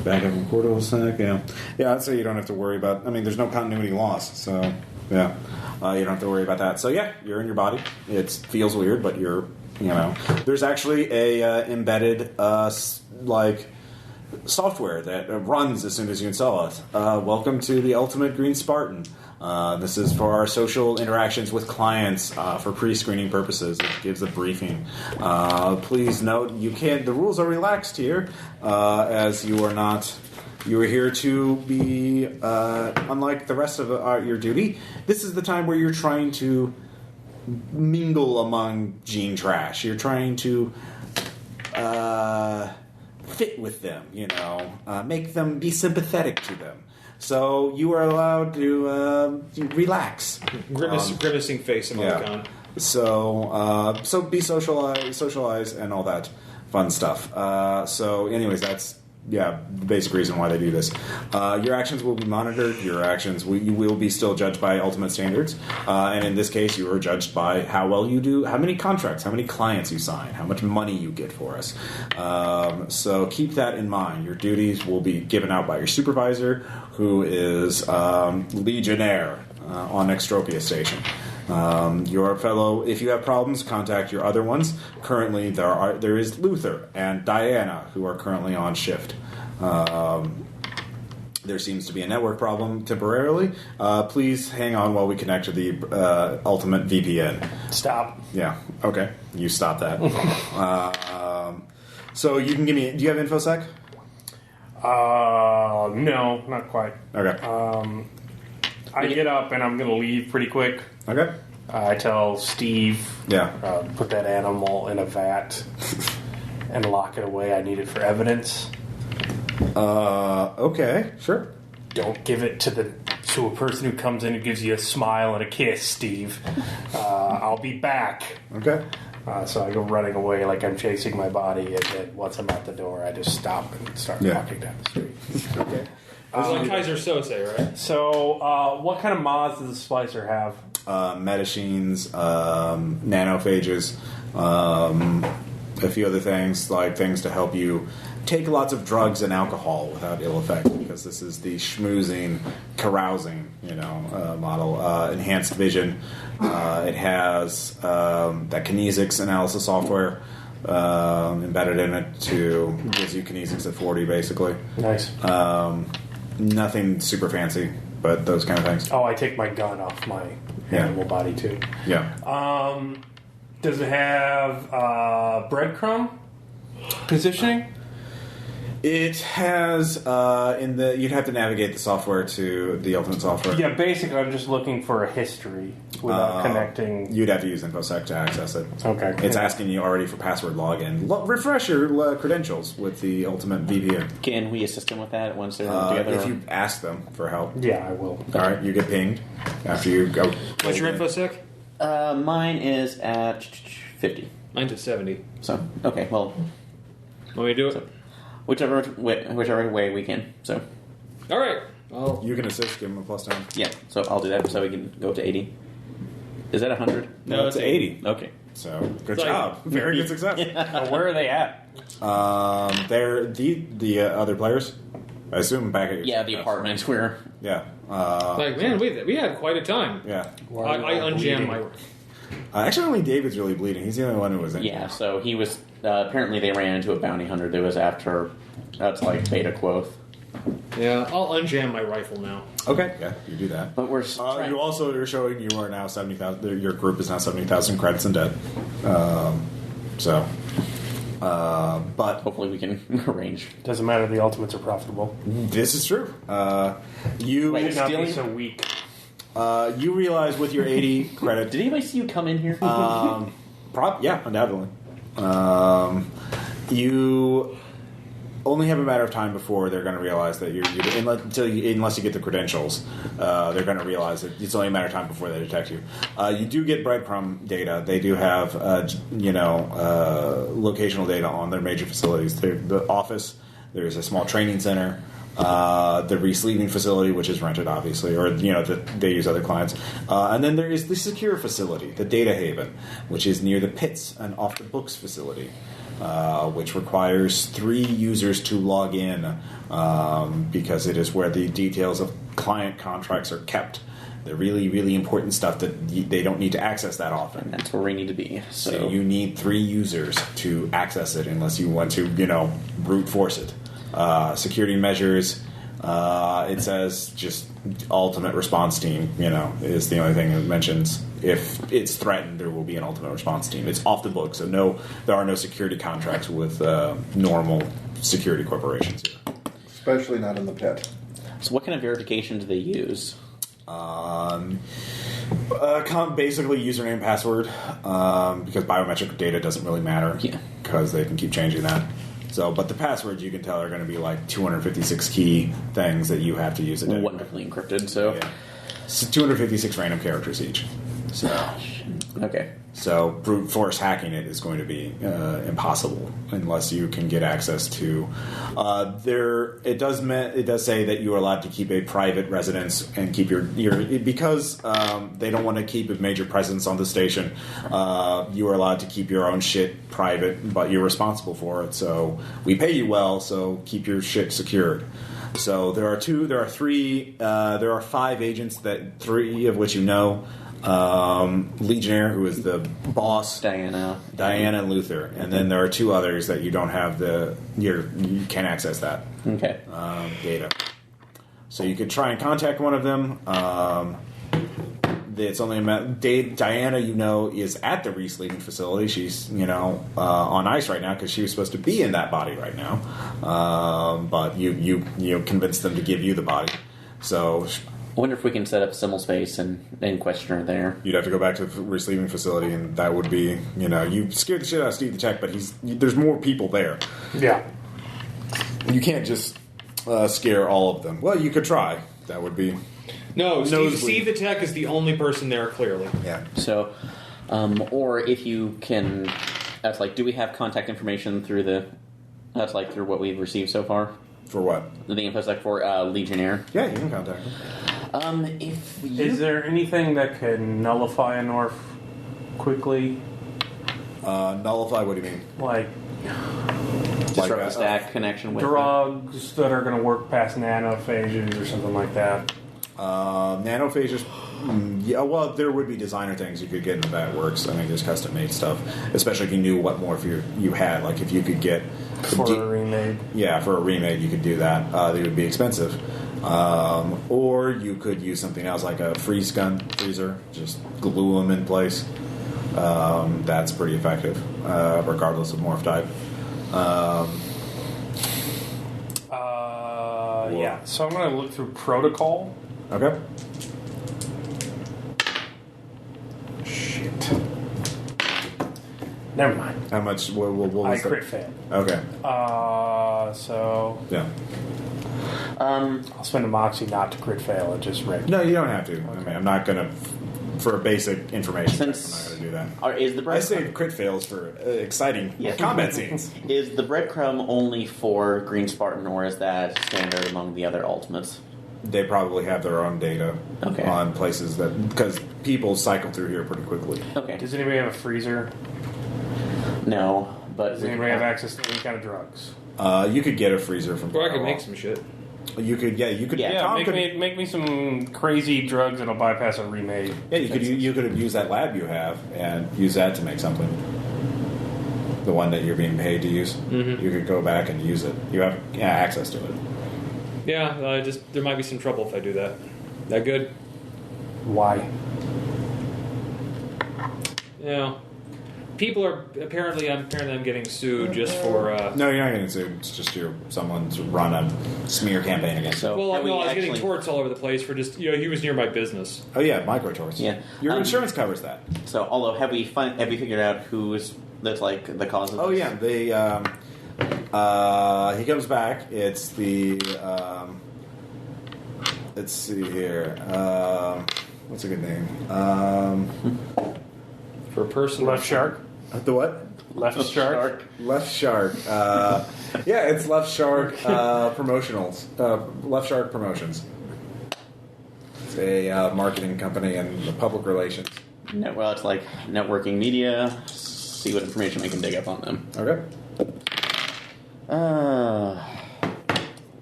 Back up in quarter of a sec, yeah. Yeah, I'd say you don't have to worry about... there's no continuity loss, so, yeah. You don't have to worry about that. So, yeah, you're in your body. It feels weird, but you're, There's actually a embedded, software that runs as soon as you install it. Welcome to the Ultimate Green Spartan. This is for our social interactions with clients for pre-screening purposes. It gives a briefing. Please note, the rules are relaxed here, as you are not You are here to be, unlike the rest of your duty, this is the time where you're trying to mingle among gene trash. You're trying to fit with them, make them be sympathetic to them. So you are allowed to relax. Grimacing face emoticon. So be socialize, and all that fun stuff. So, anyways, that's the basic reason why they do this. Your actions will be monitored. Your actions you will be still judged by ultimate standards, and in this case, you are judged by how well you do, how many contracts, how many clients you sign, how much money you get for us. So keep that in mind. Your duties will be given out by your supervisor, who is Legionnaire on Extropia Station. Your fellow, if you have problems, contact your other ones. Currently, there is Luther and Diana, who are currently on shift. There seems to be a network problem temporarily. Please hang on while we connect to the ultimate VPN. Stop. Yeah. Okay. You stop that. So you can give me. Do you have InfoSec? No, not quite. Okay. I get up and I'm going to leave pretty quick. Okay. I tell Steve, Yeah. put that animal in a vat and lock it away. I need it for evidence. Okay. Sure. Don't give it to a person who comes in and gives you a smile and a kiss, Steve. I'll be back. Okay. So I go running away like I'm chasing my body, and then once I'm out the door, I just stop and start walking down the street. Okay. It's like Kaiser Sose, right? So, what kind of mods does the splicer have? Metachines, nanophages, a few other things, like things to help you take lots of drugs and alcohol without ill effect, because this is the schmoozing, carousing, model. Enhanced vision. It has that kinesics analysis software embedded in it gives you kinesics at 40, basically. Nice. Nothing super fancy, but those kind of things. Oh, I take my gun off my animal body, too. Yeah. Does it have breadcrumb positioning? It has you'd have to navigate the software to the ultimate software. Yeah, basically, I'm just looking for a history without connecting. You'd have to use InfoSec to access it. Okay. It's asking you already for password login. Refresh your credentials with the ultimate VPN. Can we assist them with that once they're together? If you ask them for help. Yeah, I will. All right, you get pinged after you go. What's your InfoSec? Mine is at 50. Mine's at 70. So, okay, well, Want me to do it? whichever way we can. So, All right. Well, You can assist, give them a plus 10. yeah, so I'll do that so we can go up to 80. Is that 100? No, it's 80. Okay. So, good It's like- job. Very good success. Where are they at? They're the other players. I assume back at your Yeah, the apartment where... Yeah. man, we had quite a time. Yeah. I unjammed my... Actually, only David's really bleeding. He's the only one who was in. Yeah, so he was... apparently they ran into a bounty hunter that was after... That's like Beta Quoth. Yeah, I'll unjam my rifle now. Okay. Yeah, you do that. But we're trying... You also are showing you are now 70,000. Your group is now 70,000 credits in debt. But Hopefully we can arrange. Doesn't matter. The ultimates are profitable. this is true. You Should not be stealing? so weak. you realize with your 80 credit. Did anybody see you come in here? Yeah, undoubtedly. You only have a matter of time before they're going to realize that unless you get the credentials, they're going to realize that it's only a matter of time before they detect you. You do get breadcrumb data. They do have locational data on their major facilities. The office. There's a small training center. The resleeving facility, which is rented, obviously, or they use other clients, and then there is the secure facility, the data haven, which is near the pits and off the books facility, which requires 3 users to log in because it is where the details of client contracts are kept. The really, really important stuff that they don't need to access that often. That's where we need to be. So you need 3 users to access it, unless you want to, brute force it. Security measures, it says just ultimate response team, is the only thing it mentions. If it's threatened, there will be an ultimate response team. It's off the book, so there are no security contracts with normal security corporations here. Especially not in the pit. So what kind of verification do they use? Basically username, password, because biometric data doesn't really matter. Yeah. Because they can keep changing that. So, but the passwords you can tell are going to be like 256 key things that you have to use a day. Wonderfully encrypted, so... Yeah. So 256 random characters each. So, Okay. so brute force hacking it is going to be impossible unless you can get access to. It does say that you are allowed to keep a private residence and keep your because they don't want to keep a major presence on the station. You are allowed to keep your own shit private, but you're responsible for it. So we pay you well, so keep your shit secured. So there are 5 agents, that 3 of which you know. Legionnaire, who is the boss, Diana and Luther, and then there are 2 others that you don't have you can't access that data. So you could try and contact one of them. It's only Diana, is at the re-sleeping facility. She's on ice right now because she was supposed to be in that body right now, but you convinced them to give you the body. So I wonder if we can set up Simmel space and question her there. you'd have to go back to the re-sleeping facility, and that would be you scared the shit out of Steve the Tech, but there's more people there. Yeah. You can't just scare all of them. Well, you could try. That would be No, Nosebleed. Steve the Tech is the only person there, clearly. yeah. So, or if you can, that's like, do we have contact information through through what we've received so far? For what? The info sec for Legionnaire. Yeah, you can contact them. Is there anything that can nullify a North quickly? Nullify. What do you mean? Like Disrupt the stack connection with drugs that are going to work past nanophages or something like that? Nanophages. Yeah, well, there would be designer things you could get into that works. I mean, there's custom made stuff, especially if you knew what more you had. Like if you could get For a remade. Yeah, for a remade, you could do that. They would be expensive. Or you could use something else like a freezer, just glue them in place. That's pretty effective, regardless of morph type. Yeah. So I'm going to look through protocol. Okay. Shit. Never mind. How much? What I was crit fail. Okay. So Yeah. I'll spend a moxie not to crit fail and just rig. No, you don't have to. I mean, I'm not gonna. For basic information, Since- I'm not going to do that. Is the I bread save crit fails for exciting Yeah. combat scenes. Is the breadcrumb only for Green Spartan, or is that standard among the other ultimates? They probably have their own data Okay. on places because people cycle through here pretty quickly. Okay. Does anybody have a freezer? No, but Does anybody have access to any kind of drugs? You could get a freezer from. Or I could make some shit. You could, yeah. You could, Yeah, Yeah, Tom make could, me some crazy drugs that'll bypass a remade. Yeah, you could have used that lab you have and use that to make something. The one that you're being paid to use. Mm-hmm. You could go back and use it. You have access to it. Yeah, there might be some trouble if I do that. That good? Why? Yeah. People are apparently I'm getting sued just for. No, you're not getting sued. It's just someone's run a smear campaign against. So Well, have we I was getting actually- torts all over the place for just he was near my business. Oh yeah, microtorts. Yeah. Your insurance covers that. So, although have we figured out that's like the cause of Oh this? yeah, he comes back. It's the let's see here. What's a good name? For a person. Left shark? The what? Left shark? Left Shark. Yeah, it's Left Shark Promotionals. Left Shark Promotions. It's a marketing company and public relations. Well, it's like networking media. See what information we can dig up on them. Okay.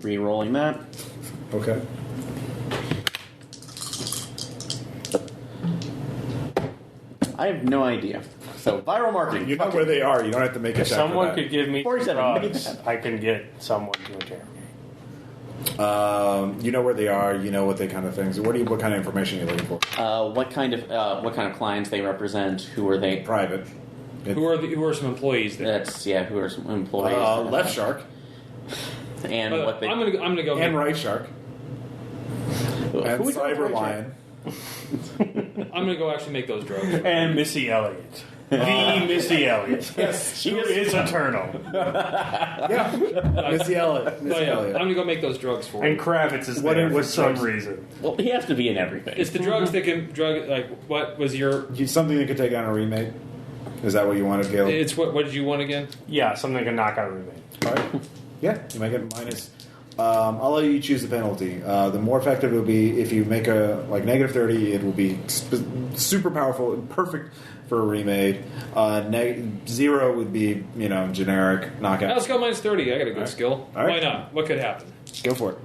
Re-rolling that. Okay. I have no idea. So, viral marketing. You know where they are. You don't have to make a If check someone for that. could give me 47, drugs, I can get someone to interrogate. You know where they are. You know what they kind of things. What kind of information are you looking for? What kind of clients they represent? Who are they? Private. Who are some employees there? Who are some employees? Left Shark. and what they. I'm gonna go. And Make, Right Shark. And Cyber Lion. I'm gonna go actually make those drugs. And Missy Elliott. The Missy Elliott. Yes, Who is eternal. Yeah, Missy Elliott. Oh, yeah. I'm gonna go make those drugs for And you. Kravitz is What there are- for what some drugs? reason. Well, he has to be in everything. It's the drugs that can drug. Like, what was your? Something that could take down a remake. Is that what you wanted, Caleb? It's what? What did you want again? Yeah, something that can knock out a remake. All right. Yeah, you make it minus. I'll let you choose the penalty. The more effective it will be if you make a negative 30. It will be super powerful, perfect for a remade. 0 would be generic knockout. Let's go minus 30. I got a good skill. All right. Why not? What could happen? Go for it.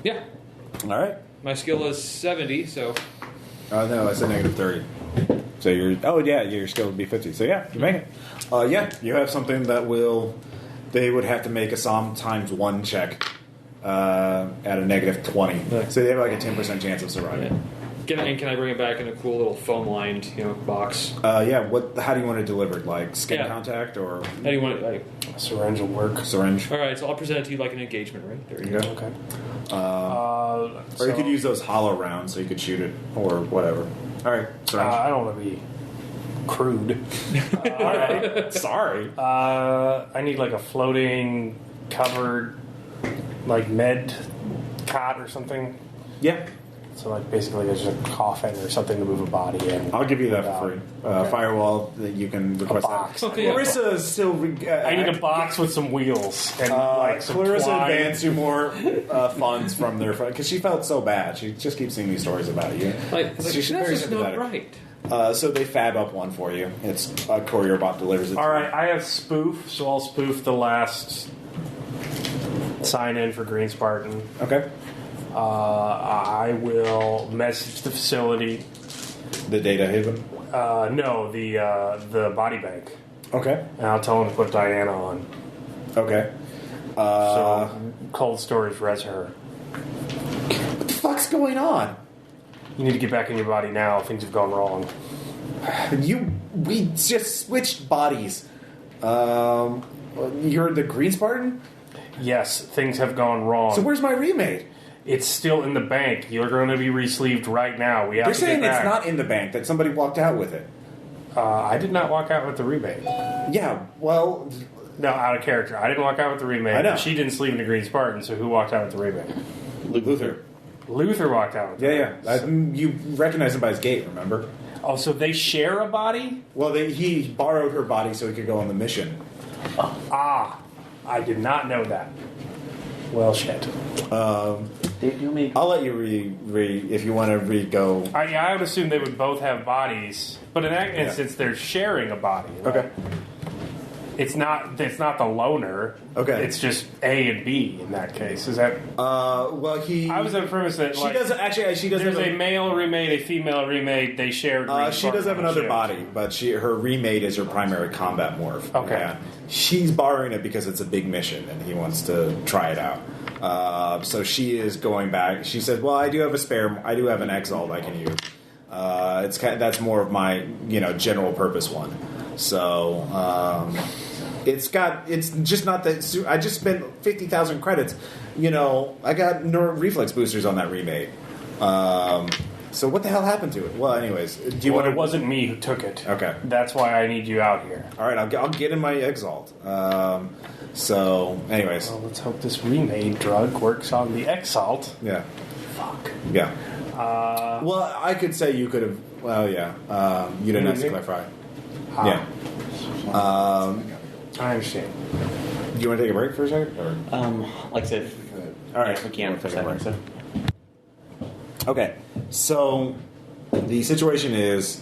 Yeah, All right. my skill is 70. So No, I said negative 30. So your skill would be 50. So yeah, you make it. You have something that they would have to make a Som times 1 check at a negative 20. Yeah. So they have like a 10% chance of surviving. can I bring it back in a cool little foam lined box? How do you want it delivered? Like skin contact or How do you want it? Like, A syringe will work. syringe? all right, so I'll present it to you like an engagement ring. There you go. Okay. Or you could use those hollow rounds so you could shoot it or whatever. All right, syringe. I don't want to be crude. All right. Sorry. I need like a floating, covered, like med cot or something. Yeah. So like basically there's a coffin or something to move a body in. I'll give you that for free. Okay. Firewall that you can request. box. That. Okay, yeah. Clarissa is still. I need a box with some wheels and like some Clarissa twine. advanced you more funds from their because she felt so bad. She just keeps seeing these stories about you. Like, She's that's very just not sympathetic. right. So they fab up one for you. It's a courier bot delivers it. All right, I have spoof, so I'll spoof the last sign in for Green Spartan. Okay. I will message the facility. The data haven. No, the body bank, Okay. and I'll tell them to put Diana on. Okay. So cold storage res her. What the fuck's going on? You need to get back in your body now. Things have gone wrong. We just switched bodies. You're the Green Spartan? Yes, things have gone wrong. So where's my remade? It's still in the bank. You're going to be re-sleeved right now. We have They're to saying get it's back. not in the bank, that somebody walked out with it. I did not walk out with the rebate. Yeah, well, No, out of character. I didn't walk out with the rebate. I know. She didn't sleep in the Green Spartan, so who walked out with the rebate? Luther. Luther walked out with the Yeah. You recognize him by his gait, remember? Oh, so they share a body? Well, he borrowed her body so he could go on the mission. Ah, I did not know that. Well, shit. I'll let you if you want to re-go. I would assume they would both have bodies, but in that instance, they're sharing a body. Right? Okay. It's not the loner. Okay. It's just A and B in that case. Is that? Well, I was on the premise that She doesn't actually. She doesn't. There's a male remade, a female remade. They share. She does have another body, but her remade is her primary combat morph. Okay. Yeah. She's borrowing it because it's a big mission and he wants to try it out. So she is going back. She says, "Well, I do have a spare. I do have an Exalt I can use. That's more of my general purpose one. So it's just not that. I just spent 50,000 credits. I got reflex boosters on that remade. So what the hell happened to it? Well, anyways, do you want to? It wasn't me who took it. Okay. That's why I need you out here. All right, I'll get in my Exalt. So, anyways, Well, let's hope this remade drug works on the Exalt. yeah, Fuck. yeah. Well, I could say you could have. Well, yeah. You didn't have to clarify. Yeah. I understand. Do you want to take a break for a second? Or? Like I said, All right, we can for a Take a second. break. So. Okay, so the situation is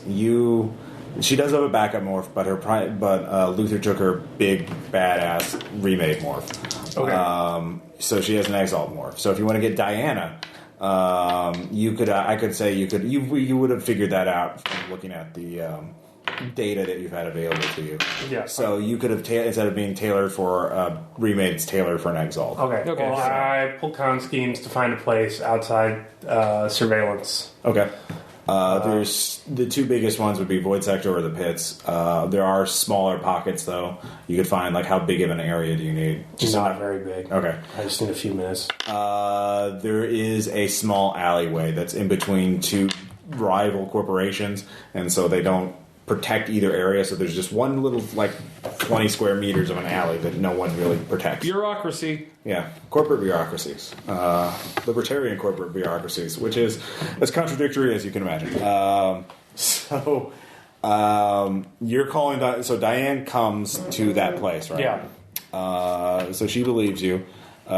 she does have a backup morph, but Luther took her big badass remade morph. Okay. So she has an Exalt morph. So if you want to get Diana, you could. I could say you could. You would have figured that out from looking at the data that you've had available to you. Yeah. So you could have instead of being tailored for remade, it's tailored for an Exalt. Okay. Okay. Well, I pull con schemes to find a place outside surveillance. Okay. There's the two biggest ones would be Void Sector or the Pits. There are smaller pockets, though. You could find, like, how big of an area do you need? Just not very big. Okay. I just need a few minutes. There is a small alleyway that's in between two rival corporations, and so they don't protect either area, so there's just one little, like, 20 square meters of an alley that no one really protects. Bureaucracy. Yeah, corporate bureaucracies. Libertarian corporate bureaucracies, which is as contradictory as you can imagine. You're calling... So Diane comes to that place, right? Yeah. So she believes you.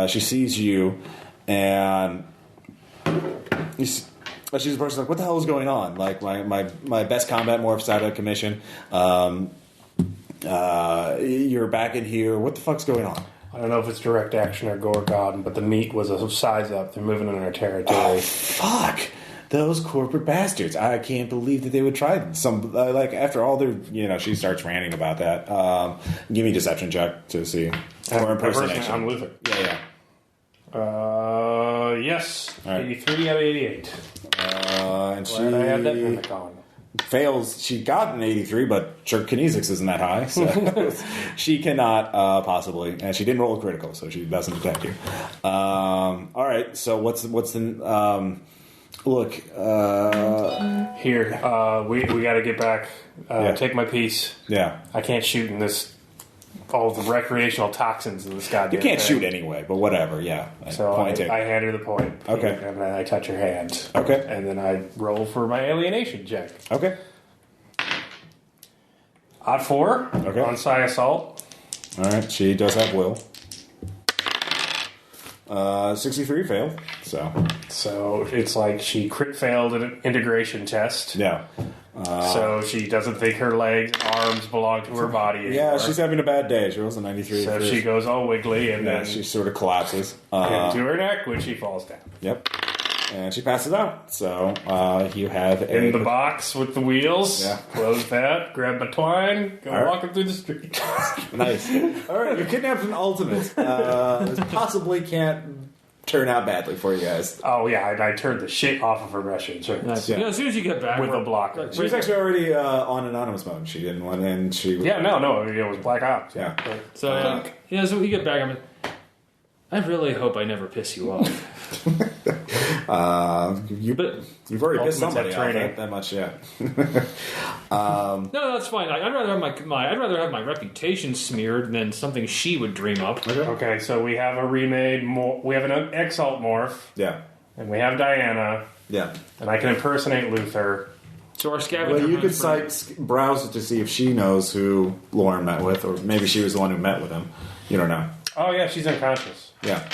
She sees you, and... She's the person like, what the hell is going on? Like, my best combat morphs out of commission. You're back in here. What the fuck's going on? I don't know if it's direct action or Gorgon, but the meat was a size up. They're moving in our territory. Oh, fuck. Those corporate bastards. I can't believe that they would try some... like, after all their... she starts ranting about that. Give me a deception check to see. Or impersonation. I'm Luther. Yeah. Yes. Right. 83 out of 88. And she Glad I had that in the con. fails. She got an 83, but her kinesics isn't that high, so she cannot possibly. And she didn't roll a critical, so she doesn't detect you. All right. So what's the look? Here, we got to get back. Take my piece. Yeah. I can't shoot in this. All the recreational toxins in this goddamn You can't thing. shoot anyway, but whatever. Yeah. So I hand her the point. Okay. And then I touch her hand. Okay. And then I roll for my alienation check. Okay. Odd 4 Okay. on psi assault. All right. She does have will. 63 failed. So it's like she crit failed an integration test. Yeah. So she doesn't think her legs and arms belong to her body anymore. Yeah, she's having a bad day. She rolls a 93. So she goes all wiggly and then she sort of collapses. into her neck when she falls down. Yep. And she passes out. So you have In the box with the wheels. Yeah. Close that. Grab my twine. Go right. walking through the street. Nice. All right, you kidnapped an ultimate. This possibly can't turn out badly for you guys. Oh yeah, and I turned the shit off of her mesh insurance. Nice. Yeah. As soon as you get back, With a blocker. She was actually already on anonymous mode. She didn't want in. She Yeah, no, it was Black Ops. Yeah. So so when you get back, I really hope I never piss you off. You've already pissed somebody off training. that much, yeah. No, that's fine. I'd rather have my reputation smeared than something she would dream up. Okay, so we have a remade. We have an Exalt morph, Yeah. and we have Diana, Yeah. and I can impersonate Luther. So our scavenger. Well, you hunt could browse it to see if she knows who Loren met with, or maybe she was the one who met with him. You don't know. Oh yeah, she's unconscious. Yeah.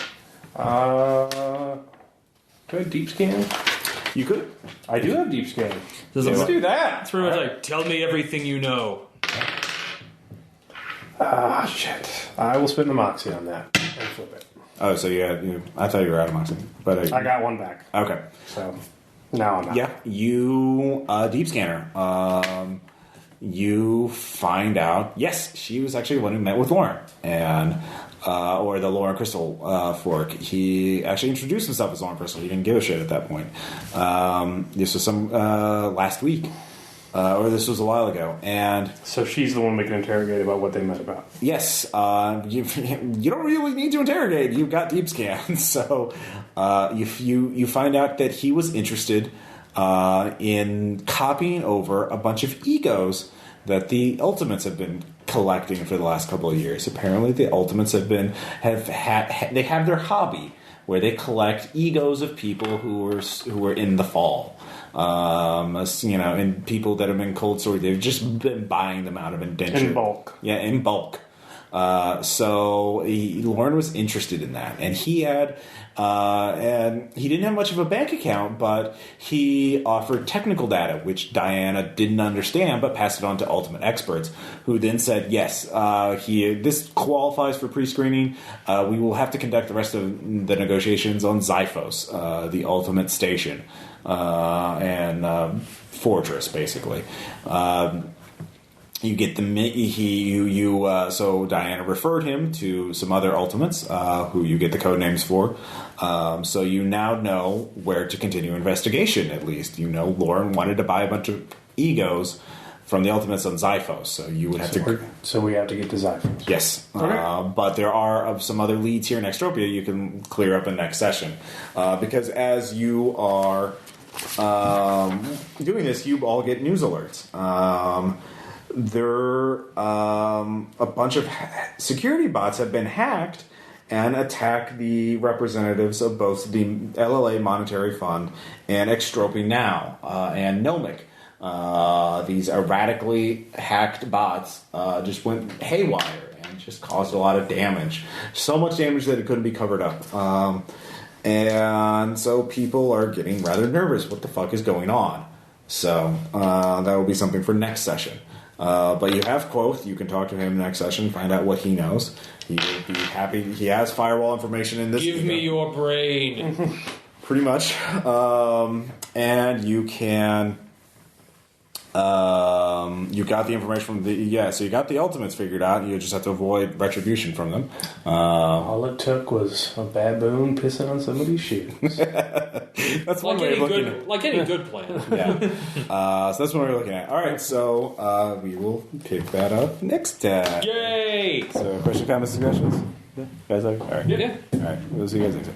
Do I have deep scan? You could. I do have deep scan. Let's do that. It's pretty much like, tell me everything you know. Ah, shit. I will spend the Moxie on that and flip it. Oh, so I thought you were out of Moxie. But I got one back. Okay. So now I'm out. Yeah, you deep scanner. You find out. Yes, she was actually the one who met with Loren, and or the Loren Kristol fork. He actually introduced himself as Loren Kristol. He didn't give a shit at that point. This was some last week, or this was a while ago, and So she's the one we can interrogate about what they met about. yes, you don't really need to interrogate. You've got deep scan, so you find out that he was interested in copying over a bunch of egos that the Ultimates have been collecting for the last couple of years. Apparently, the Ultimates have their hobby where they collect egos of people who were in the fall. And people that have been cold sword, they've just been buying them out of indenture. In bulk. Yeah, in bulk. So Loren was interested in that, and he had, and he didn't have much of a bank account, but he offered technical data, which Diana didn't understand, but passed it on to ultimate experts, who then said, yes, this qualifies for pre-screening. We will have to conduct the rest of the negotiations on Xiphos, the ultimate station, and fortress, basically. You get so Diana referred him to some other Ultimates who you get the code names for. So you now know where to continue investigation. At least you know Loren wanted to buy a bunch of egos from the Ultimates on Zyphos, so you would have So we have to get to Zyphos. Yes, Okay. but there are some other leads here in Extropia you can clear up in next session, because as you are doing this, you all get news alerts. A bunch of security bots have been hacked and attack the representatives of both the LLA Monetary Fund and Extropia Now and Gnomic. These erratically hacked bots just went haywire and just caused a lot of damage. So much damage that it couldn't be covered up. And so people are getting rather nervous. What the fuck is going on? So that will be something for next session. But you have Quoth. You can talk to him next session, find out what he knows. He will be happy. He has firewall information in this. Give me your brain. Pretty much. And you can... you got the information from so you got the Ultimates figured out. You just have to avoid retribution from them. All it took was a baboon pissing on somebody's shoes. That's one way of looking at it. Like any good plan. Yeah. So that's what we're looking at. All right, so we will pick that up next time. Yay! So, question, comments, suggestions? Yeah. Guys, all right. Yeah. All right. We'll see you guys next time.